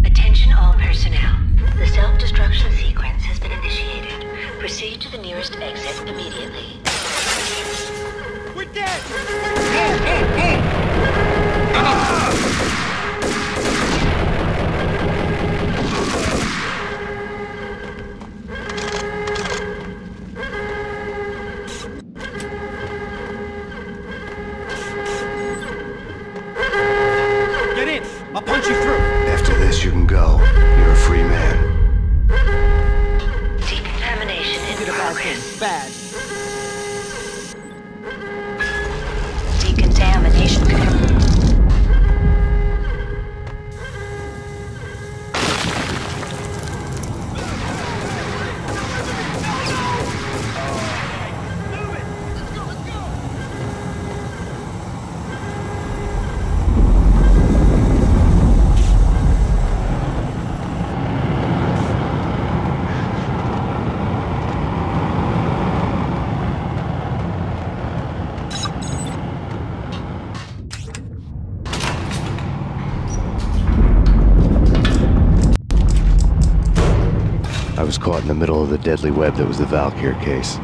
Attention all personnel. The self-destruction sequence has been initiated. Proceed to the nearest exit immediately. We're dead! Get in! I'll punch you through! After this, you can go. You're a free man. Decontamination in progress. Bad. Decontamination confirmed. I was caught in the middle of the deadly web that was the Valkyr case.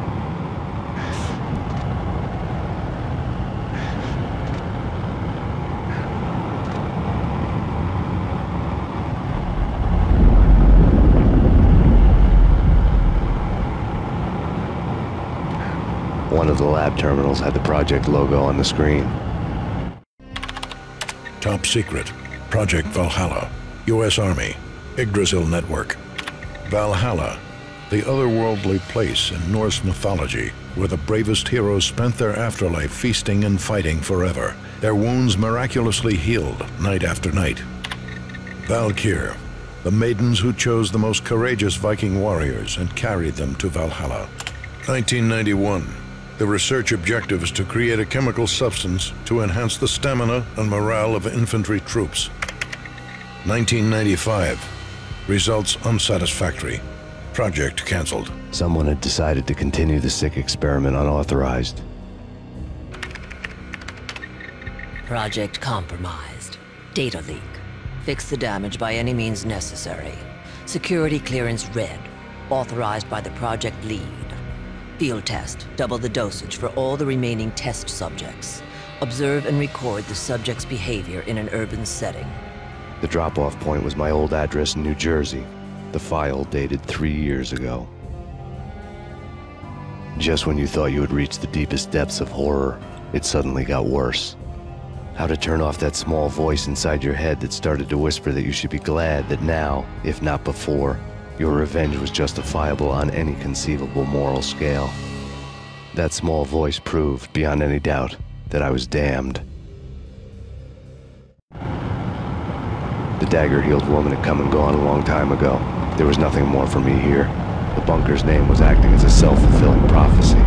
One of the lab terminals had the project logo on the screen. Top secret. Project Valhalla. U.S. Army. Yggdrasil Network. Valhalla, the otherworldly place in Norse mythology where the bravest heroes spent their afterlife feasting and fighting forever, their wounds miraculously healed night after night. Valkyr, the maidens who chose the most courageous Viking warriors and carried them to Valhalla. 1991. The research objective is to create a chemical substance to enhance the stamina and morale of infantry troops. 1995. Results unsatisfactory. Project cancelled. Someone had decided to continue the sick experiment unauthorized. Project compromised. Data leak. Fix the damage by any means necessary. Security clearance red. Authorized by the project lead. Field test. Double the dosage for all the remaining test subjects. Observe and record the subject's behavior in an urban setting. The drop-off point was my old address in New Jersey. The file dated 3 years ago. Just when you thought you had reached the deepest depths of horror, it suddenly got worse. How to turn off that small voice inside your head that started to whisper that you should be glad that now, if not before, your revenge was justifiable on any conceivable moral scale. That small voice proved, beyond any doubt, that I was damned. The dagger-heeled woman had come and gone a long time ago. There was nothing more for me here. The bunker's name was acting as a self-fulfilling prophecy.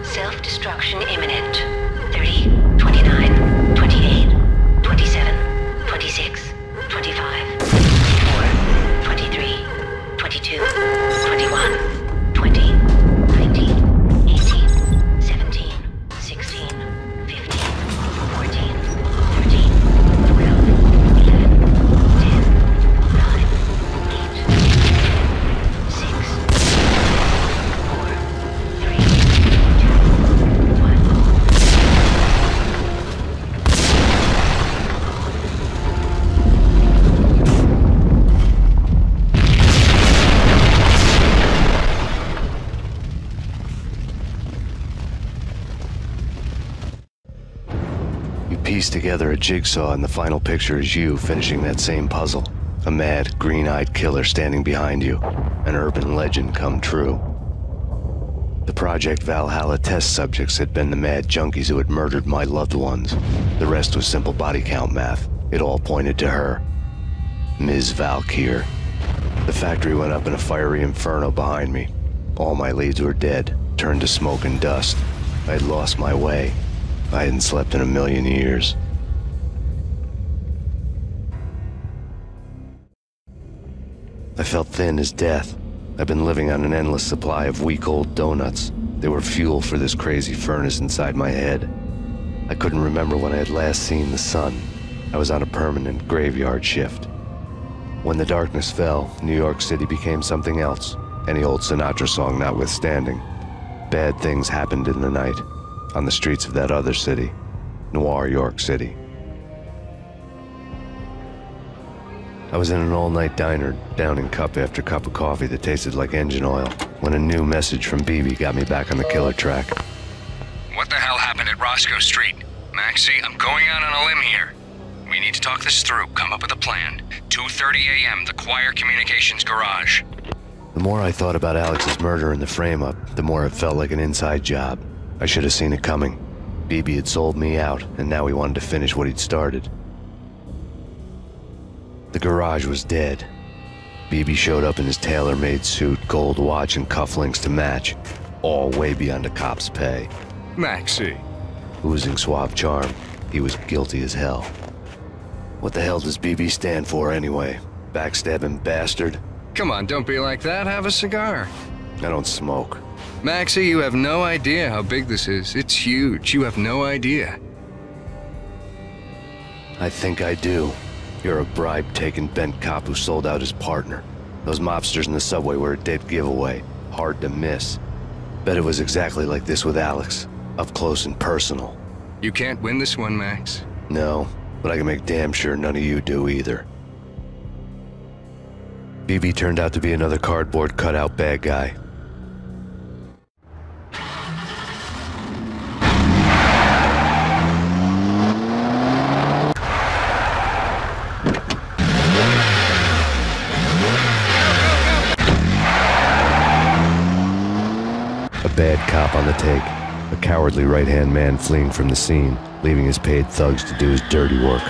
Self-destruction imminent. 30, 29, 28, 27, 26, 25, 24, 23, 22, 21, 20, 19, 18, 17, 16, 15, 14, 13, 12, 11, 10, 9, 8, 6, 4, 3, Piece together a jigsaw, and the final picture is you finishing that same puzzle. A mad, green-eyed killer standing behind you. An urban legend come true. The Project Valhalla test subjects had been the mad junkies who had murdered my loved ones. The rest was simple body count math. It all pointed to her. Ms. Valkyr. The factory went up in a fiery inferno behind me. All my leads were dead, turned to smoke and dust. I had lost my way. I hadn't slept in a million years. I felt thin as death. I've been living on an endless supply of week-old donuts. They were fuel for this crazy furnace inside my head. I couldn't remember when I had last seen the sun. I was on a permanent graveyard shift. When the darkness fell, New York City became something else, any old Sinatra song notwithstanding. Bad things happened in the night, on the streets of that other city, Noir York City. I was in an all-night diner, downing cup after cup of coffee that tasted like engine oil, when a new message from BB got me back on the killer track. What the hell happened at Roscoe Street? Maxie, I'm going out on a limb here. We need to talk this through, come up with a plan. 2:30 a.m., the Choir Communications Garage. The more I thought about Alex's murder and the frame-up, the more it felt like an inside job. I should have seen it coming. BB had sold me out, and now he wanted to finish what he'd started. The garage was dead. BB showed up in his tailor-made suit, gold watch, and cufflinks to match, all way beyond a cop's pay. Maxie. Oozing suave charm, he was guilty as hell. What the hell does BB stand for anyway? Backstabbing bastard? Come on, don't be like that. Have a cigar. I don't smoke. Maxie, you have no idea how big this is. It's huge. You have no idea. I think I do. You're a bribe-taking bent cop who sold out his partner. Those mobsters in the subway were a dead giveaway. Hard to miss. Bet it was exactly like this with Alex. Up close and personal. You can't win this one, Max. No, but I can make damn sure none of you do either. BB turned out to be another cardboard cutout bad guy. A bad cop on the take, a cowardly right-hand man fleeing from the scene, leaving his paid thugs to do his dirty work.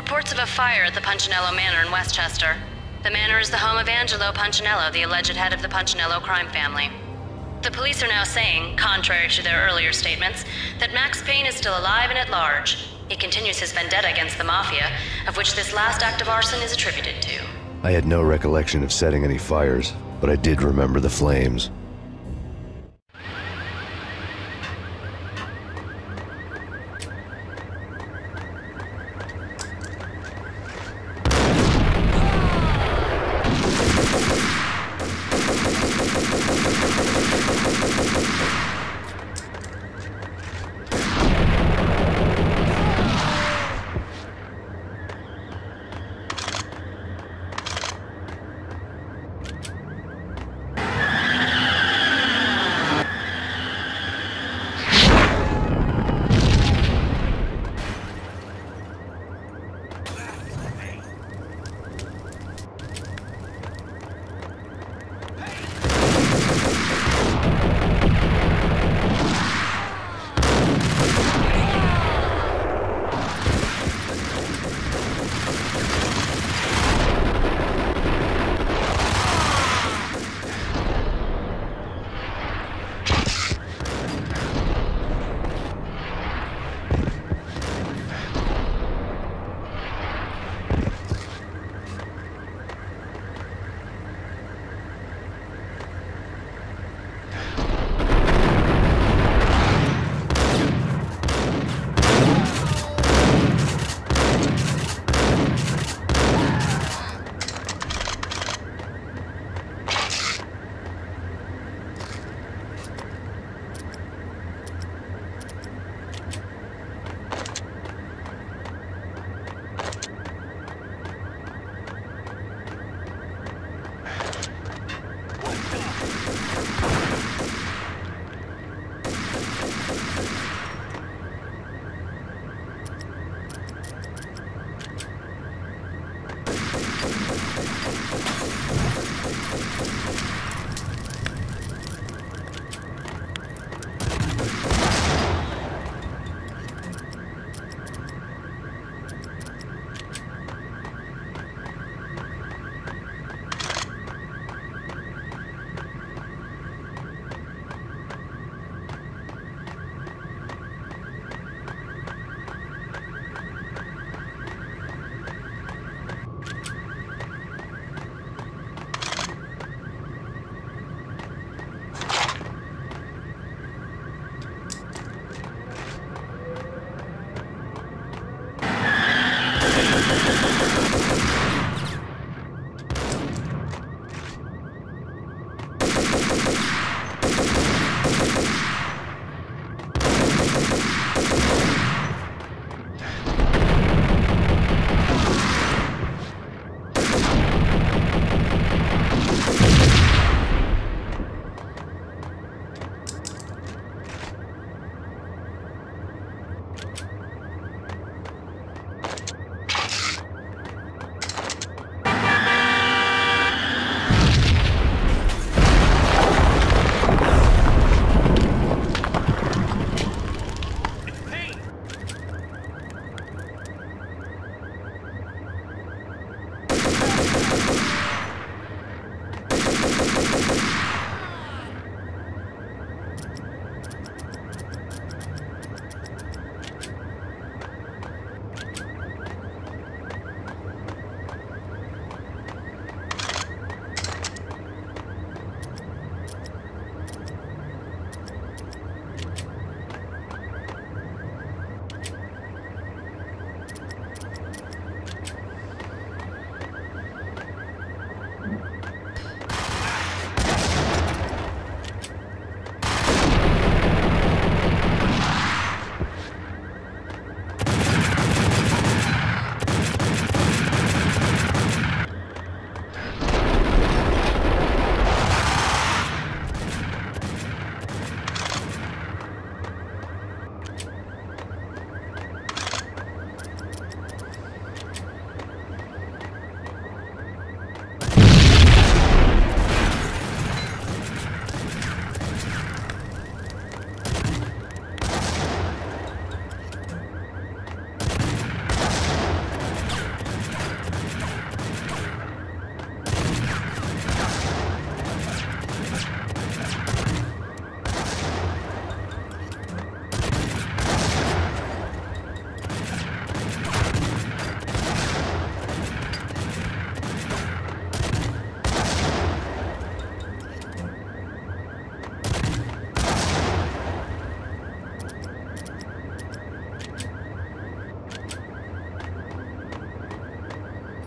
reports of a fire at the Punchinello Manor in Westchester. The manor is the home of Angelo Punchinello, the alleged head of the Punchinello crime family. The police are now saying, contrary to their earlier statements, that Max Payne is still alive and at large. He continues his vendetta against the Mafia, of which this last act of arson is attributed to. I had no recollection of setting any fires, but I did remember the flames.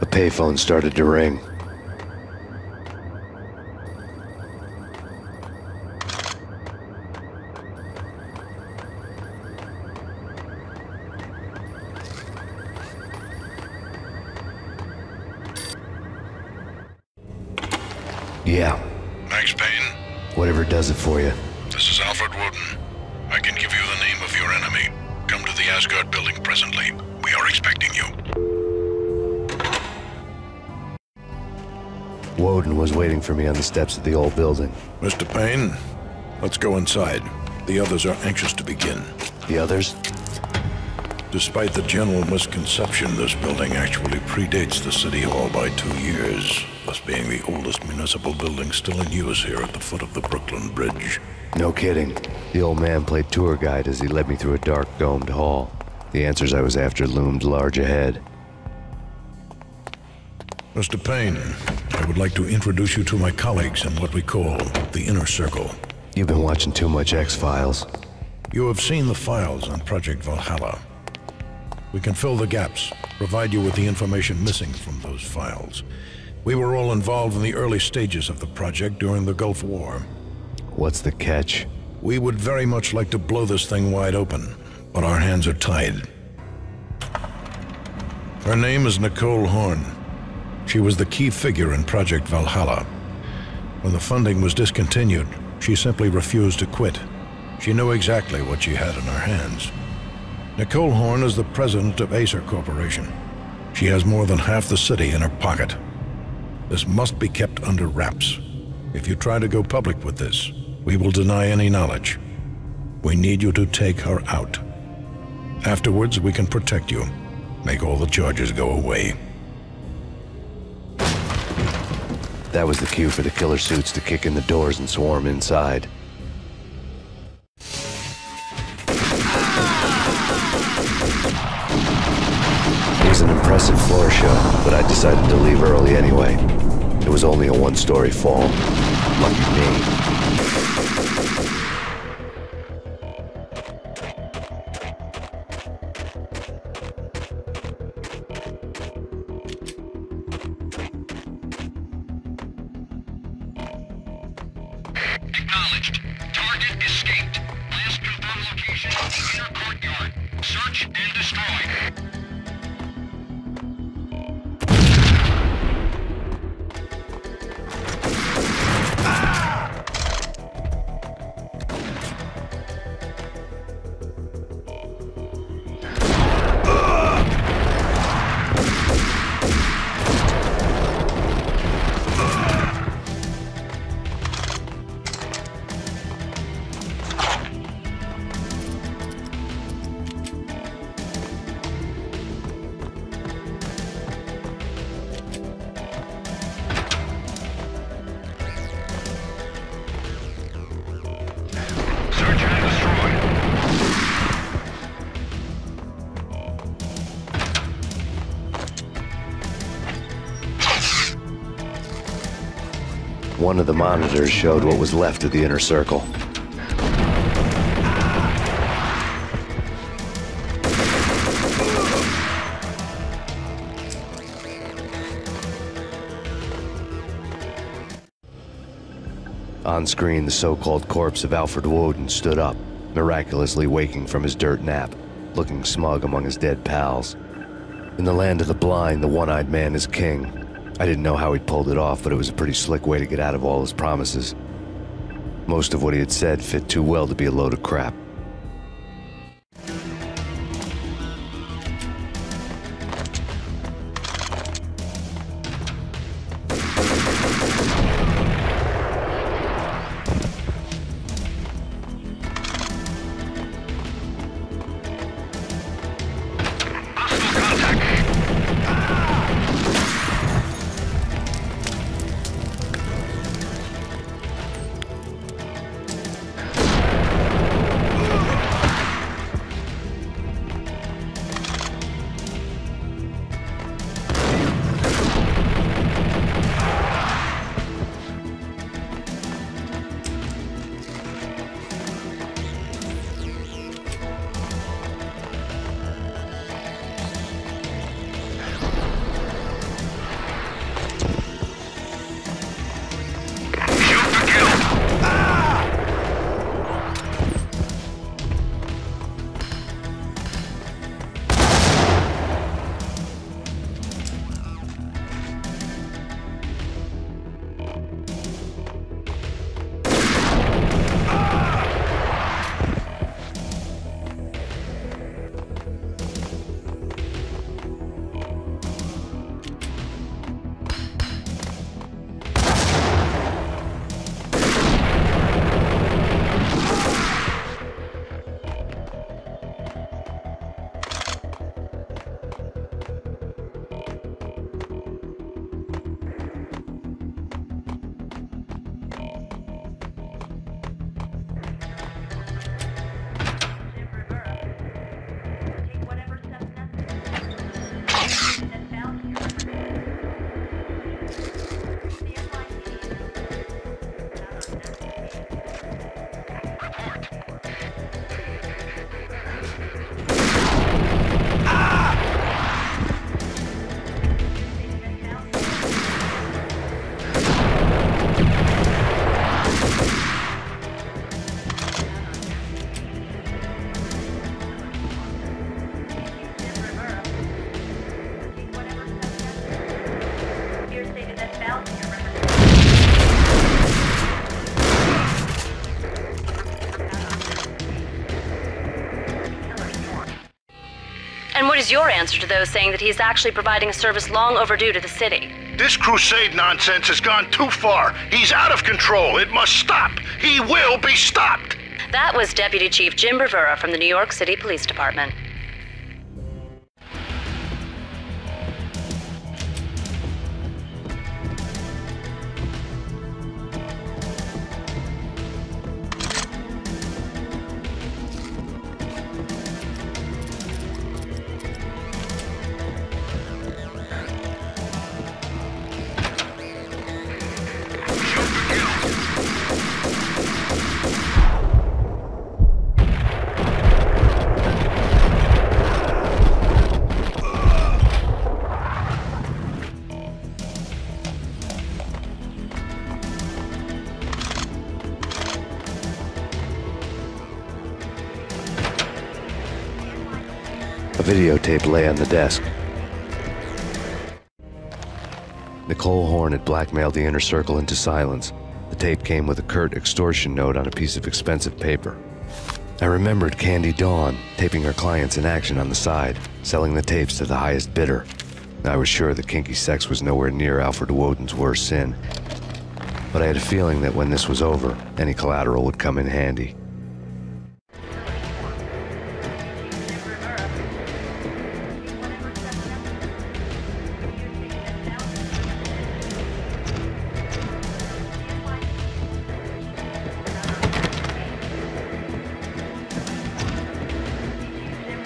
A payphone started to ring. Yeah. Max Payne? Whatever does it for you. This is Alfred Woden. I can give you the name of your enemy. Come to the Asgard building presently. We are expecting you. Woden was waiting for me on the steps of the old building. Mr. Payne, let's go inside. The others are anxious to begin. The others? Despite the general misconception, this building actually predates the City Hall by 2 years, thus being the oldest municipal building still in use here at the foot of the Brooklyn Bridge. No kidding. The old man played tour guide as he led me through a dark domed hall. The answers I was after loomed large ahead. Mr. Payne, I would like to introduce you to my colleagues in what we call the Inner Circle. You've been watching too much X-Files. You have seen the files on Project Valhalla. We can fill the gaps, provide you with the information missing from those files. We were all involved in the early stages of the project during the Gulf War. What's the catch? We would very much like to blow this thing wide open, but our hands are tied. Her name is Nicole Horn. She was the key figure in Project Valhalla. When the funding was discontinued, she simply refused to quit. She knew exactly what she had in her hands. Nicole Horn is the president of Acer Corporation. She has more than half the city in her pocket. This must be kept under wraps. If you try to go public with this, we will deny any knowledge. We need you to take her out. Afterwards, we can protect you. Make all the charges go away. That was the cue for the killer suits to kick in the doors and swarm inside. It was an impressive floor show, but I decided to leave early anyway. It was only a one-story fall. Lucky me. Acknowledged. Target escaped. Last confirmed location, the inner courtyard. Search and destroy. One of the monitors showed what was left of the Inner Circle. On screen, the so-called corpse of Alfred Woden stood up, miraculously waking from his dirt nap, looking smug among his dead pals. In the land of the blind, the one-eyed man is king. I didn't know how he'd pulled it off, but it was a pretty slick way to get out of all his promises. Most of what he had said fit too well to be a load of crap. And what is your answer to those saying that he's actually providing a service long overdue to the city? This crusade nonsense has gone too far. He's out of control. It must stop. He will be stopped. That was Deputy Chief Jim Bravura from the New York City Police Department. A videotape lay on the desk. Nicole Horn had blackmailed the Inner Circle into silence. The tape came with a curt extortion note on a piece of expensive paper. I remembered Candy Dawn taping her clients in action on the side, selling the tapes to the highest bidder. I was sure that kinky sex was nowhere near Alfred Woden's worst sin, but I had a feeling that when this was over, any collateral would come in handy.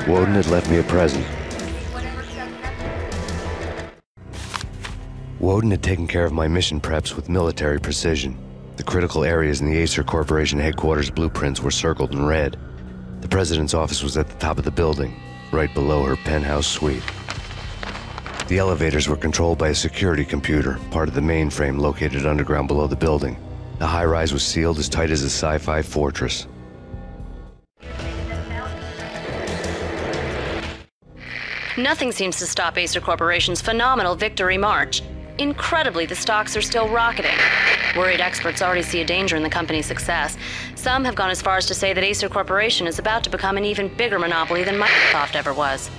Woden had left me a present. Woden had taken care of my mission preps with military precision. The critical areas in the Acer Corporation headquarters blueprints were circled in red. The president's office was at the top of the building, right below her penthouse suite. The elevators were controlled by a security computer, part of the mainframe located underground below the building. The high-rise was sealed as tight as a sci-fi fortress. Nothing seems to stop Acer Corporation's phenomenal victory march. Incredibly, the stocks are still rocketing. Worried experts already see a danger in the company's success. Some have gone as far as to say that Acer Corporation is about to become an even bigger monopoly than Microsoft ever was.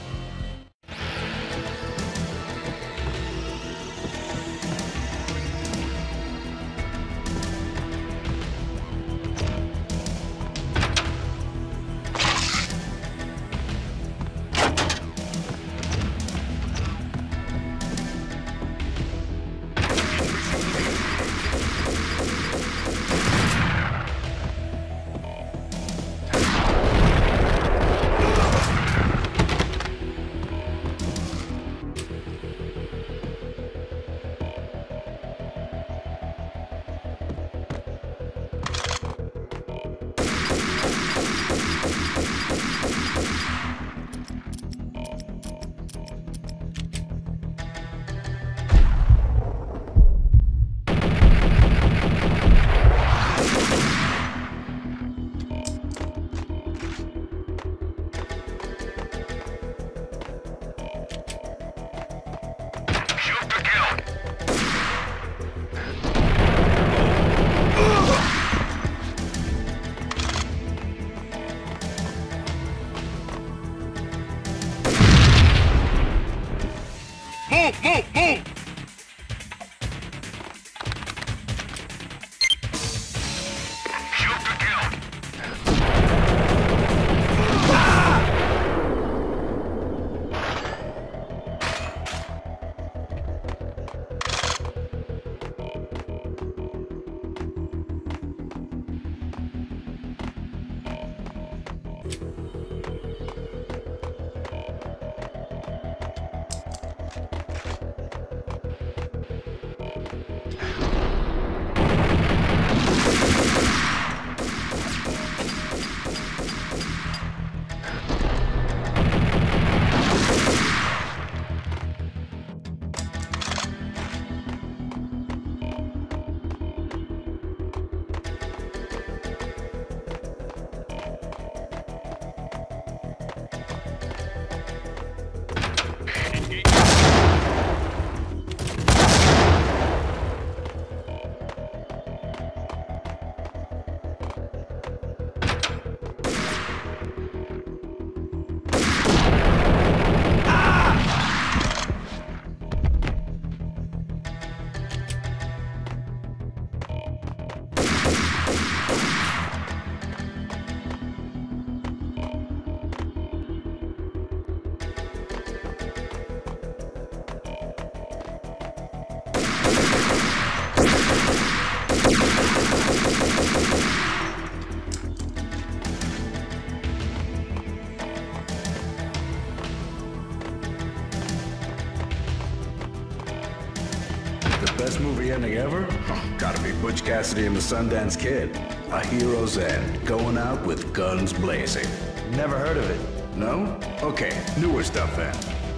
Move! Best movie ending ever? Oh, gotta be Butch Cassidy and the Sundance Kid. A hero's end, going out with guns blazing. Never heard of it. No? Okay, newer stuff then.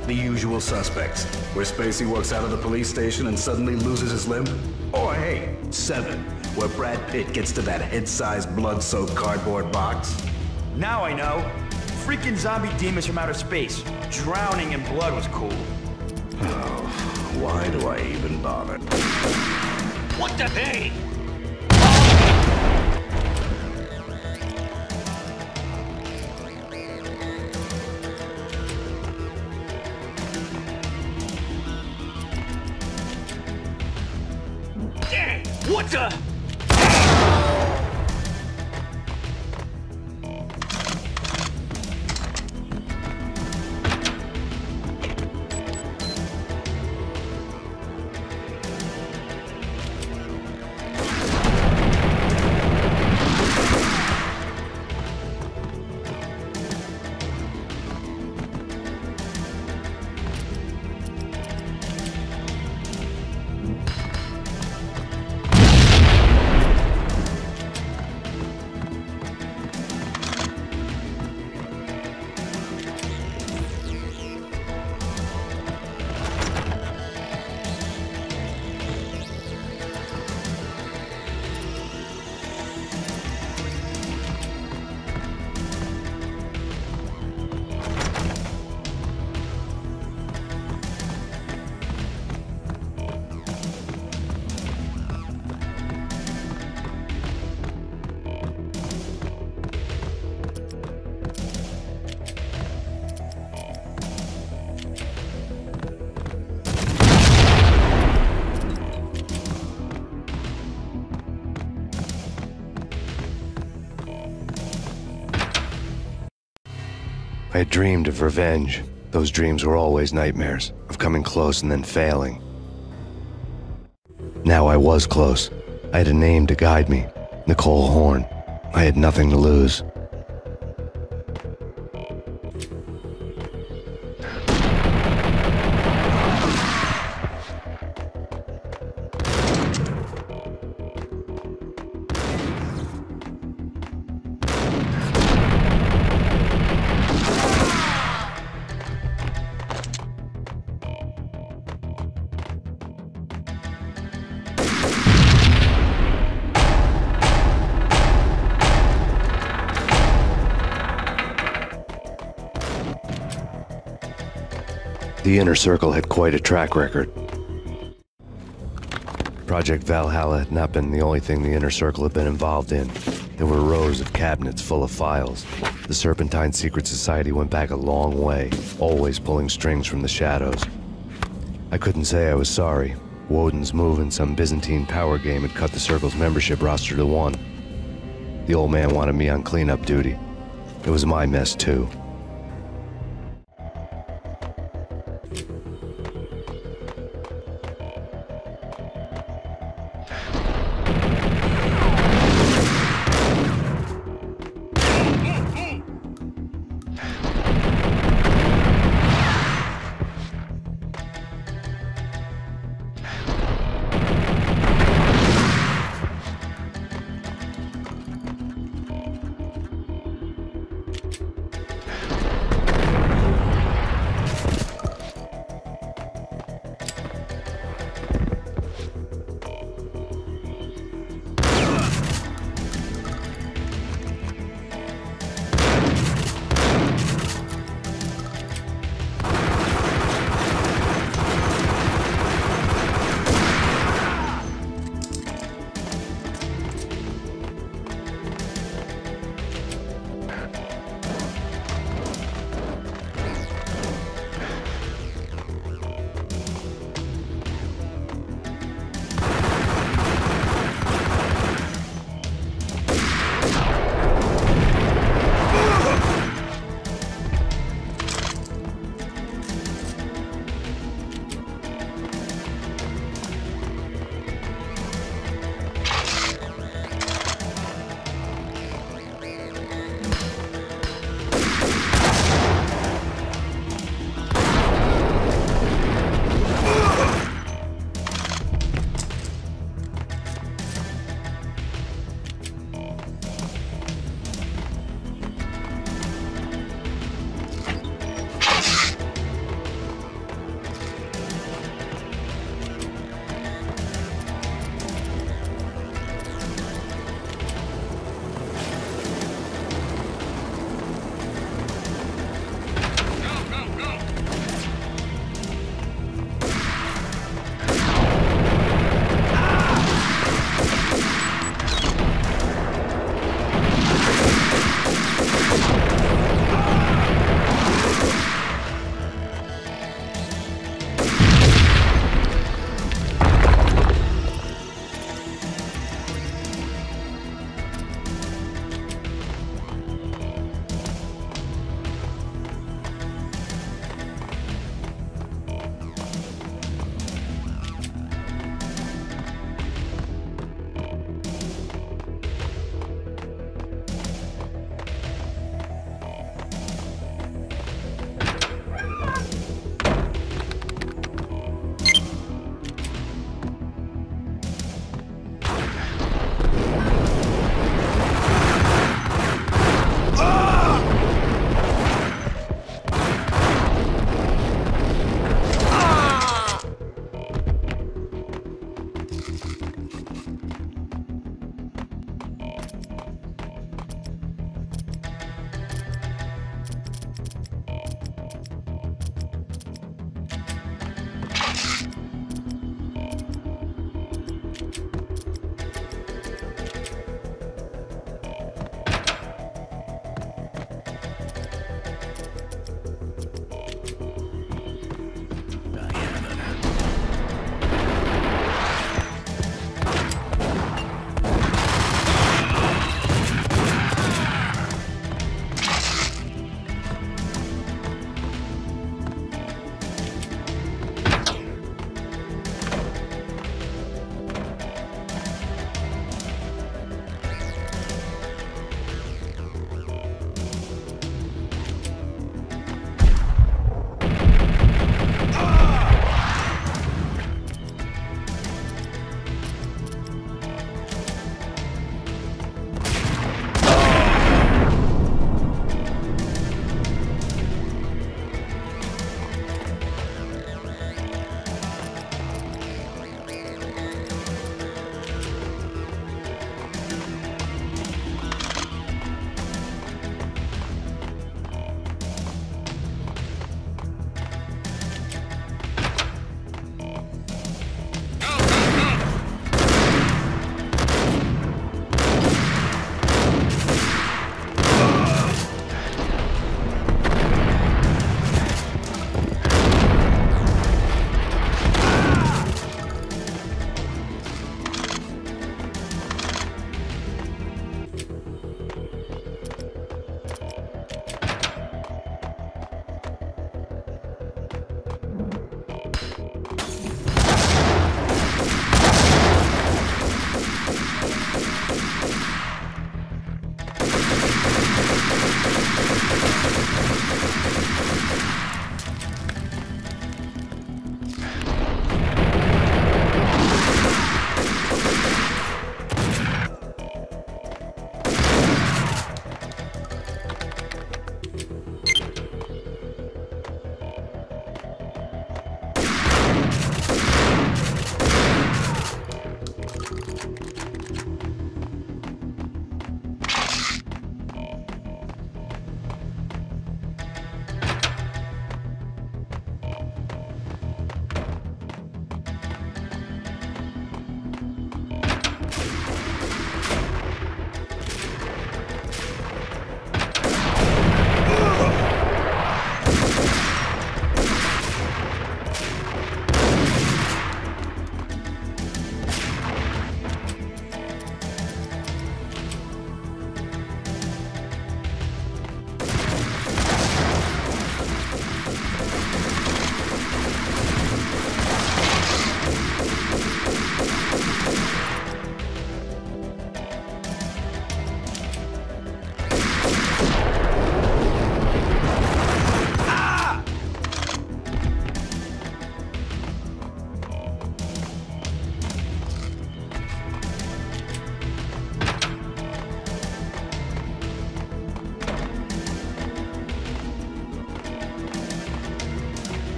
The Usual Suspects, where Spacey walks out of the police station and suddenly loses his limb. Or hey, Seven, where Brad Pitt gets to that head-sized blood-soaked cardboard box. Now I know. Freaking zombie demons from outer space. Drowning in blood was cool. Oh, why do I even bother? What the hey? What the? I had dreamed of revenge. Those dreams were always nightmares, of coming close and then failing. Now I was close. I had a name to guide me, Nicole Horn. I had nothing to lose. The Inner Circle had quite a track record. Project Valhalla had not been the only thing the Inner Circle had been involved in. There were rows of cabinets full of files. The Serpentine Secret Society went back a long way, always pulling strings from the shadows. I couldn't say I was sorry. Woden's move in some Byzantine power game had cut the Circle's membership roster to 1. The old man wanted me on cleanup duty. It was my mess too.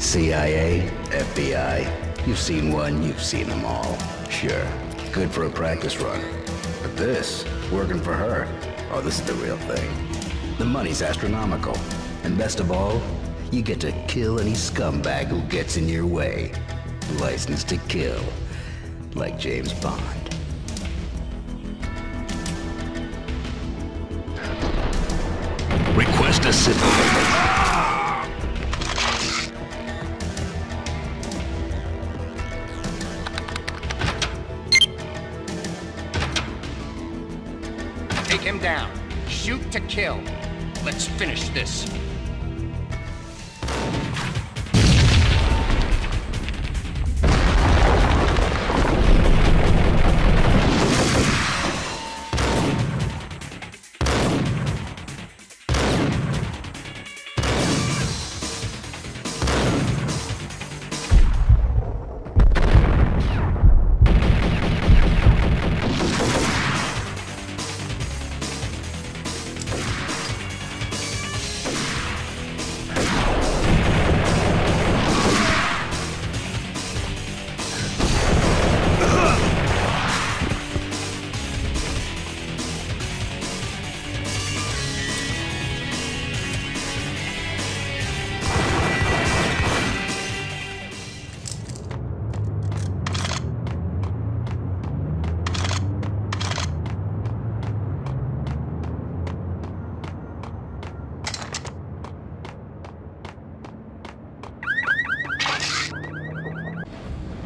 CIA, FBI, you've seen one, you've seen them all. Sure, good for a practice run. But this, working for her, oh, this is the real thing. The money's astronomical. And best of all, you get to kill any scumbag who gets in your way. License to kill, like James Bond. Request a sit. Take him down. Shoot to kill. Let's finish this.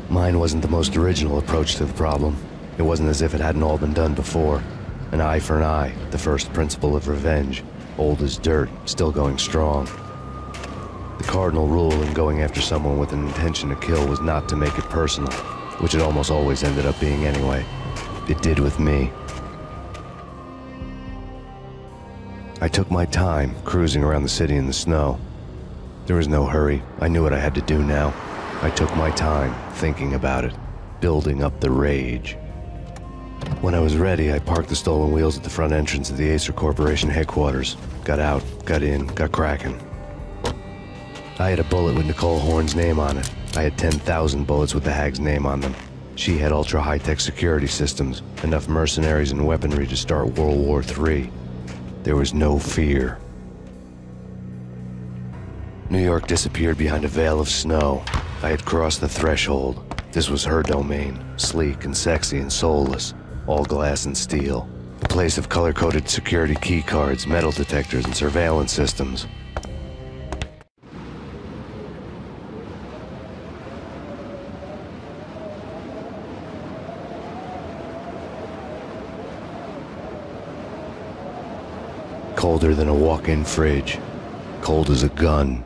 Mine wasn't the most original approach to the problem. It wasn't as if it hadn't all been done before. An eye for an eye, the first principle of revenge. Old as dirt, still going strong. The cardinal rule in going after someone with an intention to kill was not to make it personal, which it almost always ended up being anyway. It did with me. I took my time, cruising around the city in the snow. There was no hurry. I knew what I had to do now. I took my time, thinking about it, building up the rage. When I was ready, I parked the stolen wheels at the front entrance of the Acer Corporation headquarters. Got out, got in, got cracking. I had a bullet with Nicole Horn's name on it. I had 10,000 bullets with the Hag's name on them. She had ultra-high-tech security systems, enough mercenaries and weaponry to start World War III. There was no fear. New York disappeared behind a veil of snow. I had crossed the threshold. This was her domain, sleek and sexy and soulless, all glass and steel. A place of color-coded security keycards, metal detectors, and surveillance systems. Colder than a walk-in fridge. Cold as a gun.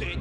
it!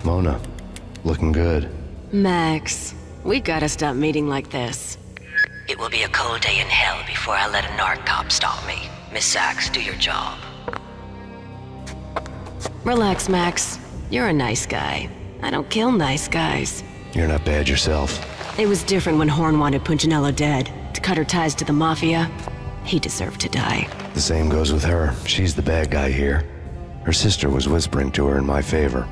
Mona, looking good. Max, we gotta stop meeting like this. It will be a cold day in hell before I let a narc cop stop me. Miss Sachs, do your job. Relax, Max. You're a nice guy. I don't kill nice guys. You're not bad yourself. It was different when Horn wanted Punchinello dead. To cut her ties to the Mafia, he deserved to die. The same goes with her. She's the bad guy here. Her sister was whispering to her in my favor.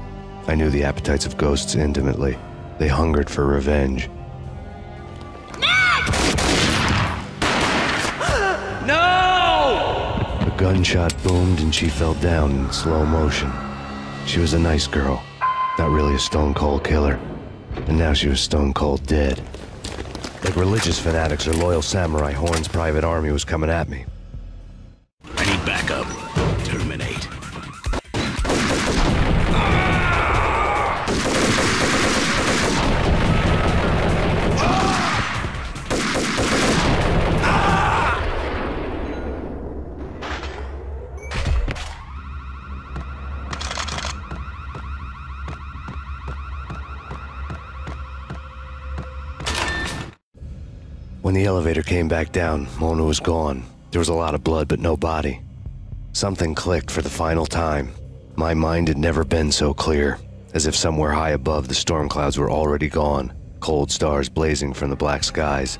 I knew the appetites of ghosts intimately. They hungered for revenge. No! A gunshot boomed and she fell down in slow motion. She was a nice girl, not really a stone-cold killer. And now she was stone-cold dead. Like religious fanatics or loyal samurai, Horn's private army was coming at me. I need backup. Terminate. When the elevator came back down, Mona was gone. There was a lot of blood, but no body. Something clicked for the final time. My mind had never been so clear, as if somewhere high above the storm clouds were already gone, cold stars blazing from the black skies.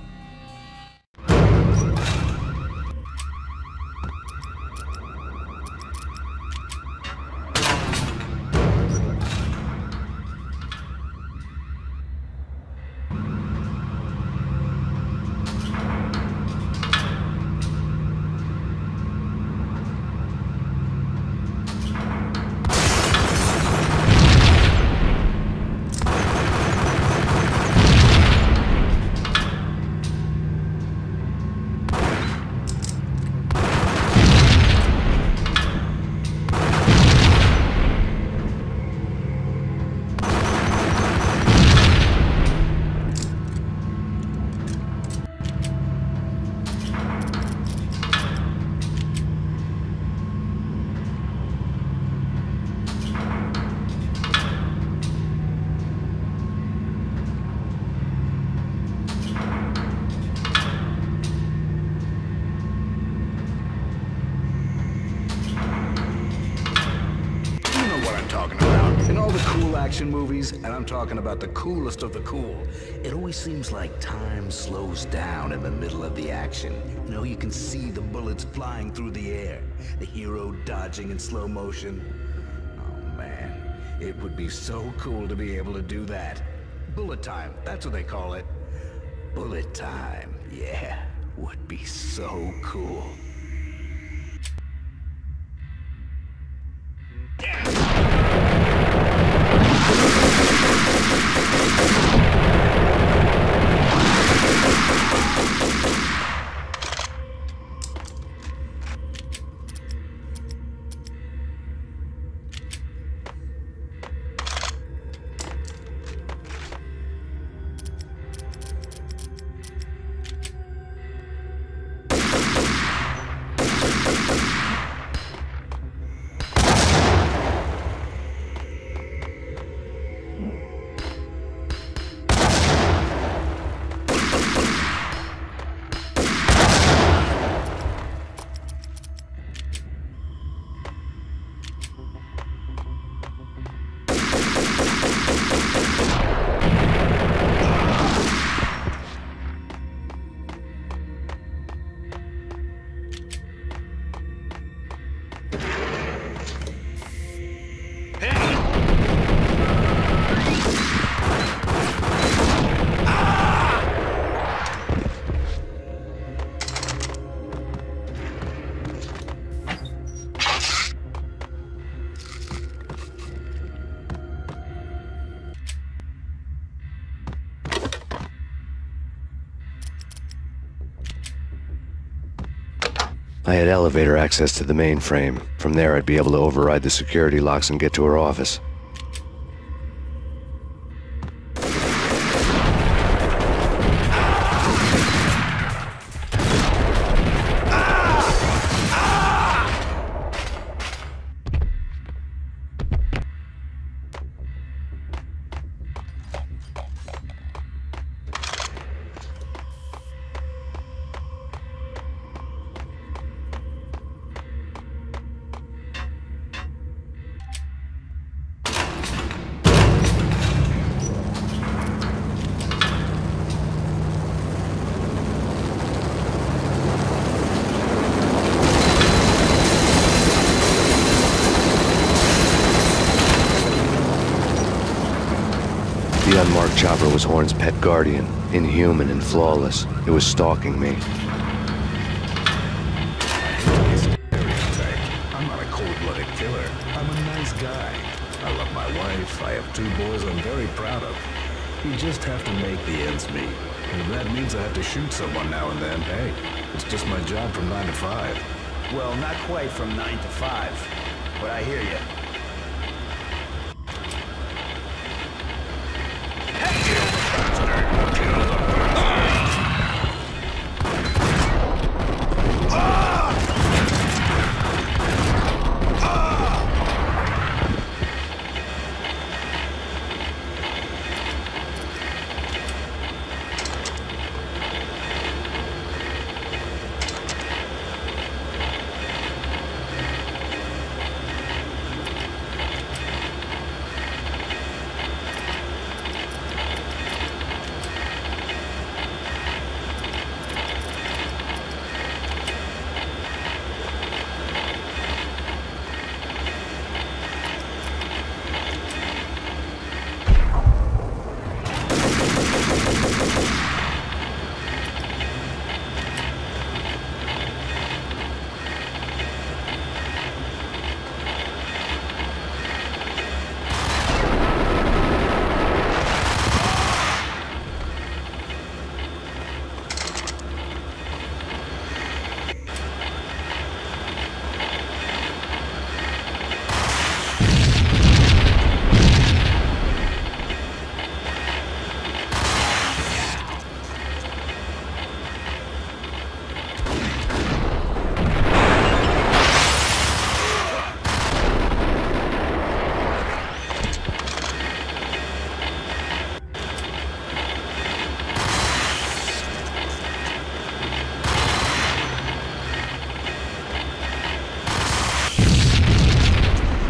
Action movies, and I'm talking about the coolest of the cool. It always seems like time slows down in the middle of the action. You know, you can see the bullets flying through the air, the hero dodging in slow motion. Oh man, it would be so cool to be able to do that. Bullet time, that's what they call it. Bullet time, yeah, would be so cool. I had elevator access to the mainframe. From there, I'd be able to override the security locks and get to her office. The unmarked chopper was Horn's pet guardian, inhuman and flawless. It was stalking me. I'm not a cold-blooded killer. I'm a nice guy. I love my wife. I have 2 boys I'm very proud of. You just have to make the ends meet. And if that means I have to shoot someone now and then, hey, it's just my job from 9 to 5. Well, not quite from 9 to 5, but I hear you.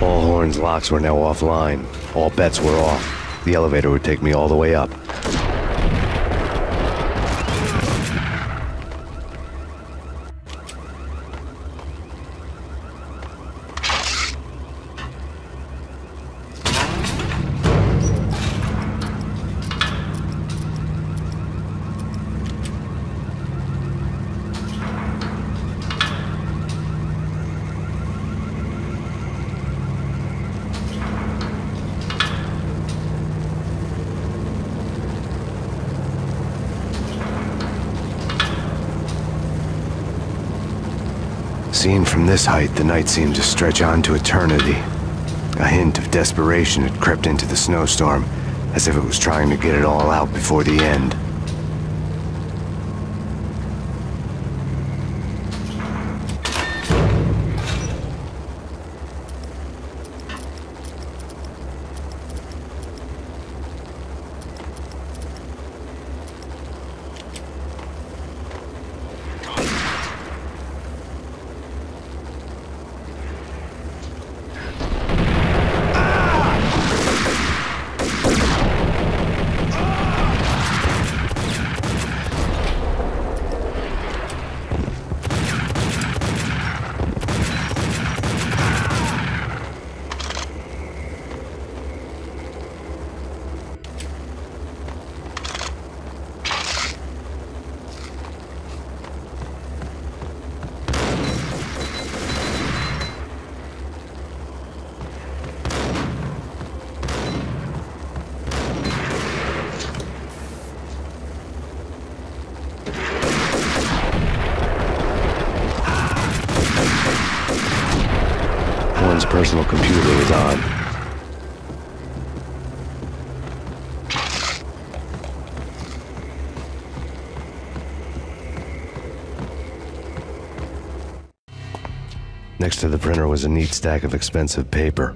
All Horn's locks were now offline. All bets were off. The elevator would take me all the way up. Seen from this height, the night seemed to stretch on to eternity. A hint of desperation had crept into the snowstorm, as if it was trying to get it all out before the end. Horn's personal computer was on. Next to the printer was a neat stack of expensive paper.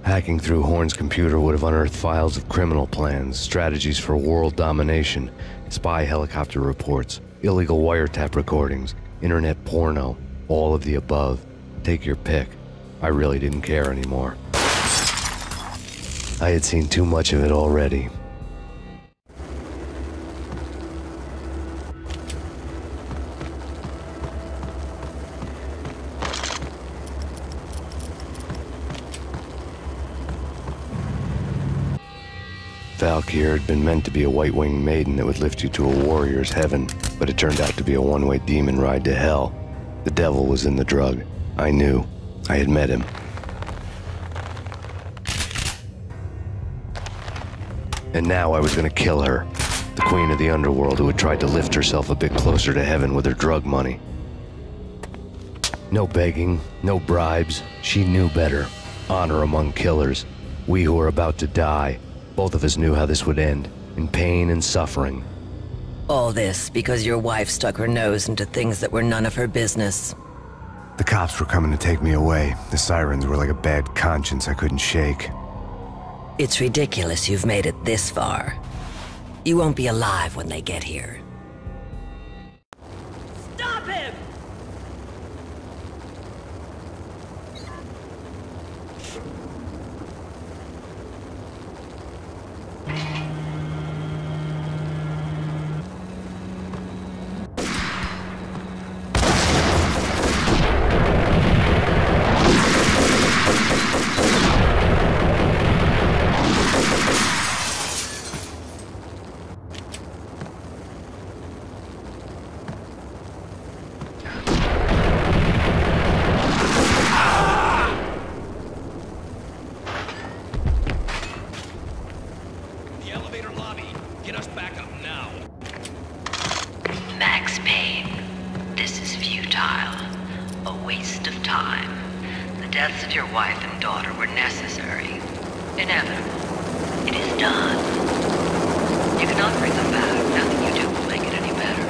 Hacking through Horn's computer would have unearthed files of criminal plans, strategies for world domination, spy helicopter reports, illegal wiretap recordings, internet porno, all of the above. Take your pick. I really didn't care anymore. I had seen too much of it already. Valkyr had been meant to be a white-winged maiden that would lift you to a warrior's heaven, but it turned out to be a one-way demon ride to hell. The devil was in the drug. I knew. I had met him. And now I was gonna kill her, the queen of the underworld who had tried to lift herself a bit closer to heaven with her drug money. No begging, no bribes. She knew better. Honor among killers. We who were about to die. Both of us knew how this would end, in pain and suffering. All this because your wife stuck her nose into things that were none of her business. The cops were coming to take me away. The sirens were like a bad conscience I couldn't shake. It's ridiculous you've made it this far. You won't be alive when they get here. Stop him! Max Payne, this is futile. A waste of time. The deaths of your wife and daughter were necessary. Inevitable. It is done. You cannot bring them back. Nothing you do will make it any better.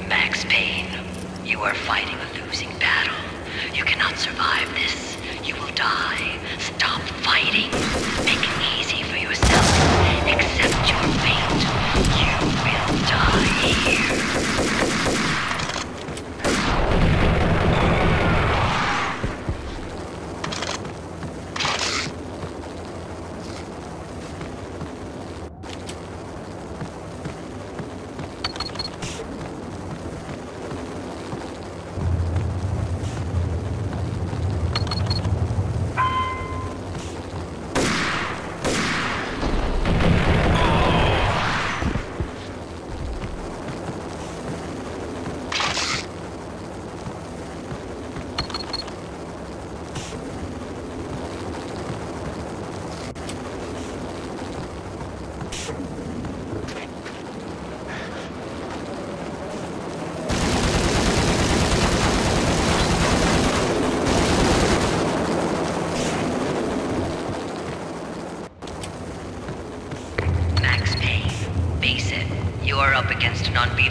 Max Payne, you are fighting a losing battle. You cannot survive this. You will die. Stop fighting. Make it easy for yourself. Accept your fate. You will die here.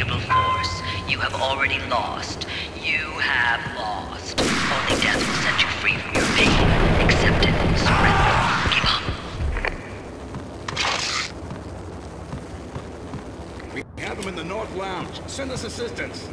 unbeatable force. You have already lost. You have lost. Only death will set you free from your pain. Accept it. Surrender. Give up. We have him in the North Lounge. Send us assistance.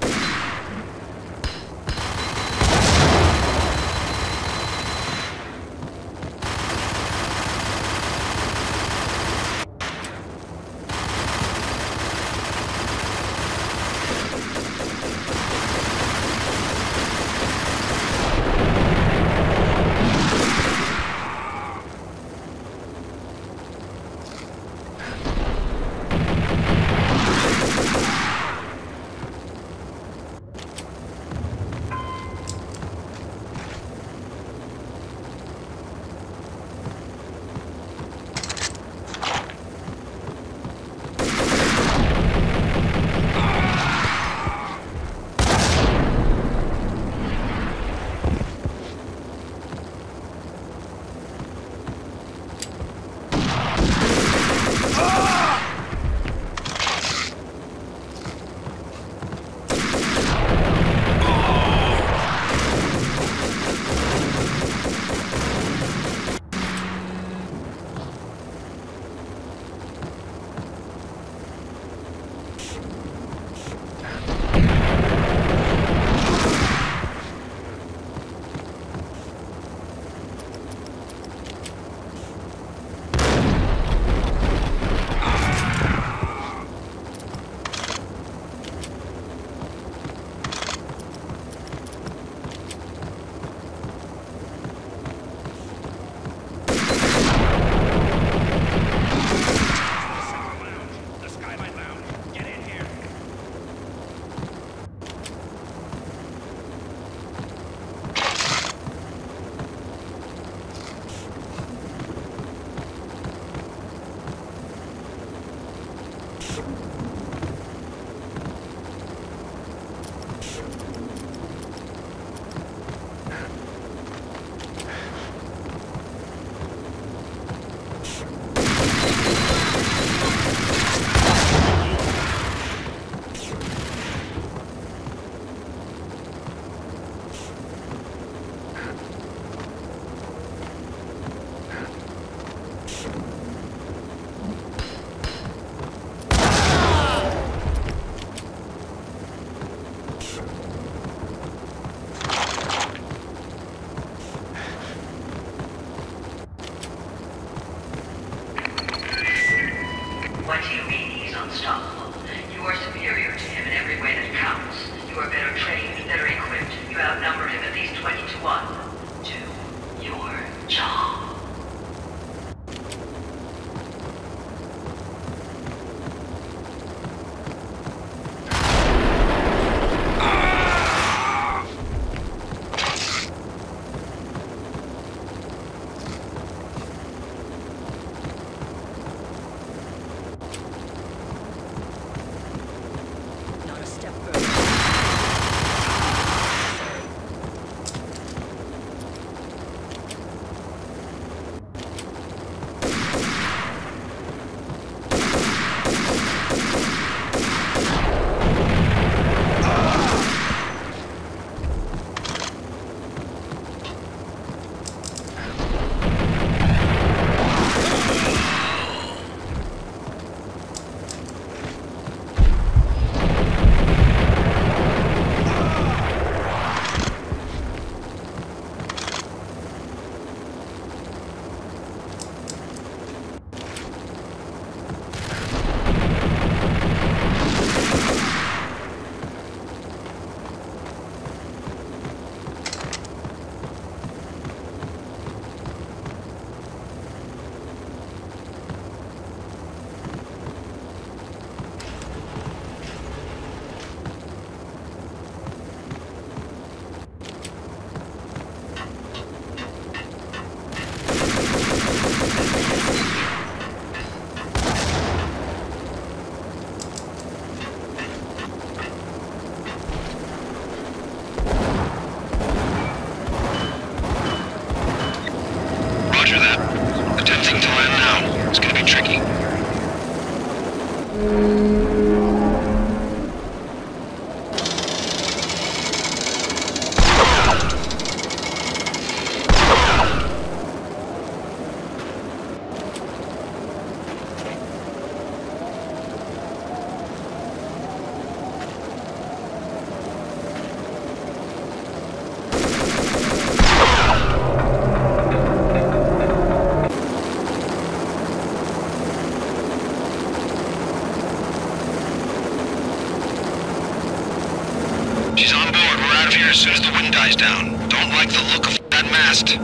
She's on board. We're out of here as soon as the wind dies down. Don't like the look of that mast.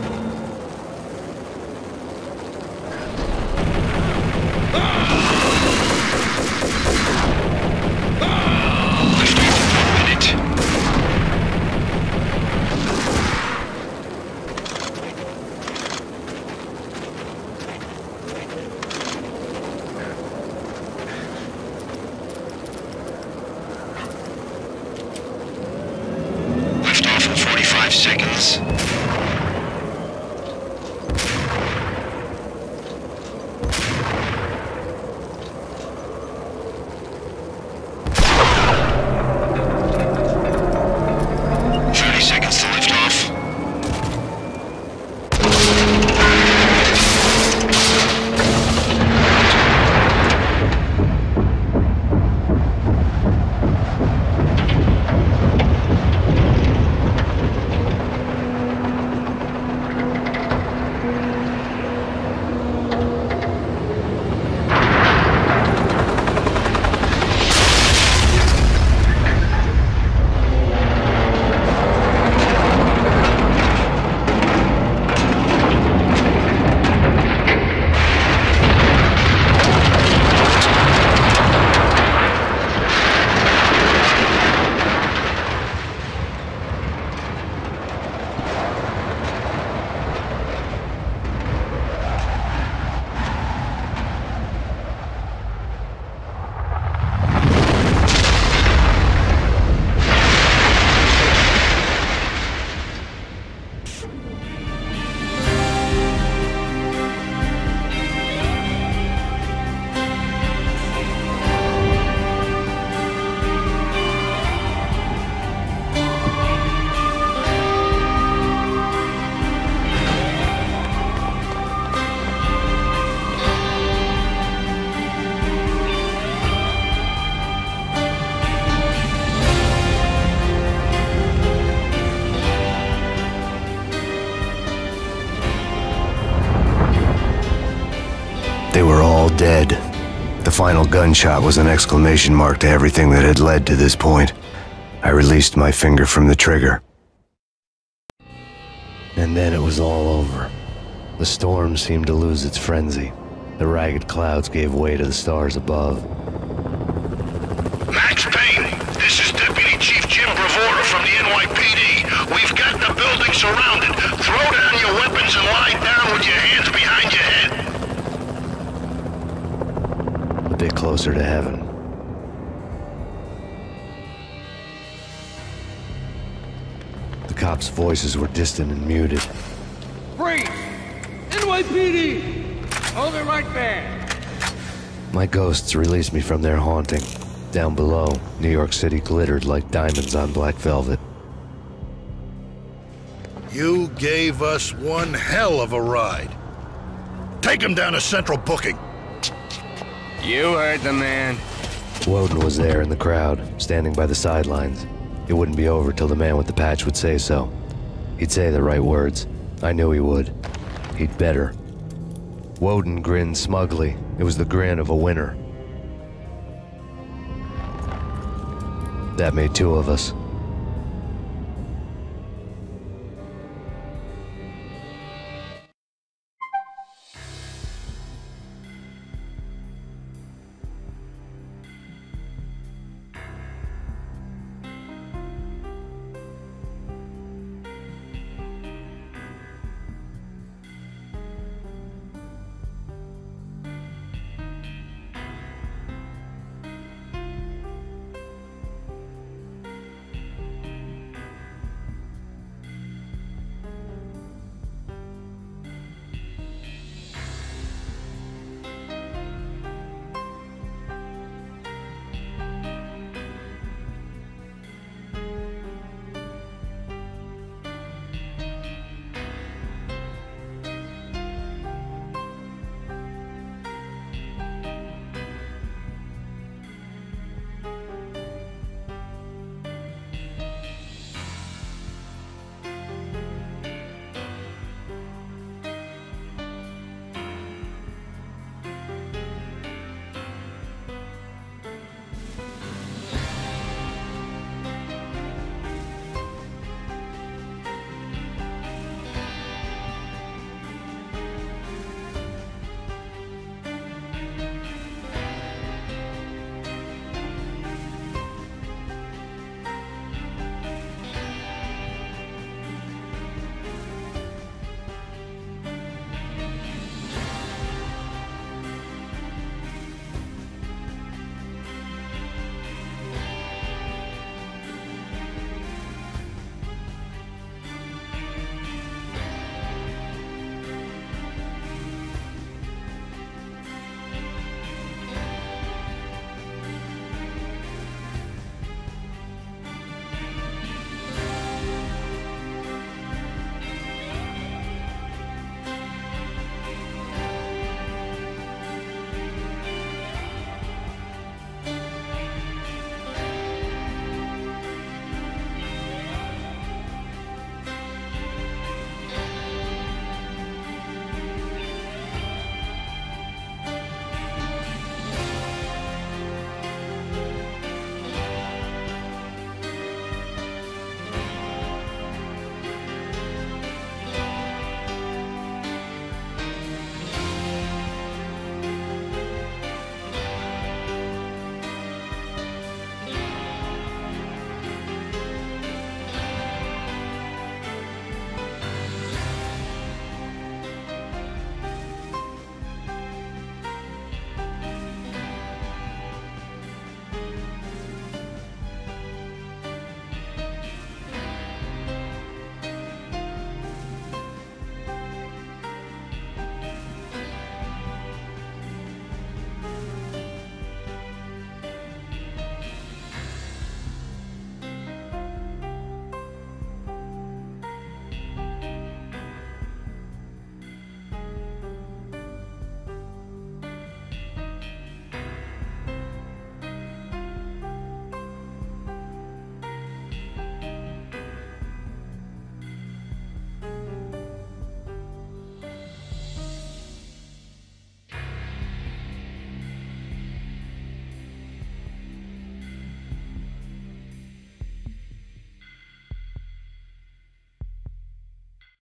Seconds. They were all dead. The final gunshot was an exclamation mark to everything that had led to this point. I released my finger from the trigger. And then it was all over. The storm seemed to lose its frenzy. The ragged clouds gave way to the stars above. Max Payne, this is Deputy Chief Jim Bravura from the NYPD. We've got the building surrounded. Throw down your weapons and lie down with your hands behind your head. A bit closer to heaven. The cops' voices were distant and muted. Freeze! NYPD! Hold it right there! My ghosts released me from their haunting. Down below, New York City glittered like diamonds on black velvet. You gave us one hell of a ride. Take him down to Central Booking. You heard the man. Woden was there in the crowd, standing by the sidelines. It wouldn't be over till the man with the patch would say so. He'd say the right words. I knew he would. He'd better. Woden grinned smugly. It was the grin of a winner. That made two of us.